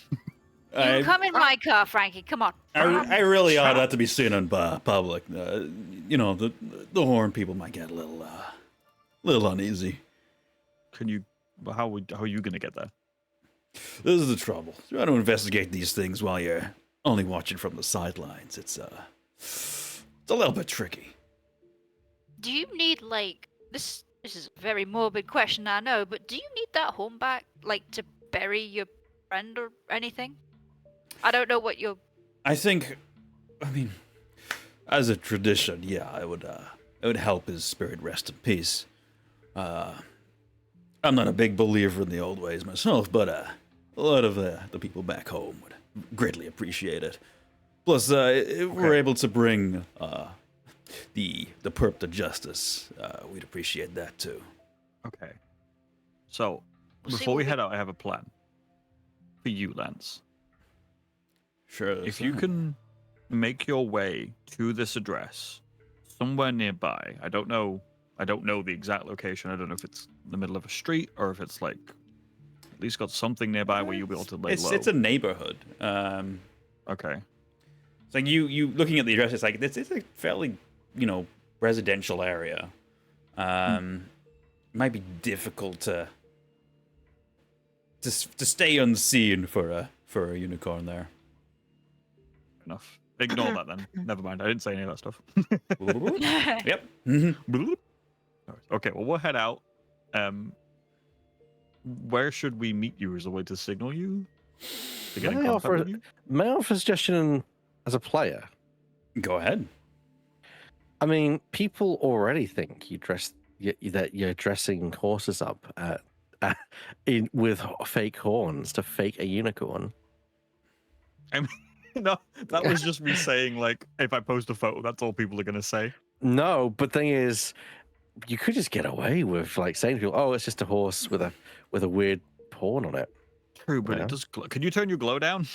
can come in my car, Frankie. Come on. I really ought not to be seen in public. You know, the horn people might get a little uneasy. Can you? How are you going to get there? This is the trouble. Trying to investigate these things while you're only watching from the sidelines. It's a little bit tricky. Do you need this? This is a very morbid question, I know, but do you need that home back, to bury your friend or anything? I don't know what your. I mean, as a tradition, yeah, it would help his spirit rest in peace. I'm not a big believer in the old ways myself, but a lot of the people back home would greatly appreciate it. Plus, if we're able to bring the perp to justice, we'd appreciate that too. Okay. So, We'll before we head out, I have a plan for you, Lance. Sure. If you can make your way to this address somewhere nearby, I don't know the exact location. I don't know if it's in the middle of a street or if it's at least got something nearby where you'll be able to lay low. It's a neighborhood. Okay. It's like you looking at the address. It's like it's a fairly residential area. It might be difficult to to stay unseen for a unicorn there. Enough. Ignore that then. Never mind. I didn't say any of that stuff. Yep. Mhm. Okay, well, we'll head out. Where should we meet you? Is a way to signal you? To get in May I contact offer, with you? may I offer a suggestion as a player? Go ahead. I mean, people already think that you're dressing horses up with fake horns to fake a unicorn. I mean, no, that was just me saying, like, if I post a photo, that's all people are going to say. No, but thing is, you could just get away with like saying to people, "Oh, it's just a horse with a weird horn on it." True, but Yeah. it does. Can you turn your glow down?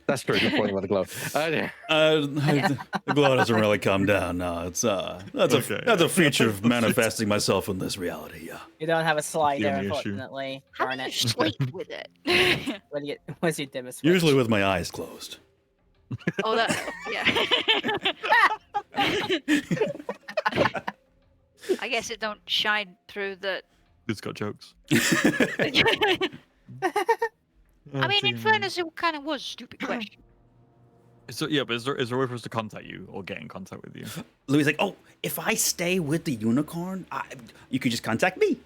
That's true. Good point about the glow. Yeah. The glow doesn't really come down. No, it's that's a feature of manifesting myself in this reality. Yeah. You don't have a slider, only issue. unfortunately. How Darn do you it. sleep with it? What's your dimmest Usually with my eyes closed. Oh, that. Yeah. I guess it don't shine through the. It's got jokes. I mean, in fairness, it kind of was a stupid question. So yeah, but is there a way for us to contact you or get in contact with you? Louis like, oh, if I stay with the unicorn, you could just contact me,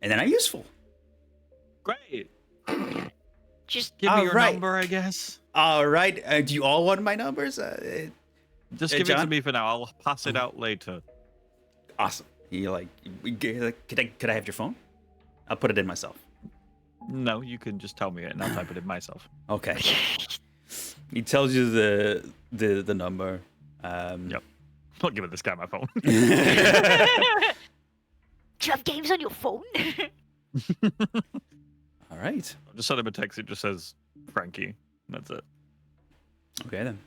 and then I'm useful. Great. Just Give me your Alright. number, I guess. All right. Do you all want my numbers? Just Hey, give it to John? me for now. I'll pass it out later. Awesome. You like, could I have your phone? I'll put it in myself. No, you can just tell me it and I'll type it in myself. Okay. He tells you the number. Yep. Not giving this guy my phone. do you have games on your phone? All right. I'll just send him a text. It just says Frankie. That's it. Okay then.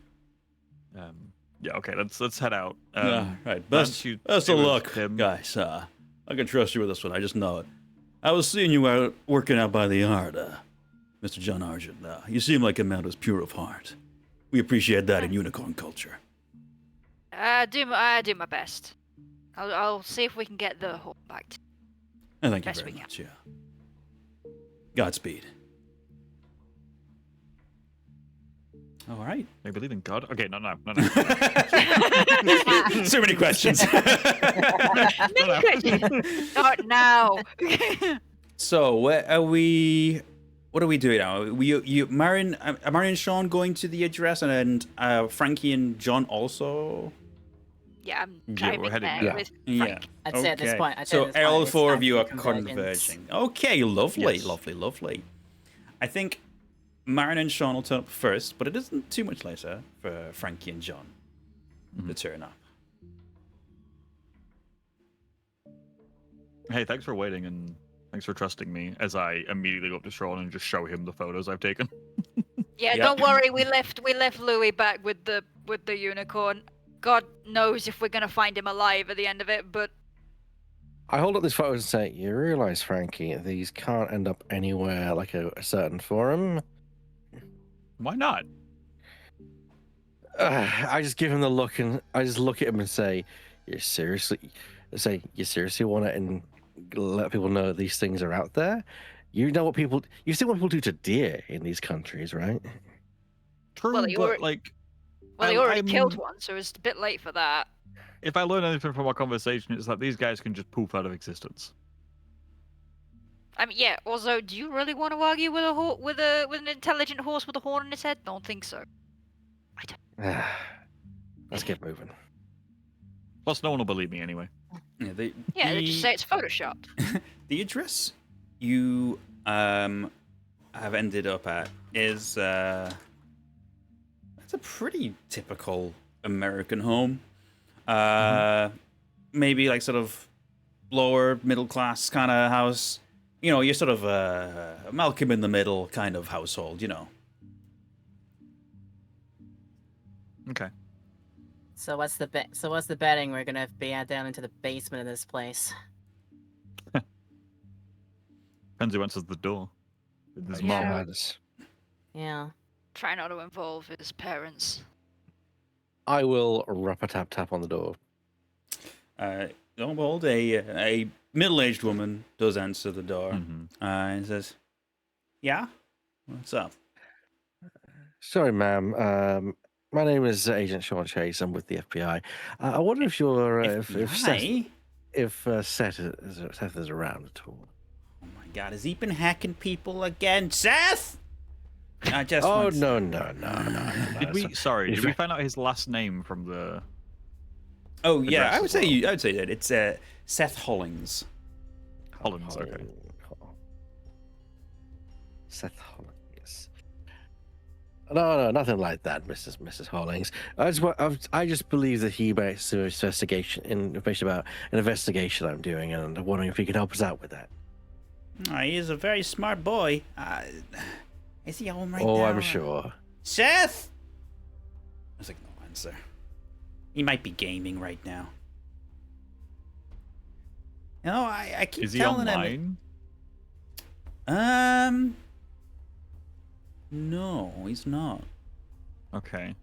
Yeah. Okay. Let's head out. Right. once Best you of do with luck, him- guys. I can trust you with this one. I just know it. I was seeing you out working out by the yard, Mr. John Argent. You seem like a man who's pure of heart. We appreciate that in unicorn culture. I do my best. I'll see if we can get the horn back. And thank you Best very we can. much. Yeah. Godspeed. All right. I believe in God. Okay. No. So many questions. Not now. So, where are we? What are we doing now? Marin, are Marin and Sean going to the address, and Frankie and John also? Yeah, I'm Yeah, driving we're heading there there. with Yeah. Frank. I'd say at this Okay. point. I'd say So at this point, all it's four time of for you are convergence. converging. Okay, lovely, Yes. lovely. I think Marin and Sean will turn up first, but it isn't too much later for Frankie and John to turn up. Hey, thanks for waiting and thanks for trusting me as I immediately go up to Sean and just show him the photos I've taken. Yeah, Yep. don't worry. We left Louis back with the unicorn. God knows if we're gonna find him alive at the end of it, but I hold up these photos and say, "You realize, Frankie, these can't end up anywhere like a certain forum." Why not? I just give him the look, and I just look at him and say, "You seriously want to and let people know that these things are out there? You know what people? You see what people do to deer in these countries, right?" True, Well, he but already- like, he already killed I'm- one, so it's a bit late for that. if I learn anything from our conversation, it's that these guys can just poof out of existence. I mean, yeah. Also, do you really want to argue with an intelligent horse with a horn in its head? Don't think so. Let's get moving. Plus, no one will believe me anyway. Yeah, Yeah, they just say it's photoshopped. the address you have ended up at is it's a pretty typical American home. Maybe like sort of lower middle class kind of house. You know, you're sort of Malcolm in the middle kind of household. You know. Okay. So what's the betting we're gonna be down into the basement of this place? Depends who answers the door. With his Yeah. mom. Lads, Yeah. Try not to involve his parents. I will rap a tap on the door. Lo and behold, a middle-aged woman does answer the door Mhm. and says, Yeah? What's up? Sorry, ma'am. My name is Agent Sean Chase. I'm with the FBI. I wonder if you're FBI? if Seth is around at all. Oh my god, has he been hacking people again? Seth! Just Oh once. no. Did we? Sorry, did we find out his last name from the? Oh yeah, address I would as say well? I would say that it's Seth Hollings. Hollins. Okay. Seth Hollings. No, nothing like that, Mrs. Hollings. I just believe that he makes some information about an investigation I'm doing, and I'm wondering if he could help us out with that. He is a very smart boy. Is he home right now? Oh, I'm sure. Seth! There's like no answer. He might be gaming right now. You know, I keep Is he telling online? him. No, he's not. Okay.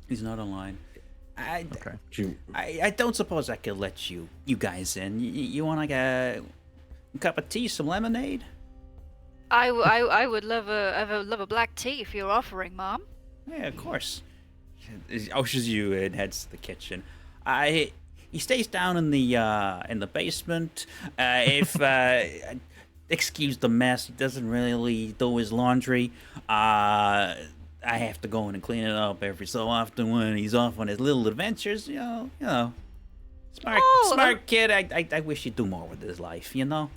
He's not online. Okay. I don't suppose I could let you guys in. You want like a cup of tea, some lemonade? I would love a black tea if you're offering, Mom. Yeah, of course. He ushers you in, heads to the kitchen. He stays down in the basement. Excuse the mess. He doesn't really do his laundry. I have to go in and clean it up every so often when he's off on his little adventures. You know, smart kid. I wish he'd do more with his life. You know.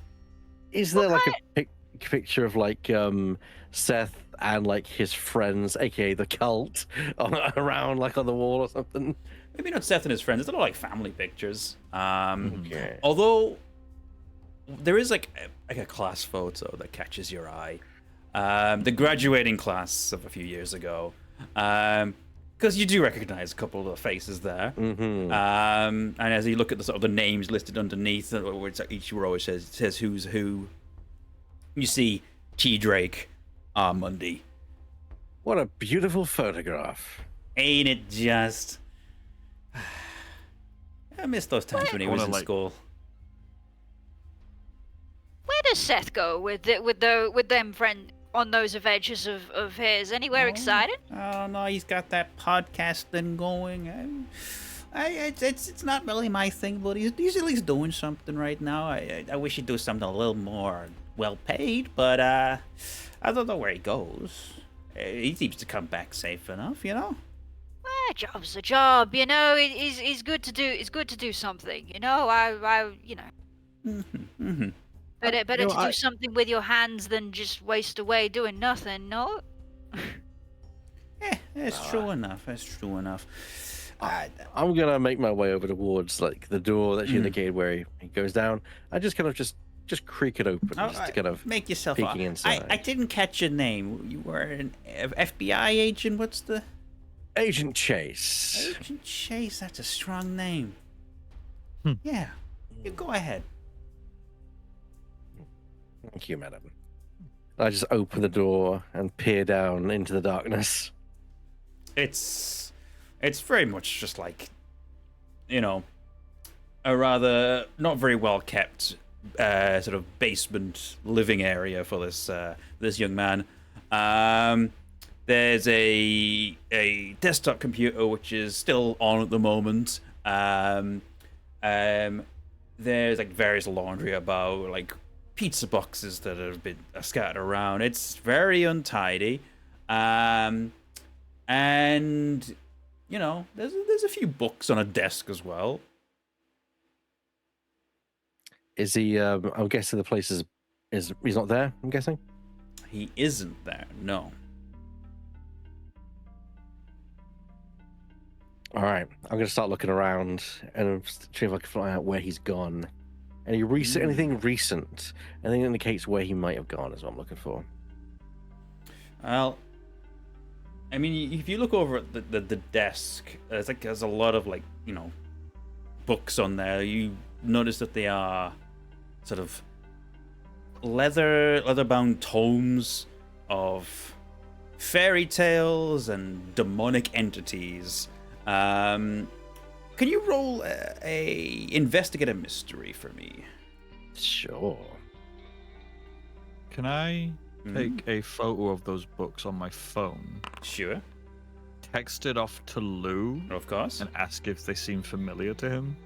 Is there like a picture of like Seth and like his friends, aka the cult, around like on the wall or something? Maybe not Seth and his friends. They're all like family pictures. Okay. Although there is like a class photo that catches your eye. The graduating class of a few years ago. Because you do recognize a couple of the faces there. Mm-hmm. And as you look at the sort of the names listed underneath, where each row says who's who, you see T. Drake, R. Mundy. What a beautiful photograph. Ain't it just? I miss those times when he was in school. Where does Seth go with them friend on those adventures of his? Anywhere exciting? Oh no, he's got that podcast thing going. It's not really my thing, but he's at least doing something right now. I wish he'd do something a little more well paid, but I don't know where he goes. He seems to come back safe enough, you know. A job's a job, you know. It's good to do. It's good to do something, you know. I you know. Mm-hmm. Better to do something with your hands than just waste away doing nothing. No. It's true enough. That's true enough. I'm gonna make my way over towards like the door that you indicated where he goes down. I just kind of just creak it open, just to kind of make yourself peeking inside. I didn't catch your name. You were an FBI agent. What's the? Agent Chase. Agent Chase. That's a strong name. Yeah. You go ahead. Thank you, madam. I just open the door and peer down into the darkness. It's very much just like, you know, a rather not very well kept sort of basement living area for this young man. There's a desktop computer which is still on at the moment. There's like various laundry about, like pizza boxes that have been scattered around. It's very untidy. And you know, there's a few books on a desk as well. Is he? I'm guessing the place is he's not there. I'm guessing He isn't there. No. All right, I'm gonna start looking around and see if I can find out where he's gone. Anything recent? Anything that indicates where he might have gone is what I'm looking for. Well, I mean, if you look over at the desk, there's a lot of, like, you know, books on there. You notice that they are sort of leather-bound tomes of fairy tales and demonic entities. Can you roll a investigate a mystery for me? Sure. Can I take a photo of those books on my phone, Sure. text it off to Lou, Of course. and ask if they seem familiar to him?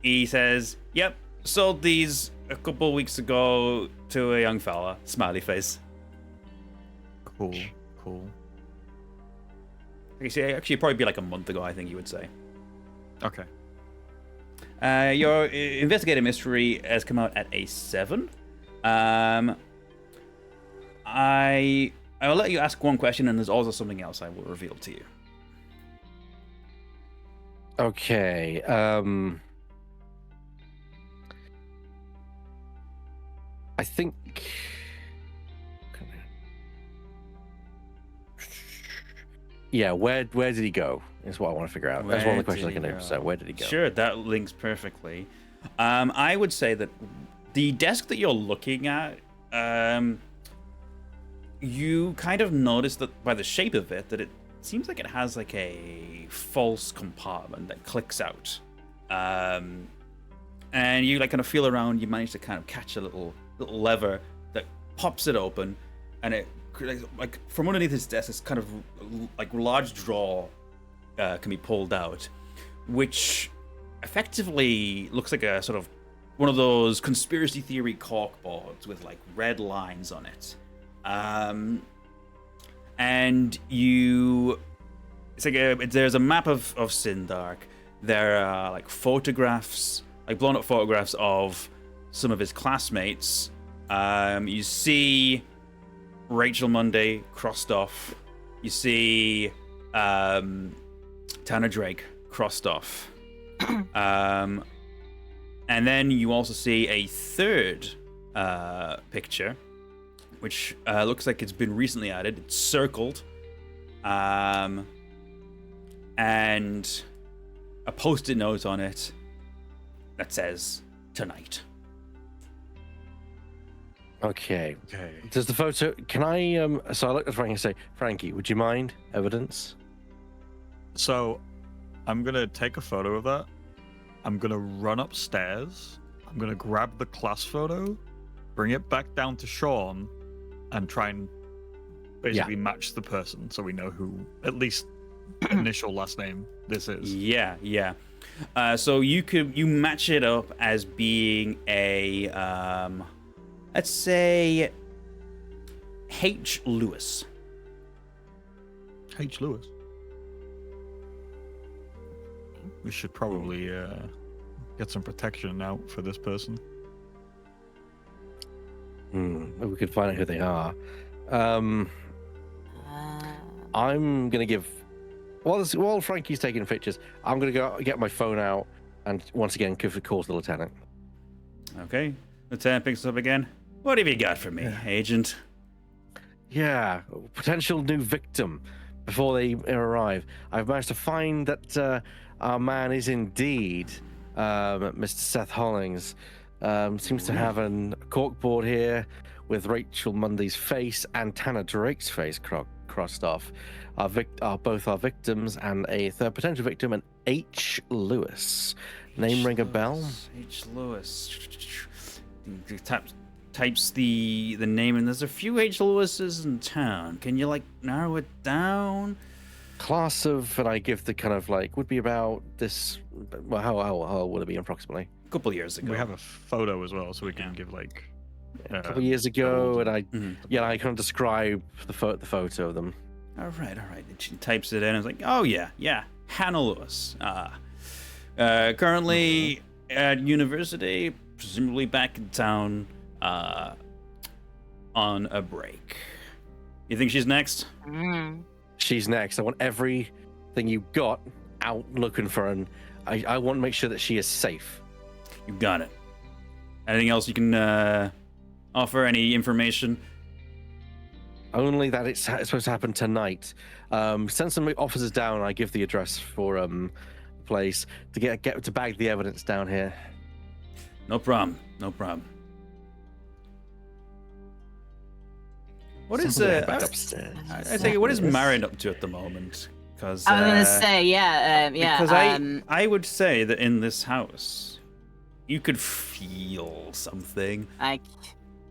He says, "Yep, sold these a couple weeks ago to a young fella." Smiley face. Cool, cool. Actually, it'd probably be like a month ago, I think you would say. Okay. Your investigative mystery has come out at a 7. I will let you ask one question, and there's also something else I will reveal to you. Okay. I think. Yeah, where did he go? Is what I want to figure out. That's one of the questions I can do. So where did he go? Sure, that links perfectly. I would say that the desk that you're looking at, you kind of notice that by the shape of it, that it seems like it has like a false compartment that clicks out. And you like kind of feel around, you manage to kind of catch a little lever that pops it open, and it like from underneath his desk, this kind of like large drawer can be pulled out, which effectively looks like a sort of one of those conspiracy theory corkboards with like red lines on it. And it's like there's a map of Sindark. There are like photographs, like blown up photographs of some of his classmates. You see Rachel Monday crossed off. You see Tanner Drake crossed off. And then you also see a third picture, which looks like it's been recently added. It's circled. And a post-it note on it that says, "Tonight." Okay. Does the photo? Can I? So I look at Frankie and say, "Frankie, would you mind evidence?" So, I'm gonna take a photo of that. I'm gonna run upstairs. I'm gonna grab the class photo, bring it back down to Sean, and try and basically match the person so we know who, at least initial last name, this is. Yeah. So you match it up as being a let's say H. Lewis. H. Lewis. We should probably get some protection out for this person. We could find out who they are. I'm gonna give. While Frankie's taking pictures, I'm gonna go get my phone out and once again give a call to the lieutenant. Okay. Lieutenant picks up again. What have you got for me, Agent? Yeah, potential new victim. Before they arrive, I've managed to find that our man is indeed Mr. Seth Hollings. Seems to have a corkboard here with Rachel Monday's face and Tanner Drake's face crossed off. Both our victims and a third potential victim, an H. Lewis. Name ring a bell? H. Lewis. Types the name, and there's a few H. Lewises in town. Can you like narrow it down? Class of, and I give the kind of like would be about this. Well, how old would it be approximately? A couple years ago. We have a photo as well, so we can give like A couple years ago, and I kind of describe the photo of them. All right. And she types it in. And it's like, oh yeah, Hannah Lewis. Currently at university, presumably back in town, on a break. You think she's next? She's next. I want everything you got out looking for her, and I want to make sure that she is safe. You got it. Anything else you can offer? Any information? Only that it's supposed to happen tonight. Send some officers down, and I give the address for the place to get to bag the evidence down here. No problem. What is Back upstairs. I think what is Marin up to at the moment? Because I was gonna say, yeah. Because I would say that in this house, you could feel something.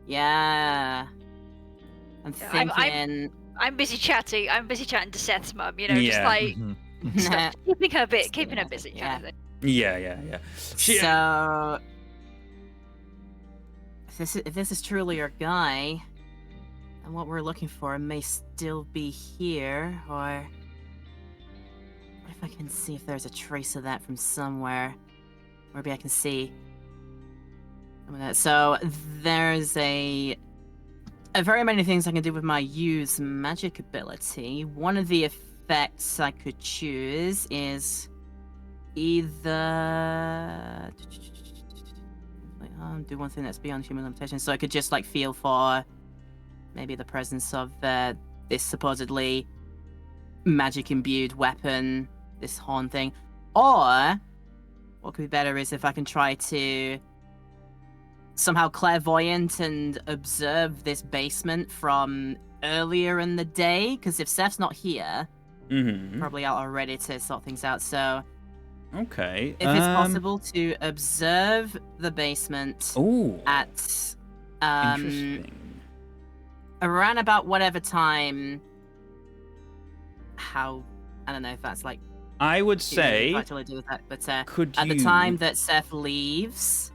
Yeah. I'm thinking. I'm busy chatting. I'm busy chatting to Seth's mum. You know, just Yeah. like stuff, keeping her Yeah, busy. yeah. Kind of thing. Yeah. So, if this is truly your guy, then what we're looking for may still be here, or what if I can see if there's a trace of that from somewhere? Maybe I can see. So there's a very many things I can do with my use magic ability. One of the effects I could choose is either do one thing that's beyond human limitation. So I could just like feel for maybe the presence of this supposedly magic imbued weapon, this horn thing, or what could be better is if I can try to somehow clairvoyant and observe this basement from earlier in the day, because if Seth's not here, probably out already to sort things out. So Okay. if it's possible to observe the basement at interesting. around about whatever time, how, I don't know if that's like I would say totally do with that, but could at you the time that Seth leaves,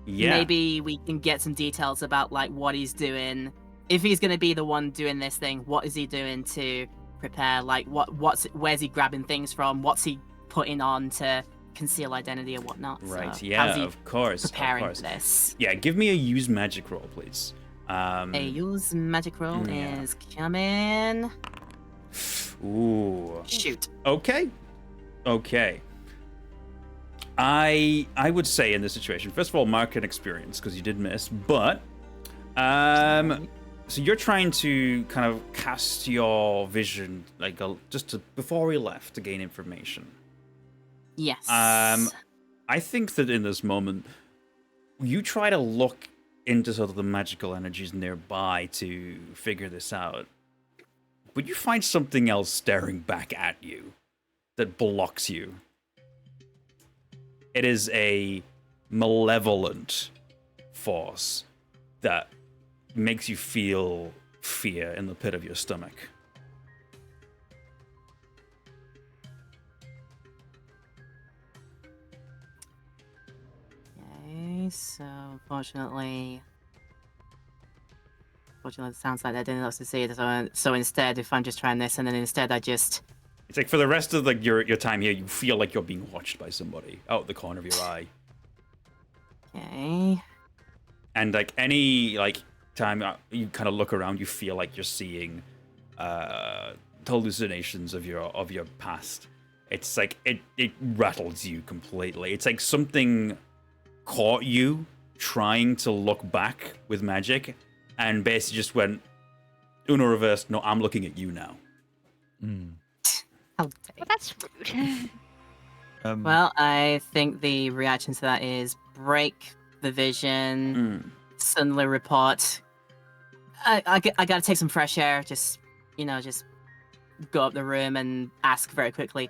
yeah. maybe we can get some details about like what he's doing. If he's going to be the one doing this thing, what is he doing to prepare? Like where's he grabbing things from? What's he putting on to conceal identity or whatnot? Right, So yeah, how's he of course. preparing for this? Yeah, give me a use magic roll, please. A use magic roll yeah. is coming. Ooh. Shoot. Okay. I would say in this situation, first of all, mark an experience because you did miss, but so you're trying to kind of cast your vision like before we left to gain information. Yes. I think that in this moment, you try to look into sort of the magical energies nearby to figure this out, but you find something else staring back at you that blocks you. It is a malevolent force that makes you feel fear in the pit of your stomach. Okay, so unfortunately, it sounds like I didn't also see it. So instead, if I'm just trying this, and then instead I just... It's like for the rest of like your time here, you feel like you're being watched by somebody out the corner of your eye. Okay. And like any like time you kind of look around, you feel like you're seeing hallucinations of your past. It's like it rattles you completely. It's like something caught you trying to look back with magic, and basically just went Uno reversed. No, I'm looking at you now. How Well, that's rude. Well, I think the reaction to that is break the vision, suddenly report. I gotta take some fresh air. Just go up the room and ask very quickly.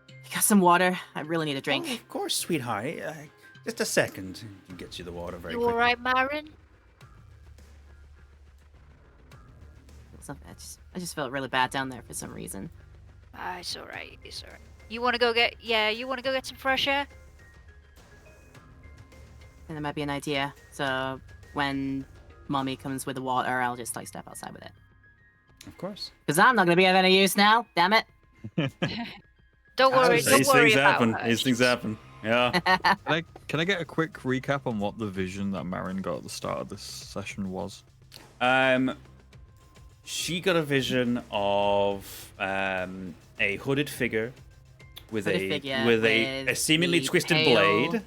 You got some water? I really need a drink. Oh, of course, sweetheart. Just a second. He gets you the water very You quickly. alright, Marin? I just felt really bad down there for some reason. It's alright. It's alright. You wanna go get some fresh air? And that might be an idea. So when Mommy comes with the water, I'll just like step outside with it. Of course. Because I'm not gonna be of any use now. Damn it. Don't worry. Don't These worry things about happen. her. These things happen. Yeah. Can I get a quick recap on what the vision that Marin got at the start of this session was? She got a vision of a hooded figure with a seemingly twisted blade,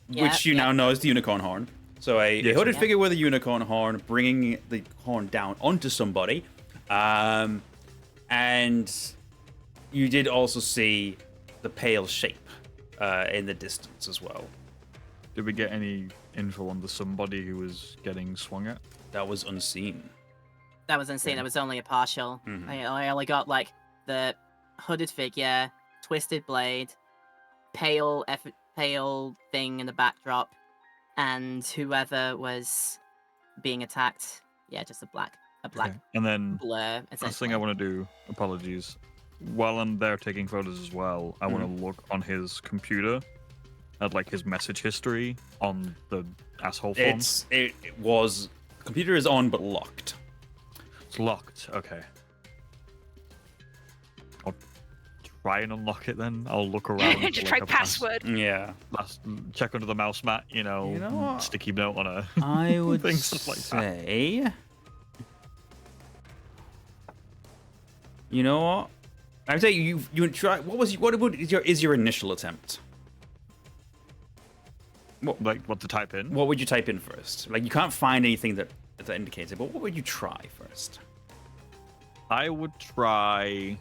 which you now know is the unicorn horn. So a hooded figure with a unicorn horn, bringing the horn down onto somebody, and you did also see the pale shape in the distance as well. Did we get any info on the somebody who was getting swung at? That was unseen. That was insane. That was only a partial. I only got like the hooded figure, twisted blade, pale thing in the backdrop, and whoever was being attacked. Yeah, just a black Okay. And then blur. last thing I want to do, apologies, while I'm there taking photos as well, I want to look on his computer at like his message history on the asshole form. It was computer is on but locked. It's locked. Okay. I'll try and unlock it then. I'll look around. Just try password. Yeah. Check under the mouse mat. You know what? Sticky note on a. I would things like that. say. You know what? I would say you try. What is your initial attempt? What to type in? What would you type in first? Like you can't find anything that indicates it, but what would you try first? I would try.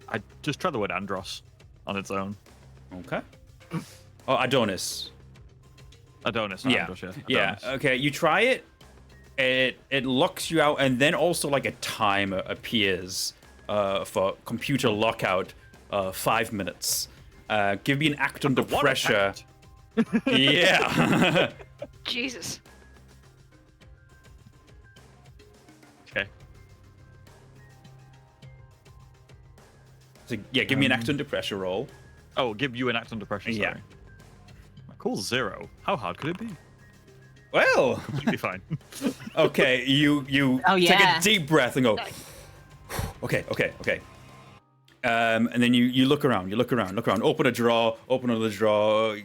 I'd just try the word Andros on its own. Okay. Oh, Adonis. Adonis. Yeah. Andros, yeah. Yeah. Adonis. Okay. You try it. It locks you out, and then also like a timer appears for computer lockout. 5 minutes. Give me an act under pressure. Yeah. Jesus. Okay. So yeah, give me an act under pressure roll. Oh, give you an act under pressure. Sorry. Yeah. Cool, 0. How hard could it be? Well. Completely fine. Okay, you take a deep breath and go. Okay. And then you look around. Open a drawer. Open another drawer.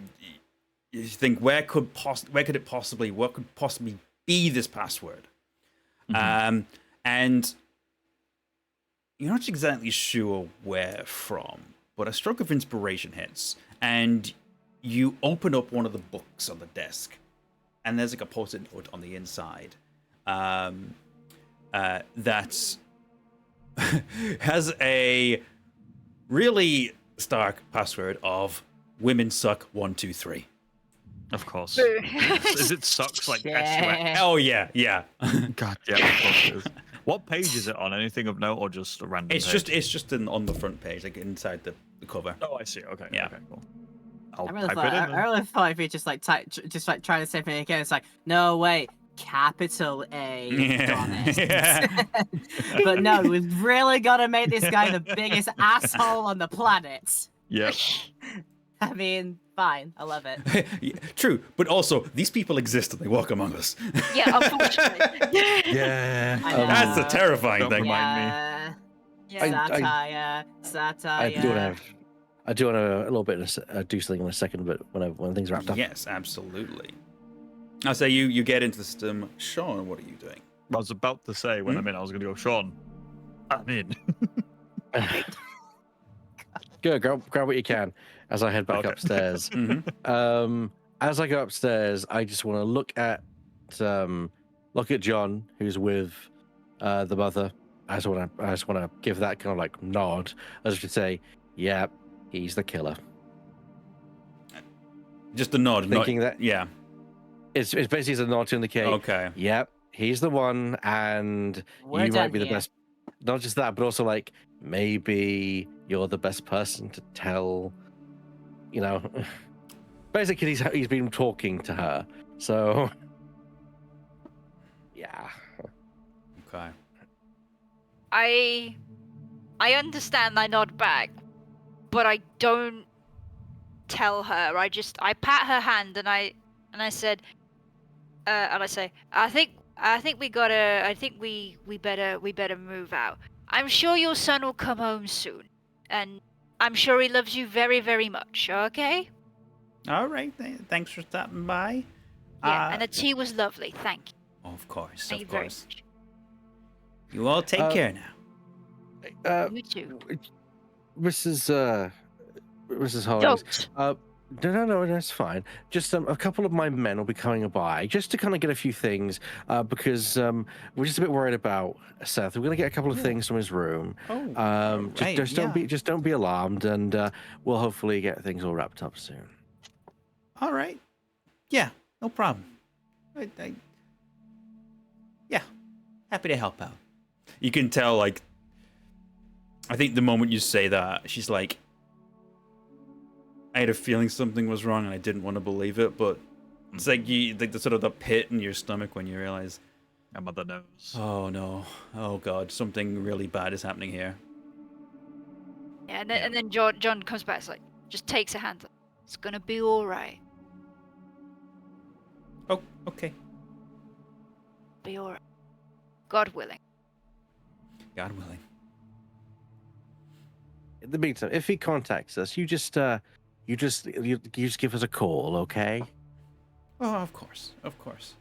You think what could possibly be this password? And you're not exactly sure where from, but a stroke of inspiration hits, and you open up one of the books on the desk, and there's like a post-it note on the inside that has a really stark password of "women suck 1 2 3." Of course. Is it sucks like S1E3? Oh yeah. God yeah, of course it is. What page is it on? Anything of note or just a random It's page? just on the front page, like inside the cover. Oh, I see. Okay. Yeah. Okay, cool. I'll I really type thought, it in. I really thought if you just like trying to say something again, it's like, no wait, capital A Adonis. Yeah. But no, we've really got to make this guy the biggest asshole on the planet. Yep. I mean, fine, I love it. Yeah, true, but also these people exist and they walk among us. Yeah, unfortunately. Yeah. I know. That's the terrifying Don't thing. remind me. Yeah. Satire. I do want to a little bit do something in a second, but when things wrapped up. Yes, absolutely. I'll say you get into the system. Sean, what are you doing? I was about to say when I'm in, I was going to go, Sean, I'm in. Go, grab what you can as I head back upstairs. As I go upstairs, I just want to look at John, who's with the mother. I just want to give that kind of like nod, as if to say, "Yeah, he's the killer." Just a nod. Thinking not, that- yeah. It's basically a nod to indicate, Okay. "Yep, he's the one," and We're you done might be the here. best. Not just that, but also like maybe you're the best person to tell. You know, basically he's been talking to her, so yeah. Okay. I understand. I nod back, but I don't tell her. I pat her hand and I said, I say, I think we better move out. I'm sure your son will come home soon, and I'm sure he loves you very, very much. Okay? All right. Thanks for stopping by. Yeah. And the tea was lovely. Thank you. Of course. Thank you Of very course. much. You all take care now. You too. Mrs. Hollins. Don't. No, that's fine. Just a couple of my men will be coming by just to kind of get a few things because we're just a bit worried about Seth. We're going to get a couple of things from his room. Oh, right, Just don't be alarmed, and we'll hopefully get things all wrapped up soon. All right. Yeah, no problem. Yeah, happy to help out. You can tell, like, I think the moment you say that, she's like, I had a feeling something was wrong and I didn't want to believe it, but It's like the sort of the pit in your stomach when you realize, My mother knows. oh no, oh god, something really bad is happening here. Yeah, and then John comes back. It's like just takes a hand. It's gonna be all right. Oh, okay. Be all right. God willing. God willing. In the meantime, if he contacts us, you just give us a call, okay? Oh, of course, of course.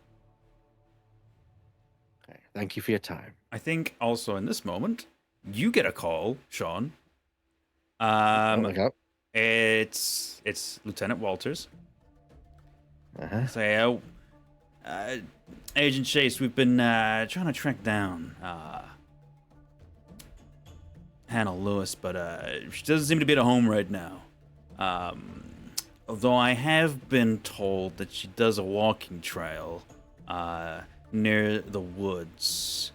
Okay. Thank you for your time. I think also in this moment, you get a call, Sean. Okay. It's Lieutenant Walters. Uh-huh. Say, Agent Chase, we've been trying to track down Hannah Lewis, but she doesn't seem to be at home right now. Although I have been told that she does a walking trail near the woods.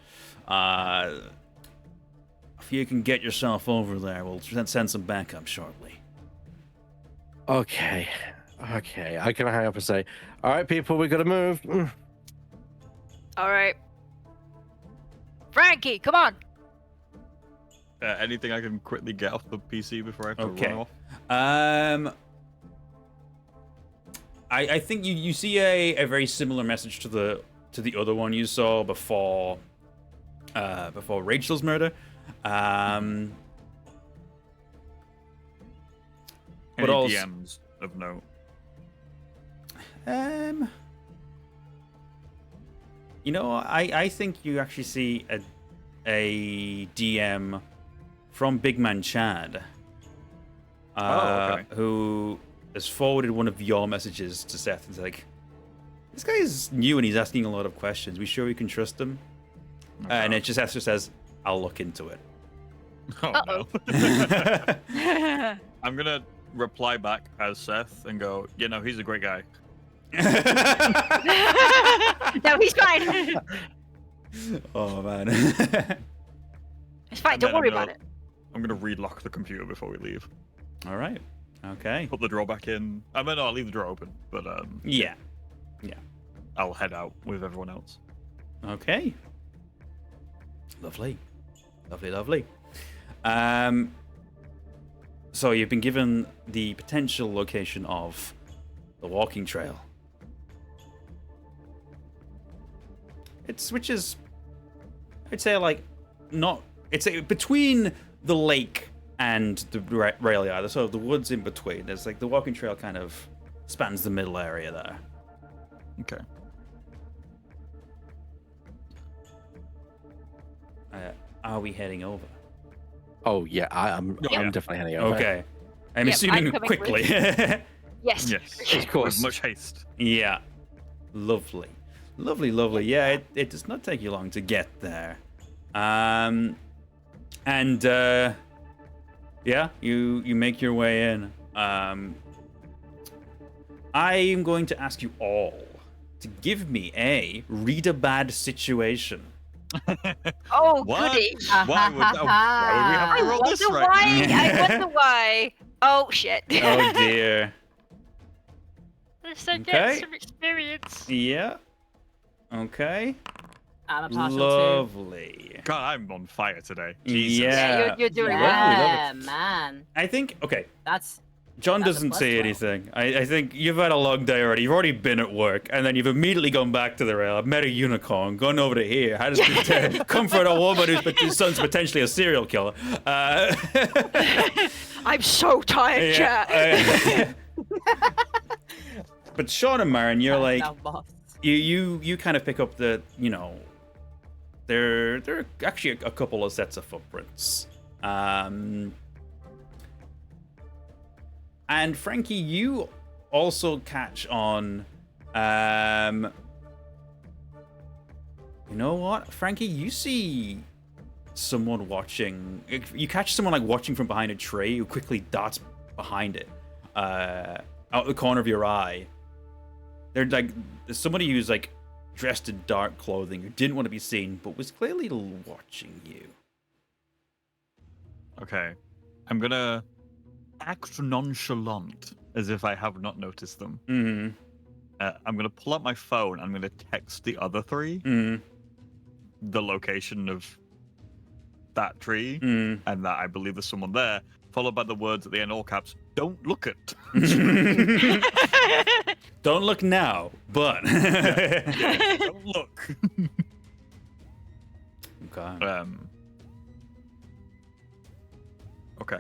If you can get yourself over there, we'll send some backup shortly. Okay. I can hang up and say, all right, people, we got to move. All right. Frankie, come on. Anything I can quickly get off the PC before I have to Okay. run off? I think you see a very similar message to the other one you saw before Rachel's murder. Any but also, DMs of note? I think you actually see a DM from Big Man Chad, Okay. who has forwarded one of your messages to Seth. And he's like, this guy is new and he's asking a lot of questions. We sure we can trust him? And it just says, I'll look into it. Oh Uh-oh. no. I'm gonna reply back as Seth and go, he's a great guy. No, he's fine. Oh, man. It's fine. And Don't then worry about it. I'm gonna relock the computer before we leave. All right. Okay. Put the drawer back in. I mean, no, I'll leave the drawer open, but Yeah. I'll head out with everyone else. Okay. Lovely. Lovely. So you've been given the potential location of the walking trail. Which is, I'd say, like, not. It's between the lake and the rail yard. So the woods in between. There's like the walking trail kind of spans the middle area there. Okay. Are we heading over? Oh yeah, I'm definitely heading over. Okay. I'm Yep, assuming I'm coming quickly. Yes. Yes. Of course. With much haste. Yeah. Lovely. Yeah, it does not take you long to get there. You make your way in. I am going to ask you all to give me a read a bad situation. Oh, What? goody. Why would we have to roll this right now? I wonder why. Oh, shit. Oh dear. Let's get Okay. some experience. Yeah. Okay. I'm a partial Lovely. God, I'm on fire today. Jesus. Yeah. Yeah, you're two. doing Lovely, well. Yeah, lovely. man. I think, okay, That's John That's a doesn't plus say 12. anything. I think you've had a long day already. You've already been at work, and then you've immediately gone back to the rail. I've met a unicorn, gone over to here, had to comfort a woman whose son's potentially a serial killer. I'm so tired, chat. But Sean and Marin, you're like, now, boss. you kind of pick up the, there are actually a couple of sets of footprints. And Frankie, you also catch on. You know what, Frankie? You see someone watching. You catch someone like watching from behind a tree who quickly darts behind it, out the corner of your eye. They're like there's somebody who's like dressed in dark clothing who didn't want to be seen, but was clearly watching you. Okay. I'm gonna act nonchalant as if I have not noticed them. Mm-hmm. I'm gonna pull up my phone. I'm gonna text the other three the location of that tree and that I believe there's someone there. Followed by the words at the end, all caps. Don't look at. Don't look now, but Don't look. Okay. Okay.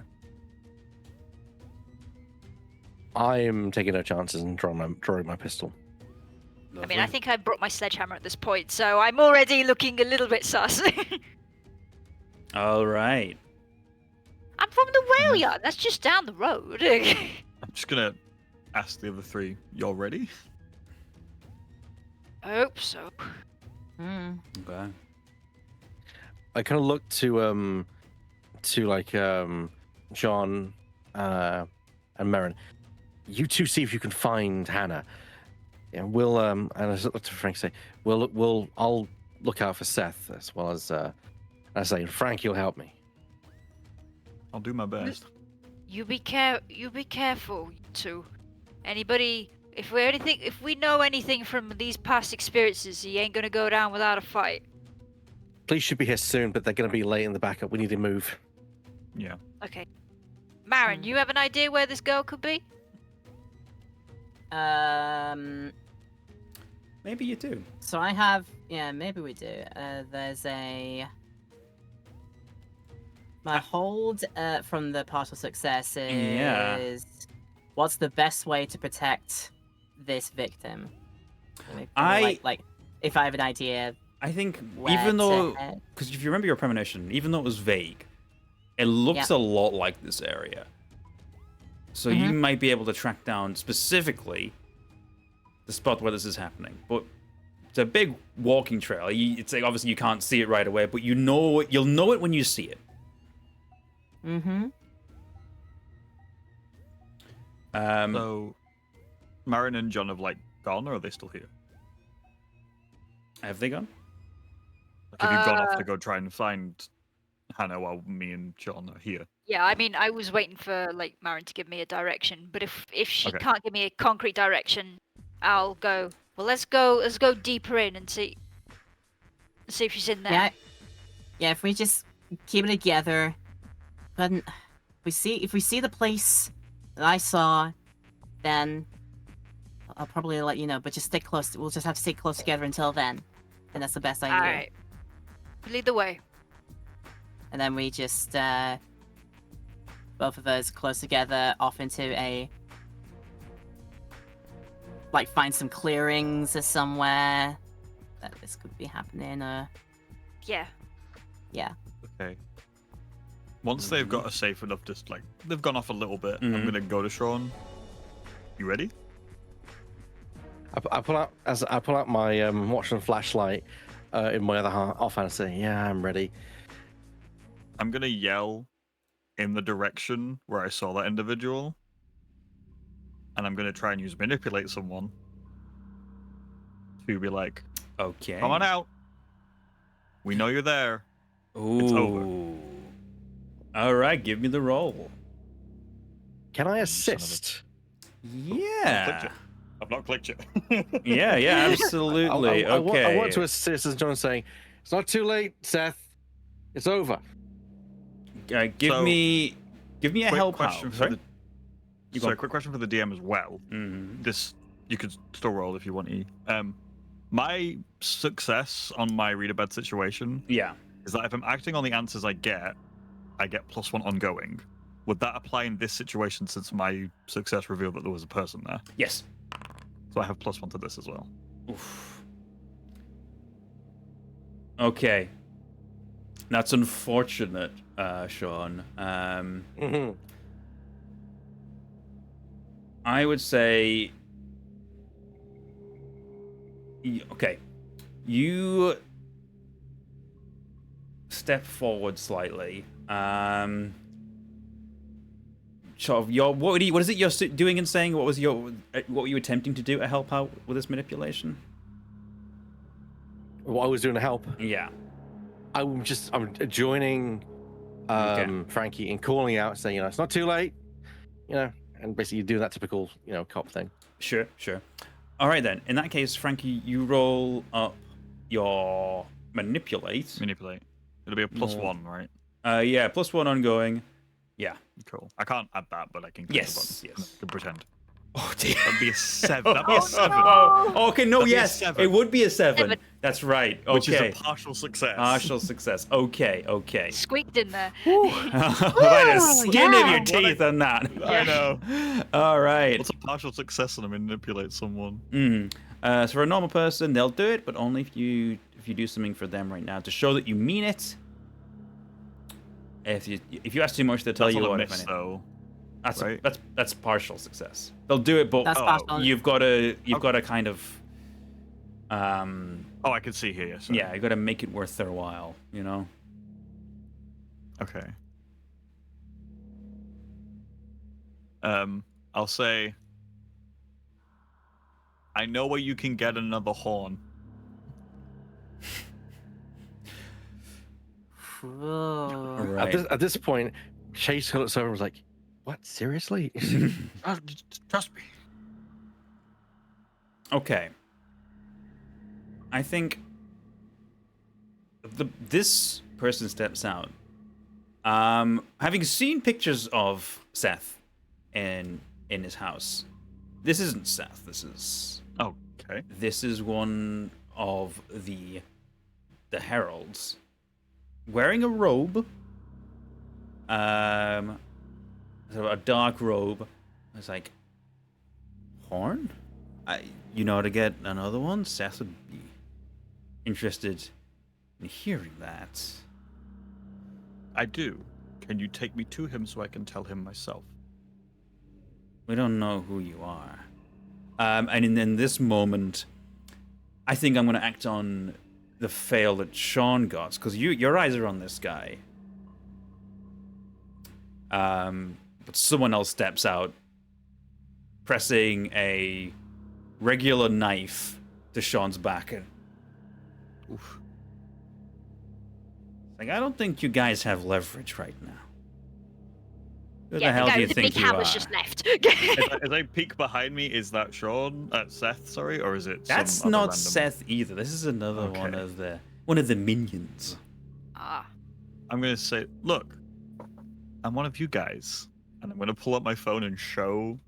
I am taking no chances and drawing my pistol. I mean, I think I brought my sledgehammer at this point, so I'm already looking a little bit sus. All right. I'm from the whale yard. That's just down the road. I'm just gonna ask the other three. Y'all ready? I hope so. Okay. I kind of look to like John and Marin. You two see if you can find Hannah. Yeah, we'll and I look to Frank say, I'll look out for Seth as well as I say Frankie will help me. I'll do my best. You be careful, you two. Anybody, if we know anything from these past experiences, he ain't gonna go down without a fight. Police should be here soon, but they're going to be late in the backup. We need to move. Yeah. Okay. Marin, you have an idea where this girl could be? Maybe you do. So I have, maybe we do. There's my hold from the partial success is what's the best way to protect this victim? Like if I have an idea. I think even though, because if you remember your premonition, even though it was vague, it looks a lot like this area. So you might be able to track down specifically the spot where this is happening. But it's a big walking trail. It's like obviously you can't see it right away, but you'll know it when you see it. So, Marin and John have gone, or are they still here? Have they gone? Have you gone off to go try and find Hannah while me and John are here? Yeah, I mean, I was waiting for Marin to give me a direction, but if she can't give me a concrete direction, I'll go. Well, let's go deeper in and see if she's in there. Yeah. If we just keep it together, but if we see the place that I saw, then I'll probably let you know. But just stick close. We'll just have to stay close together until then, and that's the best I can do. All right. Lead the way. And then we just both of us close together off into find some clearings or somewhere that this could be happening. Yeah. Okay. Once they've got a safe enough distance, they've gone off a little bit, I'm gonna go to Sean. You ready? I pull out my watch and flashlight in my other offhand and say, "Yeah, I'm ready." I'm gonna yell in the direction where I saw that individual, and I'm gonna try and manipulate someone to be like, Okay. "Come on out. We know you're there. Ooh. It's over." All right, give me the roll. Can I assist? Yeah. I've not clicked yet. Yeah, absolutely. Okay. I want to assist, as John's saying. It's not too late, Seth. It's over. Give me a help question out. for the quick question for the DM as well. Mm-hmm. This you could still roll if you want to. My success on my read a bed situation is that if I'm acting on the answers I get +1 ongoing. Would that apply in this situation since my success revealed that there was a person there? Yes. So I have +1 to this as well. Oof. Okay. That's unfortunate, Sean. I would say... Okay. You step forward slightly. Sort of what is it you're doing and saying? What were you attempting to do to help out with this manipulation? What I was doing to help? Yeah. I'm joining Frankie and calling out, saying, it's not too late, and basically doing that typical, cop thing. Sure. All right then. In that case, Frankie, you roll up your manipulate. Manipulate. It'll be a +1, right? Yeah, +1 ongoing. Yeah. Cool. I can't add that, but I can. Yes. I can pretend. Oh dear. That'd be a 7. That'd be a 7. Oh, okay, no, That'd be a yes, 7. it would be a 7. 7. That's right. Okay. Which is a partial success. Partial success. Okay. Squeaked in there. By the skin of your yeah. teeth on that. I know. All right. What's a partial success when I manipulate someone? So for a normal person, they'll do it, but only if you do something for them right now to show that you mean it. If you ask too much, they'll tell That's you not a what. miss, though. That's right? that's partial success. They'll do it, but That's partial. you've got to kind of Oh, I can see here. So. yeah, you got to make it worth their while, you know. Okay. I'll say. I know where you can get another horn. Whoa. Right. At this point, Chase looks over and was like, "What? Seriously?" Trust me. Okay. I think this person steps out. Having seen pictures of Seth in his house, this isn't Seth. Okay. This is one of the heralds, wearing a robe. So a dark robe. It's like, horn? You know how to get another one? Seth would be interested in hearing that. I do. Can you take me to him so I can tell him myself? We don't know who you are. And in this moment, I think I'm going to act on the fail that Sean got, because your eyes are on this guy. But someone else steps out, pressing a regular knife to Sean's back. And, oof. Like, I don't think you guys have leverage right now. Who the hell the guy do you with the think big you hammer's are? just left. As I peek behind me, is that Sean? Seth, sorry, or is it? That's some other not random... Seth either. This is another Okay. one of the minions. Ah. I'm gonna say, look, I'm one of you guys, and I'm gonna pull up my phone and show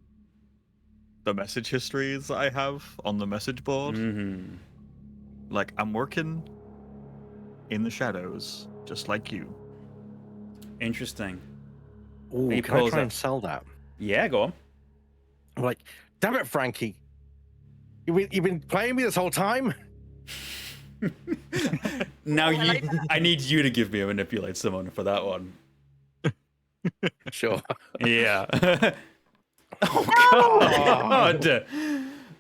the message histories that I have on the message board. Mm-hmm. Like, I'm working in the shadows, just like you. Interesting. Ooh, He can I pulls try up- and sell that? Yeah, go on. I'm like, damn it, Frankie. You've been playing me this whole time? Now I need you to give me a manipulate someone for that one. Sure. Yeah. Oh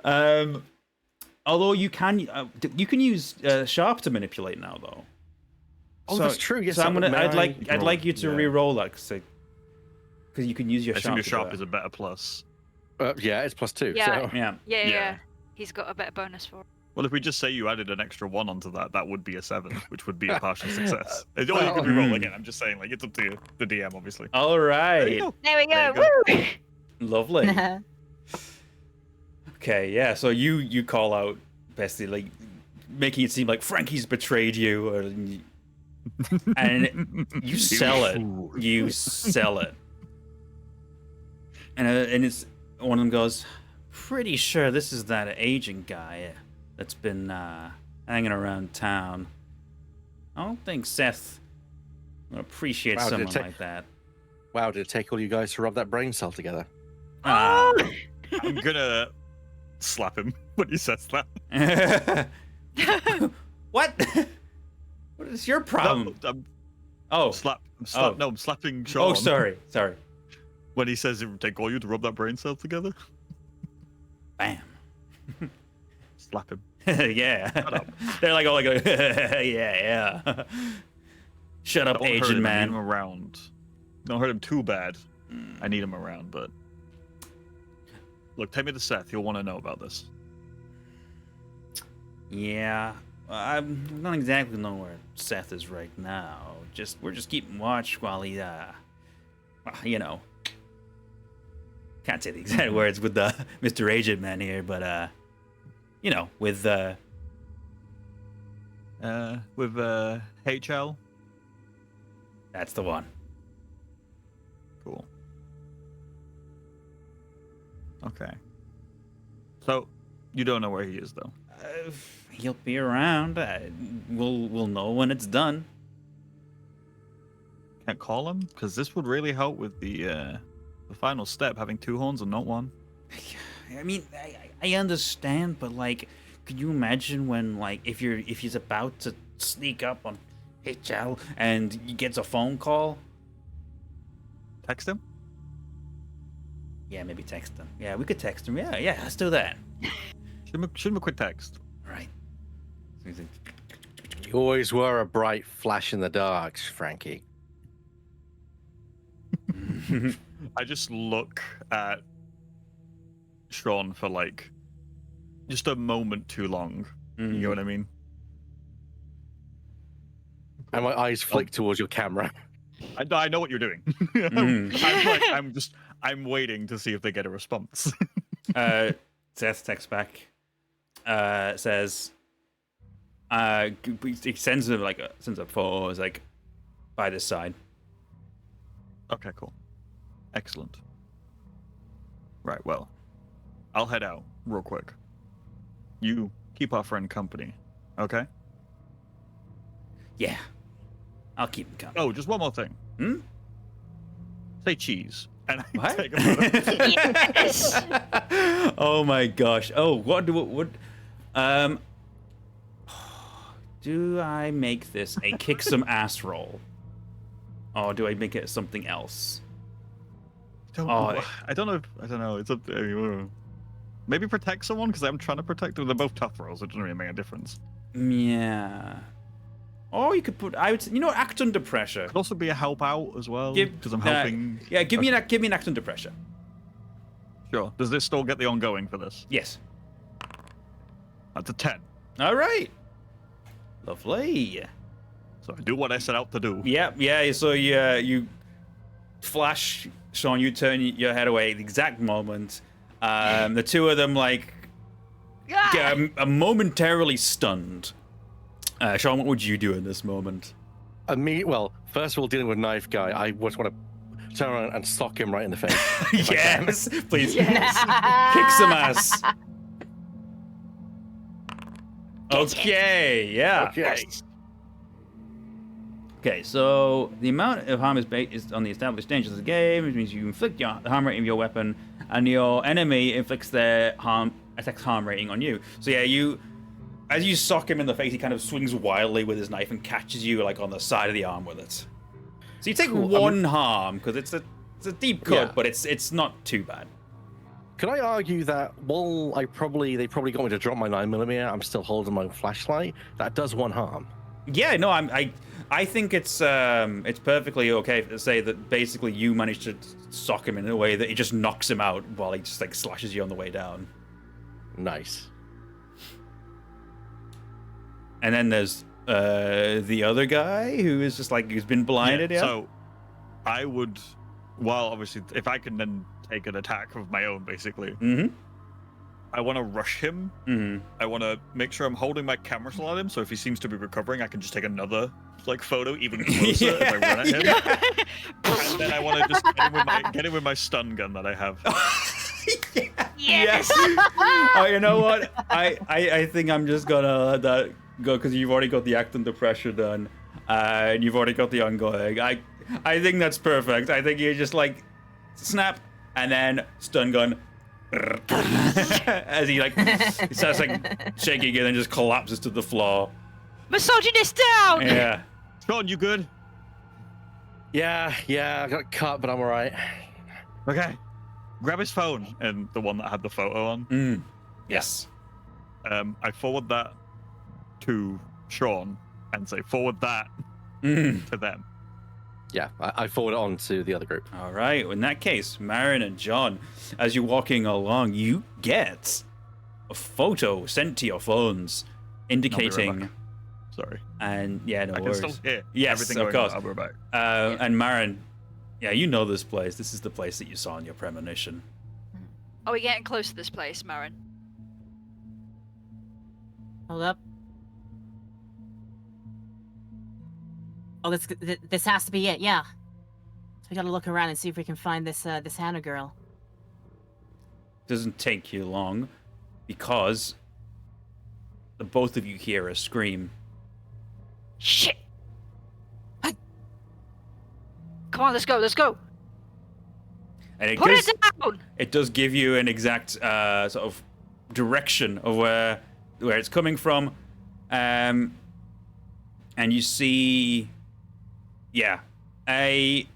God. Although you can use sharp to manipulate now though. Oh, that's true. Yes, so I'd I'd like you to re-roll that because you can use your I sharp. assume your to do sharp that. is a better plus. Yeah, it's +2. Yeah. So. Yeah. Yeah. He's got a better bonus for it. Well, if we just say you added an extra 1 onto that, that would be a 7, which would be a partial success. Or you could re-roll again. I'm just saying, like, it's up to the DM, obviously. All There right. you go. There we There go. you Woo! Lovely. Okay, yeah. So you call out basically, like, making it seem like Frankie's betrayed you, and you sell it. You sell it, and it's one of them goes, "Pretty sure this is that agent guy that's been hanging around town. I don't think Seth would appreciate Wow, did it someone take- like that." Wow, did it take all you guys to rub that brain cell together? Ah. I'm gonna slap him when he says that. What? What is your problem? No, I'm Oh, No, I'm slapping Sean. oh, sorry. When he says it would take all you to rub that brain cell together. Bam. Slap him. Yeah. Shut up. They're like, all like, yeah. Shut up, Don't hurt agent him, I need man. him around. Don't hurt him too bad. I need him around, but look, take me to Seth. He'll want to know about this. Yeah. I don't exactly know where Seth is right now. We're just keeping watch while he, can't say the exact words with the Mr. Agent Man here, but You know, with HL. that's the one. Cool. Okay. So you don't know where he is, though. He'll be around. We'll know when it's done. Can't call him because this would really help with the final step, having 2 horns and not 1. I mean, I understand, but like, could you imagine when like if he's about to sneak up on HL and he gets a phone call? Text him. Yeah, maybe text him. Yeah, we could text him. Yeah, let's do that. Shoot him a quick text. All right. You always were a bright flash in the dark, Frankie. I just look at Sean for like just a moment too long. You know what I mean? And my eyes flick towards your camera. I know what you're doing. I'm waiting to see if they get a response. Seth texts back. Says, he sends him sends a photo. Is like by this side. Okay, cool, excellent. Right, well, I'll head out real quick. You keep our friend company, okay? Yeah, I'll keep him company. Oh, just one more thing. Say cheese. And I What? take a photo. Yes! Oh my gosh. Oh, what? Do I make this a kick some ass roll, or do I make it something else? I don't know. It's up to maybe protect someone because I'm trying to protect them. They're both tough rolls. It doesn't really make a difference. Yeah. Or you could put. I would. Act under pressure. Could also be a help out as well because I'm helping. Yeah. Give me an act under pressure. Sure. Does this still get the ongoing for this? Yes. That's a 10. All right. Lovely. So I do what I set out to do. Yeah. So you flash, Sean. You turn your head away at the exact moment. The two of them get momentarily stunned. Sean, what would you do in this moment? Well, first of all, dealing with knife guy, I just want to turn around and sock him right in the face. Yes, please. Yes. Kick some ass. Okay, yeah. Okay. Okay, so the amount of harm is based on the established dangers of the game, which means you inflict the harm rating of your weapon, and your enemy inflicts their attacks harm rating on you. So yeah, as you sock him in the face, he kind of swings wildly with his knife and catches you like on the side of the arm with it. So you take one harm because it's a deep cut, Yeah. but it's not too bad. Could I argue that while they probably got me to drop my 9mm, I'm still holding my flashlight. That does 1 harm. Yeah, no, I think it's perfectly okay to say that basically you managed to sock him in a way that he just knocks him out while he just like slashes you on the way down. Nice. And then there's the other guy who is just like who's been blinded. Yeah. So I would, well, obviously, if I can then take an attack of my own, basically. Mm-hmm. I want to rush him. Mm-hmm. I want to make sure I'm holding my camera still at him, so if he seems to be recovering, I can just take another photo even closer if I run at him. Yeah. And then I want to just get him with my stun gun that I have. Yes! Oh, you know what? I think I'm just gonna let that go because you've already got the act under pressure done, and you've already got the ongoing. I think that's perfect. I think you just like snap and then stun gun. As he starts shaking and then just collapses to the floor. Misogynist down! Yeah. Sean, you good? Yeah, I got cut, but I'm alright. Okay. Grab his phone, and the one that had the photo on. Yes. I forward that to Sean and say, forward that to them. Yeah, I forward it on to the other group. All right. In that case, Marin and John, as you're walking along, you get a photo sent to your phones indicating. Sorry. And yeah, no I worries. can still hear Yes, everything of going on. course. I'll be back. And Marin, yeah, you know this place. This is the place that you saw in your premonition. Are we getting close to this place, Marin? Hold up. Oh, this has to be it. Yeah. So we gotta look around and see if we can find this this Hannah girl. Doesn't take you long, because the both of you hear a scream. Shit! Come on, let's go, let's go! And Put it down! it does give you an exact sort of direction of where it's coming from. And you see, yeah, a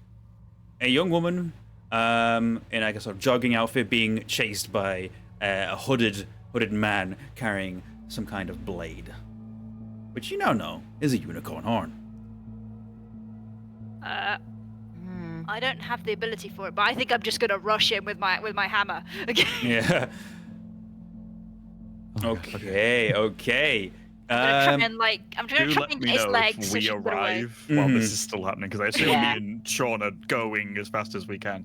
young woman in like a sort of jogging outfit being chased by a hooded man carrying some kind of blade, which you now know is a unicorn horn. I don't have the ability for it, but I think I'm just gonna rush in with my hammer. Yeah. Okay. I'm gonna try and Do try let and me hit his know legs. if so we she can get away. arrive while this is still happening, because I assume Yeah. me and Sean are going as fast as we can.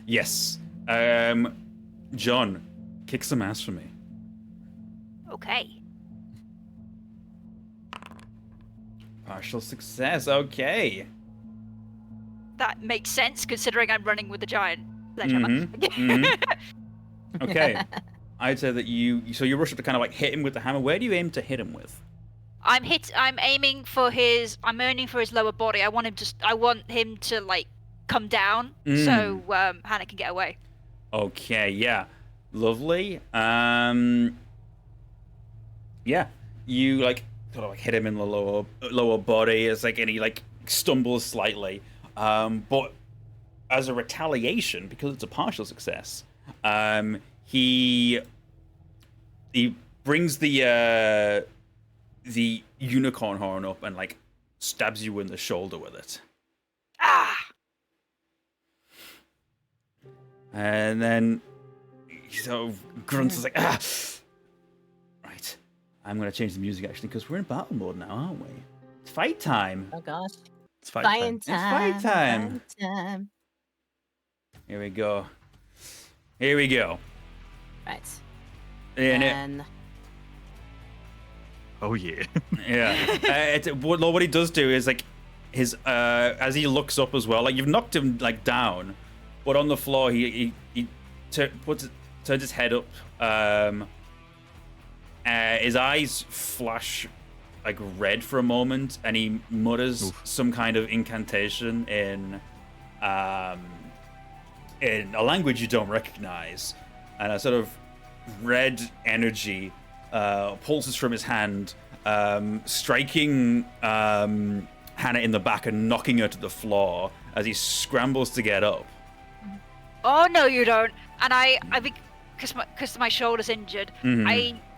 Yes. John, kick some ass for me. Okay. Partial success. Okay. That makes sense considering I'm running with the giant sledgehammer. Okay. I'd say that you rush up to kind of like hit him with the hammer. Where do you aim to hit him with? I'm aiming for his lower body. I want him to like come down so Hannah can get away. Okay, yeah. Lovely. Yeah. You like sort of like hit him in the lower body. It's like, and he like stumbles slightly. But as a retaliation, because it's a partial success, he brings the unicorn horn up and like stabs you in the shoulder with it. Ah! And then he sort of grunts, like, ah! Right. I'm going to change the music, actually, because we're in battle mode now, aren't we? It's fight time. Oh gosh. It's fight Fighting time. It's fight time. fighting time. Here we go. Here we go. Right. And And Oh yeah. yeah. What he does do is, like, his as he looks up as well, like, you've knocked him, like, down, but on the floor, he turns his head up. His eyes flash like red for a moment, and he mutters some kind of incantation in a language you don't recognize, and a sort of red energy pulses from his hand, striking Hannah in the back and knocking her to the floor as he scrambles to get up. Oh no, you don't. And I because my shoulder's injured.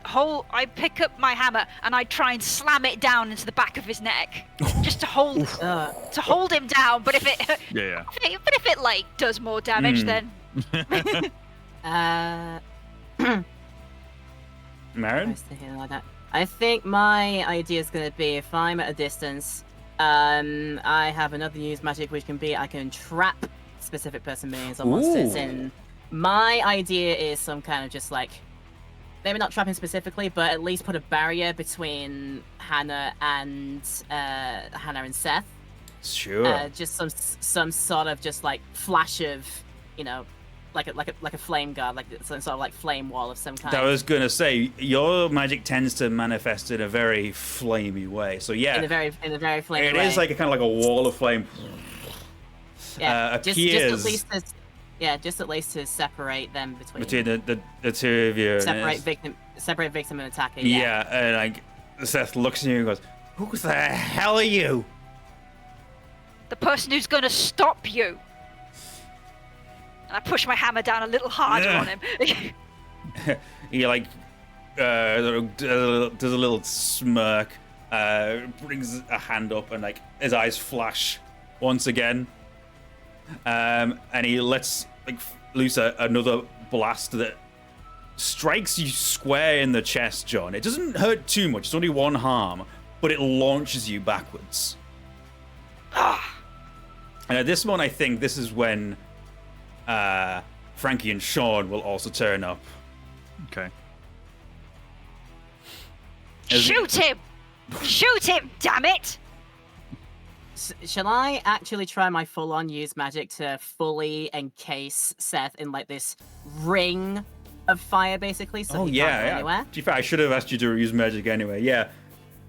I pick up my hammer and I try and slam it down into the back of his neck, just to hold him down. But if it Yeah. but if it like does more damage, then Marin? I was thinking like that. I think my idea is going to be, if I'm at a distance, I have another use magic which can be I can trap specific person, beings, or monsters in. My idea is some kind of just like, maybe not trapping specifically, but at least put a barrier between Hannah and Seth. Sure. Just some sort of just like flash of, you know, like a flame guard, like some sort of like flame wall of some kind. I was gonna say, your magic tends to manifest in a very flamey way. So yeah, in a very flamey way. It is like a kind of like a wall of flame. Yeah, appears. Just at least to separate them between the two of you. separate victim and attacker. Yeah, and like Seth looks at you and goes, "Who the hell are you?" the person who's gonna stop you. And I push my hammer down a little harder on him. He like does a little smirk, brings a hand up, and like his eyes flash once again, and he lets like loose another blast that strikes you square in the chest, John. It doesn't hurt too much; it's only one harm, but it launches you backwards. And at this moment, I think this is when Frankie and Sean will also turn up. Okay. Shoot him! Shoot him, damn it! Shall I actually try my full-on use magic to fully encase Seth in like this ring of fire, basically, so he can't go anywhere? To be fair, I should have asked you to use magic anyway. Yeah,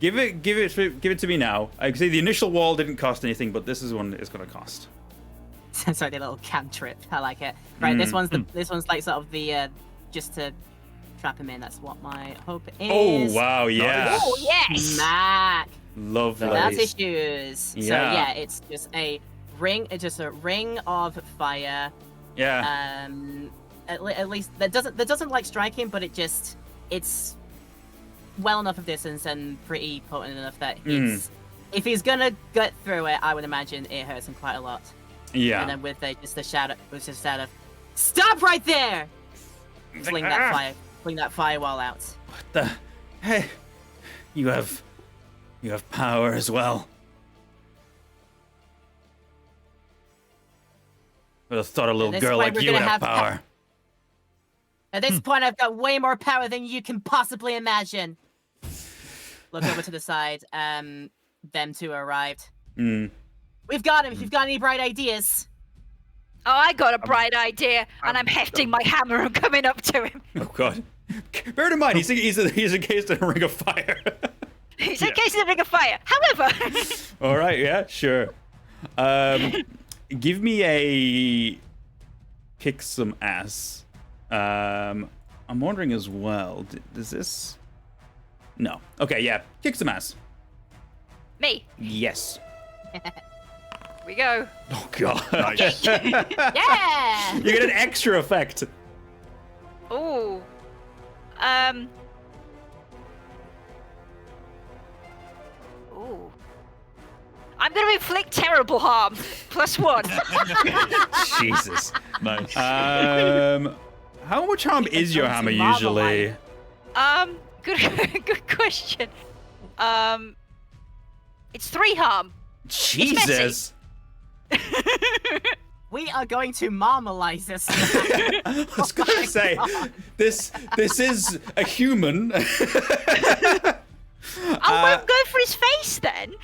give it to me now. I can see the initial wall didn't cost anything, but this is one it's gonna cost. Sorry, the little cantrip. I like it. Right, this one's like sort of the just to trap him in. That's what my hope is. Oh wow, yeah. Oh yes! Smack. Lovely. That's issues. Yeah. So yeah, it's just a ring. It's just a ring of fire. Yeah. At least that doesn't like striking, but it's well enough of distance and pretty potent enough that if he's gonna get through it, I would imagine it hurts him quite a lot. Yeah. And then with the shadow, with just out of stop right there. Fling that firewall out. What the? Hey, you have power as well. I would have thought a little girl like you would have power. At this point, I've got way more power than you can possibly imagine. Look over to the side. Them two arrived. We've got him. If you've got any bright ideas. Oh, I got a bright idea, and I'm hefting my hammer and coming up to him. Oh God! Bear in mind, he's encased in a ring of fire. He's encased in a ring of fire. However. All right. Yeah. Sure. Give me a kick some ass. I'm wondering as well. Does this? No. Okay. Yeah. Kick some ass. Me. Yes. Here we go. Oh God. Nice. Yeah. You get an extra effect. Ooh. Ooh. I'm gonna inflict terrible harm. +1. Jesus. Nice. How much harm is your hammer usually? Good question. It's 3 harm. Jesus. We are going to marmalize this. I was gonna say, this is a human. I won't go for his face then.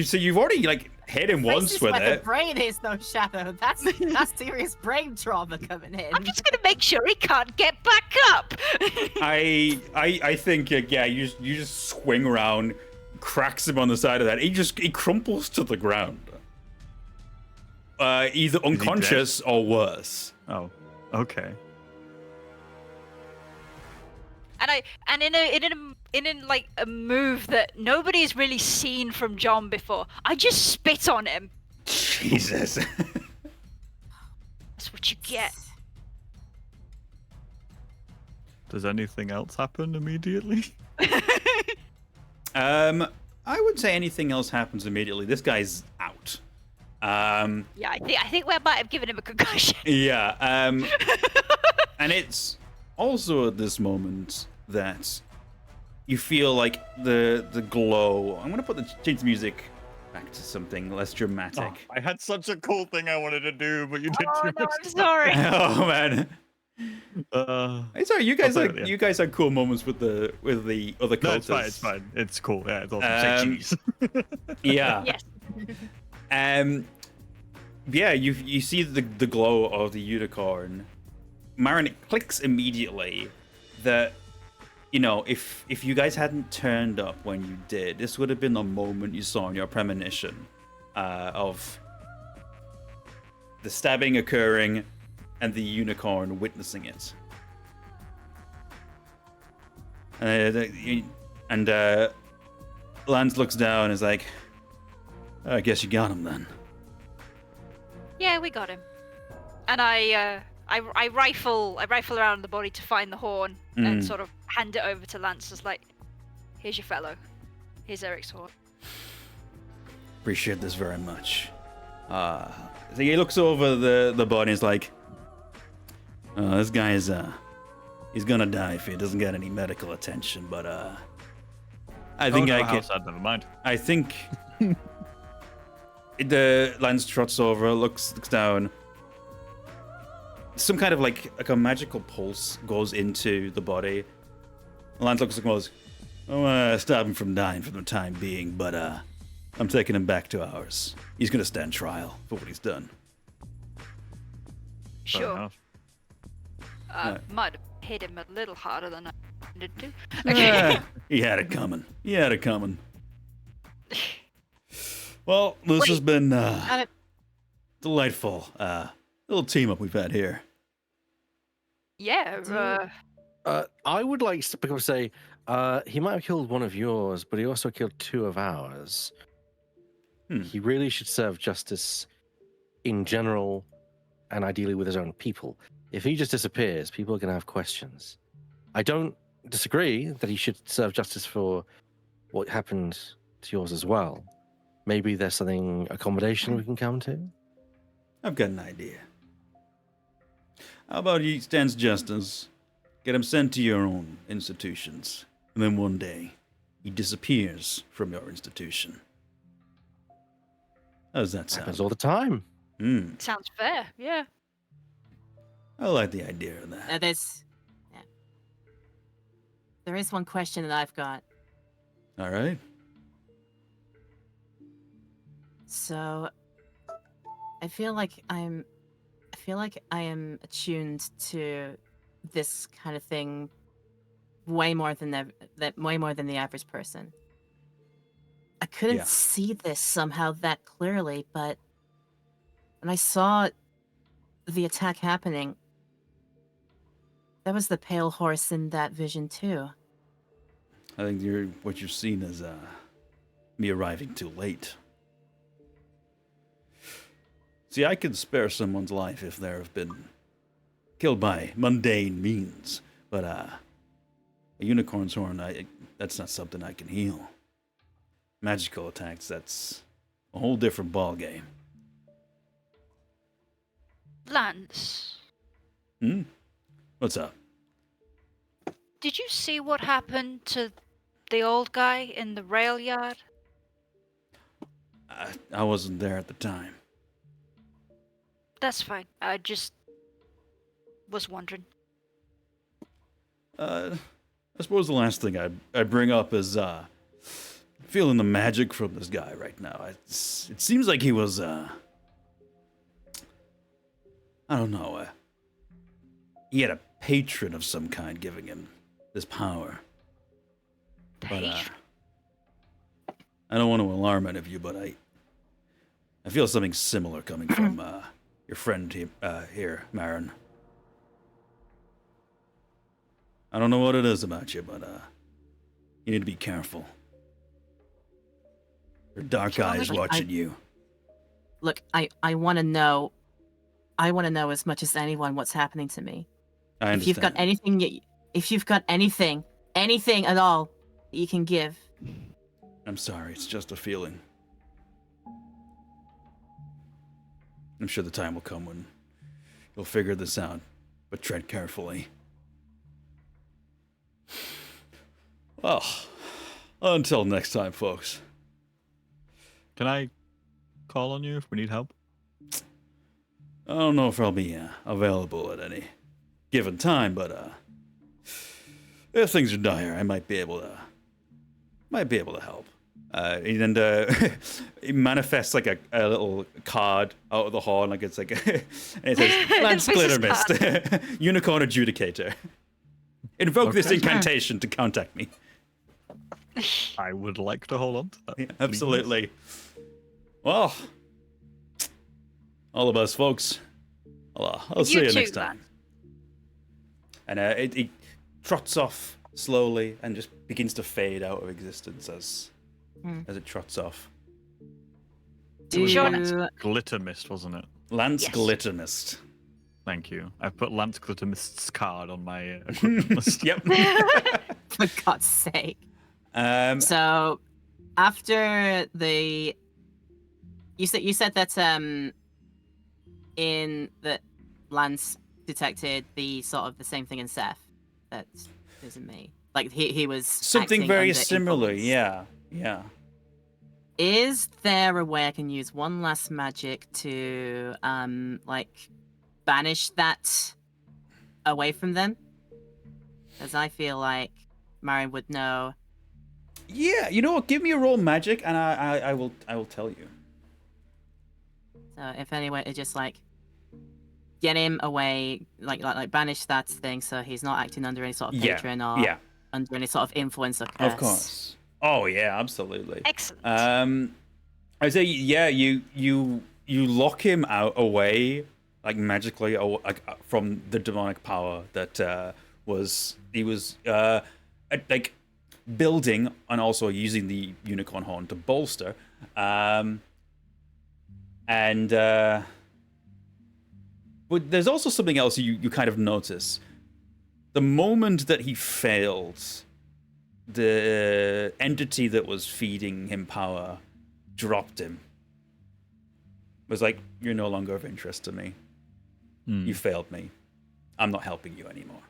So you've already like hit him once This is with where it. the brain is, though, Shadow. That's serious brain trauma coming in. I'm just gonna make sure he can't get back up. I think yeah, you just swing around, cracks him on the side of that. He crumples to the ground. Either unconscious or worse. Oh, okay. And in like a move that nobody's really seen from John before, I just spit on him. Jesus. That's what you get. Does anything else happen immediately? I wouldn't say anything else happens immediately. This guy's out. Yeah, I think we might have given him a concussion. Yeah. And it's also at this moment that you feel like the glow. I'm gonna change the music back to something less dramatic. Oh, I had such a cool thing I wanted to do, but you did Oh too no, much. I'm sorry. Oh man. It's alright. You guys had cool moments with the other cultists. No, it's fine. It's cool. Yeah, it's awesome. Say cheese. Yeah. Yes. Yeah, you see the glow of the unicorn. Marin, it clicks immediately that, you know, if you guys hadn't turned up when you did, this would have been the moment you saw in your premonition of the stabbing occurring and the unicorn witnessing it. And Lance looks down and is like, I guess you got him then. Yeah, we got him. And I rifle around the body to find the horn and sort of hand it over to Lance as like, here's your fellow. Here's Eric's horn. Appreciate this very much. So he looks over the body and is like, this guy is he's gonna die if he doesn't get any medical attention, but I think I can. Never mind. I think the Lance trots over, looks down. Some kind of like a magical pulse goes into the body, Lance looks like goes, I want to stop him from dying for the time being, but I'm taking him back to ours. He's going to stand trial for what he's done. Fair Sure. enough. Might have hit him a little harder than I intended to. Okay. He had it coming. He had it coming. Well, this has been delightful. Little team up we've had here. Yeah. I would like to say he might have killed one of yours, but he also killed 2 of ours. He really should serve justice in general and ideally with his own people. If he just disappears, people are going to have questions. I don't disagree that he should serve justice for what happened to yours as well. Maybe there's something, accommodation we can come to? I've got an idea. How about he stands justice, get him sent to your own institutions, and then one day he disappears from your institution. How does that sound? Happens all the time. Sounds fair. Yeah. I like the idea of that. There is one question that I've got. All right. So, I feel like I am attuned to this kind of thing way more than the average person. I couldn't see this somehow that clearly, but when I saw the attack happening, that was the pale horse in that vision too. I think what you've seen is me arriving too late. See, I can spare someone's life if they have been killed by mundane means, but a unicorn's horn, that's not something I can heal. Magical attacks, that's a whole different ballgame. Lance, What's up? did you see what happened to the old guy in the rail yard? I wasn't there at the time. That's fine. I just was wondering. I suppose the last thing I'd bring up is feeling the magic from this guy right now. It seems like he was I don't know. He had a patron of some kind giving him this power. But I don't want to alarm any of you, but I feel something similar coming from your friend here, Marin. I don't know what it is about you, but you need to be careful. Your dark eyes watching you. Look, I want to know. I want to know as much as anyone what's happening to me. I understand. If you've got anything at all that you can give. I'm sorry, it's just a feeling. I'm sure the time will come when you'll figure this out, but tread carefully. Well, until next time, folks. Can I call on you if we need help? I don't know if I'll be available at any given time, but if things are dire, I might be able to help. And it manifests like a little card out of the horn, like it's like and it says Lance Glittermist, Unicorn Adjudicator. Invoke this incantation to contact me. I would like to hold on to that. Yeah, absolutely. Well, all of us, folks. I'll see you next time. And it trots off slowly and just begins to fade out of existence as it trots off. Do Glitter Mist, wasn't it? Lance Glittermist. Thank you. I've put Lance Glittermist's card on my equipment list. Yep. For God's sake. So after you said that in that Lance detected the same thing in Seth that is in me. Like he was something very similar. Influence. Yeah. Is there a way I can use one last magic to banish that away from them? Because I feel like Marin would know. Yeah, you know what? Give me a roll magic, and I will tell you. So if anyone to just like get him away, like banish that thing, so he's not acting under any sort of patron or under any sort of influence or curse. Of course. Oh yeah, absolutely. Excellent. I say you lock him out away, like magically, from the demonic power that he was like building, and also using the unicorn horn to bolster. But there's also something else you kind of notice. The moment that he failed, the entity that was feeding him power dropped him. It was like, you're no longer of interest to me. You failed me. I'm not helping you anymore.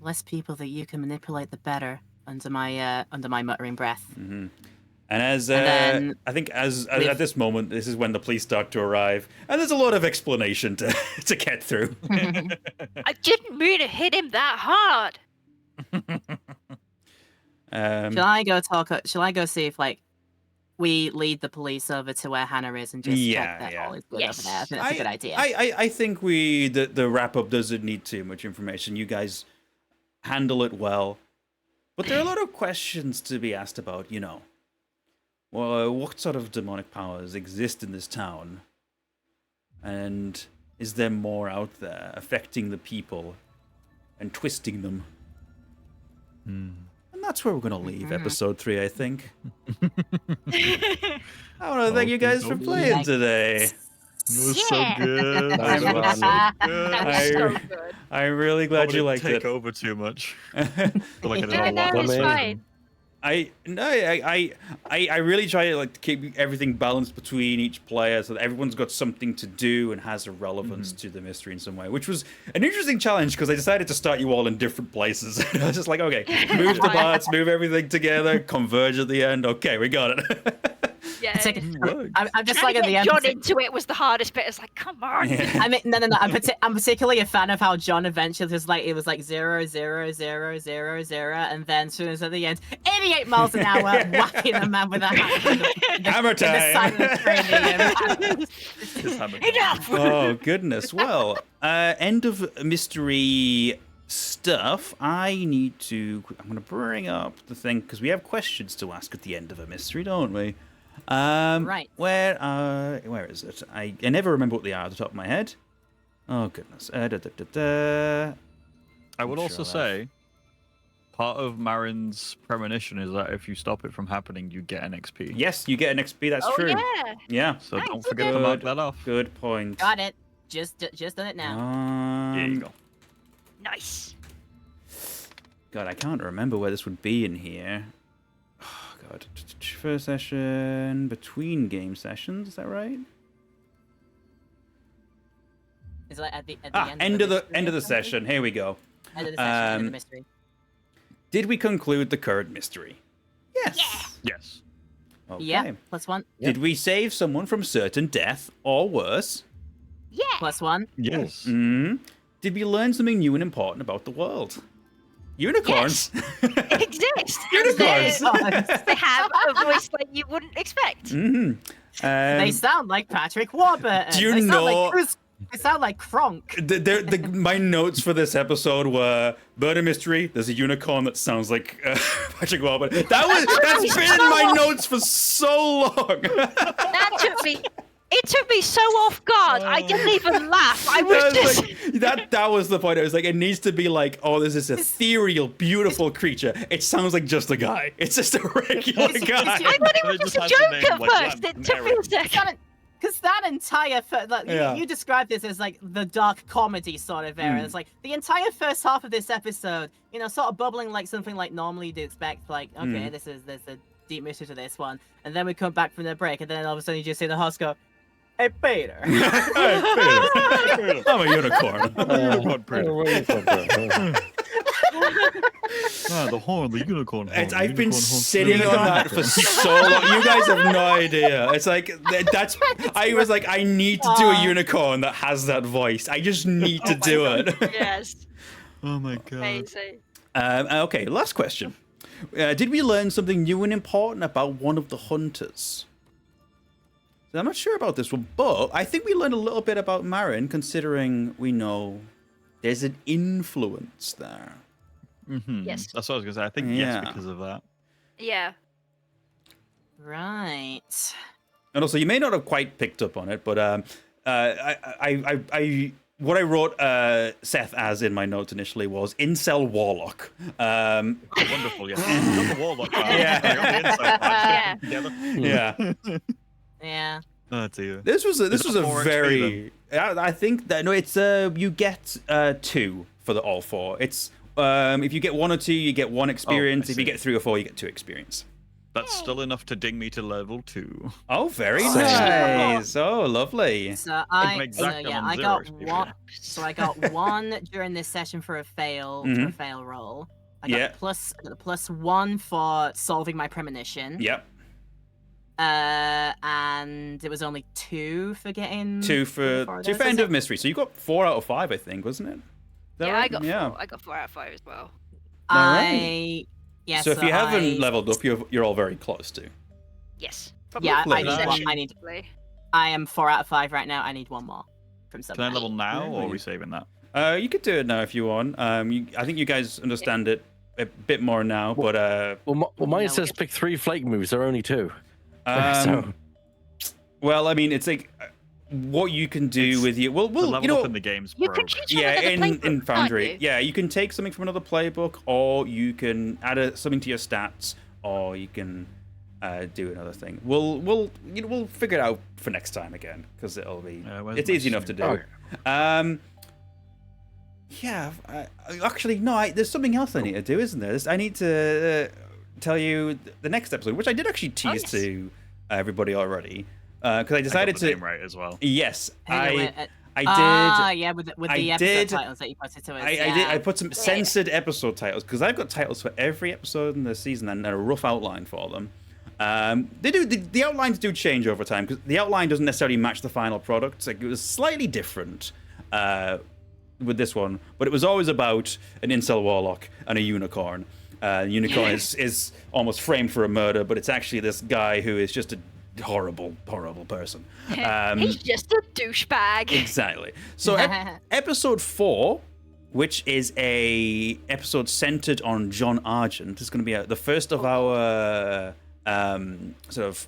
Less people that you can manipulate, the better. Under my muttering breath. Mm-hmm. And as I think as at this moment, this is when the police start to arrive, and there's a lot of explanation to get through. I didn't mean to hit him that hard. Shall I go talk? Shall I go see if like we lead the police over to where Hannah is and just check that all is good over there? I think that's a good idea. I think the wrap up doesn't need too much information. You guys handle it well. But there are a lot of questions to be asked about, well, what sort of demonic powers exist in this town? And is there more out there affecting the people and twisting them? And that's where we're going to leave episode 3, I think. I want to thank you guys for playing today. It was so good. That was so good. I'm really glad you liked it. Take over too much. I feel like I did a No, lot. it's fine. I really try to like keep everything balanced between each player so that everyone's got something to do and has a relevance to the mystery in some way, which was an interesting challenge because I decided to start you all in different places. I was just like, okay, move the parts, move everything together, converge at the end. Okay, we got it. Yeah. I'm just Trying like to at the get end. John into it was the hardest bit. It's like, come on. Yeah. I mean, no. I'm particularly a fan of how John eventually was like, it was like 0, 0, 0, 0, 0, and then as soon as at the end, 88 miles an hour, whacking the man with a hammer. Hammer time. Enough. Oh goodness. Well, end of mystery stuff. I'm going to bring up the thing because we have questions to ask at the end of a mystery, don't we? Right. Where is it? I never remember what they are at the top of my head. Oh goodness. I would also say part of Marin's premonition is that if you stop it from happening, you get an XP. Yes, you get an XP. That's true. Yeah. Yeah. So don't forget to mark that off. Good point. Got it. Just done it now. There you go. Nice. God, I can't remember where this would be in here. Oh, God. First session, between game sessions, is that right? Is it like at the end of the session. Here we go. End of the session, end of the mystery. Did we conclude the current mystery? Yes. Yeah. Yes. Okay. Yeah, +1. Did we save someone from certain death or worse? Yeah. +1. Yes. Did we learn something new and important about the world? Unicorns. It exists. Unicorns. They have a voice like you wouldn't expect. They sound like Patrick Warburton. Do you they know? They sound like Kronk. My notes for this episode were murder mystery. There's a unicorn that sounds like Patrick Warburton. That's been in my notes for so long. It took me so off guard. I didn't even laugh. I was just that was the point. It was like it needs to be like, oh, there's this ethereal, beautiful creature. It sounds like just a guy. It's just a regular guy. I thought it was just a joke at first. It took me a second. Because that entire you described this as like the dark comedy sort of era. It's like the entire first half of this episode, sort of bubbling like something like normally you'd expect. Like, okay, there's a deep mystery to this one, and then we come back from the break, and then all of a sudden you just see the host go, "Hey, Peter." Hey, Peter. I'm a unicorn. The horn, the unicorn horn. I've been sitting on that for so long. You guys have no idea. It's like that's. I was like, I need to do a unicorn that has that voice. I just need to do it. Yes. Oh my god. Amazing. Okay, last question. Did we learn something new and important about one of the hunters? So I'm not sure about this one, but I think we learned a little bit about Marin, considering we know there's an influence there. Yes. That's what I was gonna say. I think yes because of that. Yeah. Right. And also, you may not have quite picked up on it, but what I wrote Seth as in my notes initially was incel warlock. Wonderful, yes. You got the warlock part. Yeah. Yeah. Oh dear. This was a very. XP I think that no, it's you get 2 for the all 4. It's if you get 1 or 2, you get 1 experience. If you get 3 or 4, you get 2 experience. That's still enough to ding me to level 2. Oh, very nice. Oh, lovely. So I on got zero one. So I got 1 during this session for a fail roll. I got the +1 for solving my premonition. Yep. And it was only 2 for getting 2 for end of mystery. So you got 4 out of 5, I think, wasn't it? Yeah, right? I got 4. I got 4 out of 5 as well. So if you haven't leveled up, you're all very close to. Yes. Yeah, Lovely. I am 4 out of 5 right now. I need 1 more from Can I somebody. level now, or are we saving that? You could do it now if you want. I think you guys understand it a bit more now, but mine says pick 3 flake moves. There are only 2. Well, I mean, it's like what you can do with you. Well, you know, in the game's You broke. can choose in Foundry, can't you? yeah, you can take something from another playbook, or you can add something to your stats, or you can do another thing. We'll figure it out for next time again, because it'll be it's easy enough to do. Actually, no. There's something else I need to do, isn't there? I need to tell you the next episode, which I did actually tease to everybody already, because I decided to name right as well. Yes, I did. Yeah, with the episode titles that you put it to us. I put some censored episode titles because I've got titles for every episode in the season and a rough outline for them. The outlines do change over time because the outline doesn't necessarily match the final product. Like, it was slightly different with this one, but it was always about an incel warlock and a unicorn. Unicorn is almost framed for a murder, but it's actually this guy who is just a horrible person. He's just a douchebag. Exactly. So episode 4, which is a episode centered on John Argent, is going to be the first of our sort of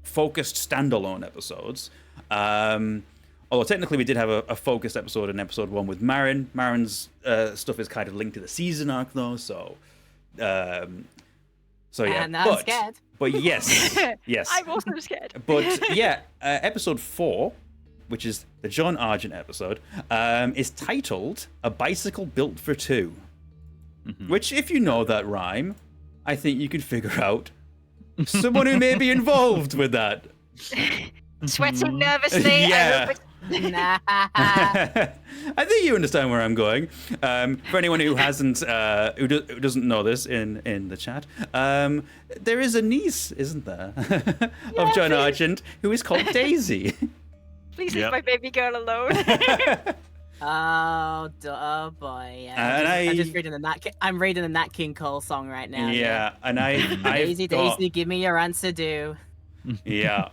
focused standalone episodes. Although technically we did have a focused episode in episode 1 with Marin. Marin's stuff is kind of linked to the season arc though, so yeah. And I'm scared. But yes. I'm also scared. But yeah, episode 4, which is the John Argent episode, is titled "A Bicycle Built for Two," which, if you know that rhyme, I think you could figure out someone who may be involved with that. Sweating nervously. Yeah. I think you understand where I'm going. For anyone who hasn't, who doesn't know this in the chat, there is a niece, isn't there, of John Argent, who is called Daisy. Please leave my baby girl alone. Oh boy! Yeah. I'm just reading the I'm reading the Nat King Cole song right now. Yeah, and Daisy, give me your answer, do. Yeah.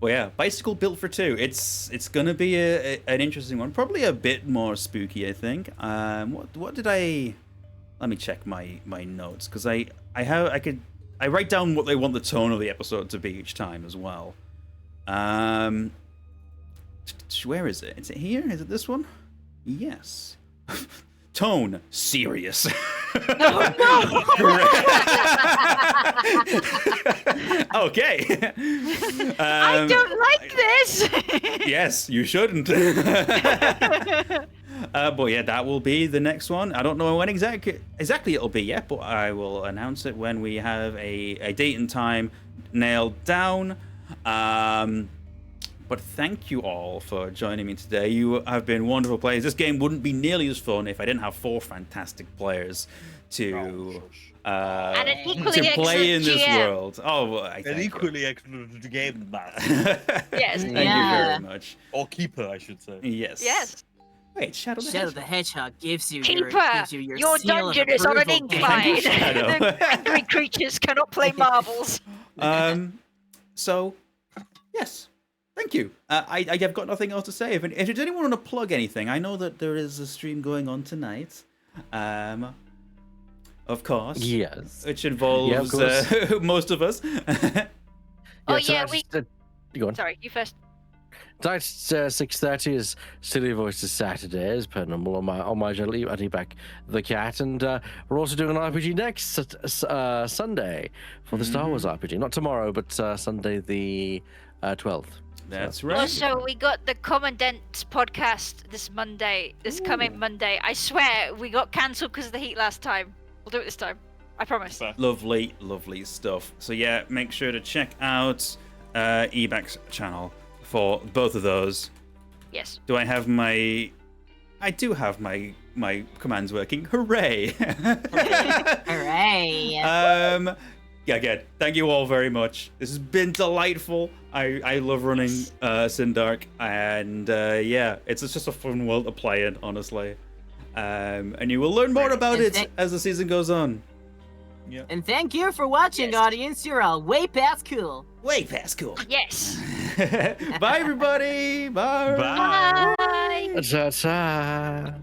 Well, yeah, bicycle built for two. It's gonna be an interesting one. Probably a bit more spooky, I think. What did I? Let me check my notes because I write down what they want the tone of the episode to be each time as well. Where is it? Is it here? Is it this one? Yes. Tone serious. No. Okay. I don't like this. Yes, you shouldn't. But yeah, that will be the next one. I don't know when exactly it'll be yet, but I will announce it when we have a date and time nailed down. But thank you all for joining me today. You have been wonderful players. This game wouldn't be nearly as fun if I didn't have 4 fantastic players to And an equally to play in excellent this GM. world. Oh, well, I An thank you. equally excellent game master. Yes. Thank Yeah. you very much. Or keeper, I should say. Yes. Yes. Wait, Shadow the Shadow Hedgehog. the Hedgehog gives you Keeper, your your seal of dungeon is on an approval, game. incline. Shadow. The angry creatures cannot play marbles. So, yes. Thank you. I've got nothing else to say. If does anyone want to plug anything, I know that there is a stream going on tonight. Of course. Yes. Which involves most of us. Oh, so yeah, that's- go on. Sorry, you first. Tonight's 6:30 is Silly Voices Saturdays, per normal on my channel at Ebak the Cat, and we're also doing an RPG next Sunday for the Star Wars RPG. Not tomorrow, but Sunday the 12th. That's right. Also, we got the Commandant's podcast this coming Monday. I swear, we got cancelled because of the heat last time. We'll do it this time. I promise. Fair. Lovely, lovely stuff. So yeah, make sure to check out Ebak's channel for both of those. Yes. Do I have my... I do have my commands working. Hooray! Hooray! Yeah, again, thank you all very much. This has been delightful. I love running Sindark, and yeah, it's just a fun world to play in, honestly. And you will learn more about it as the season goes on. And thank you for watching, Yes. audience. You're all way past cool. Way past cool. Yes. Bye, everybody. Bye. Bye. Bye. Ta-ta.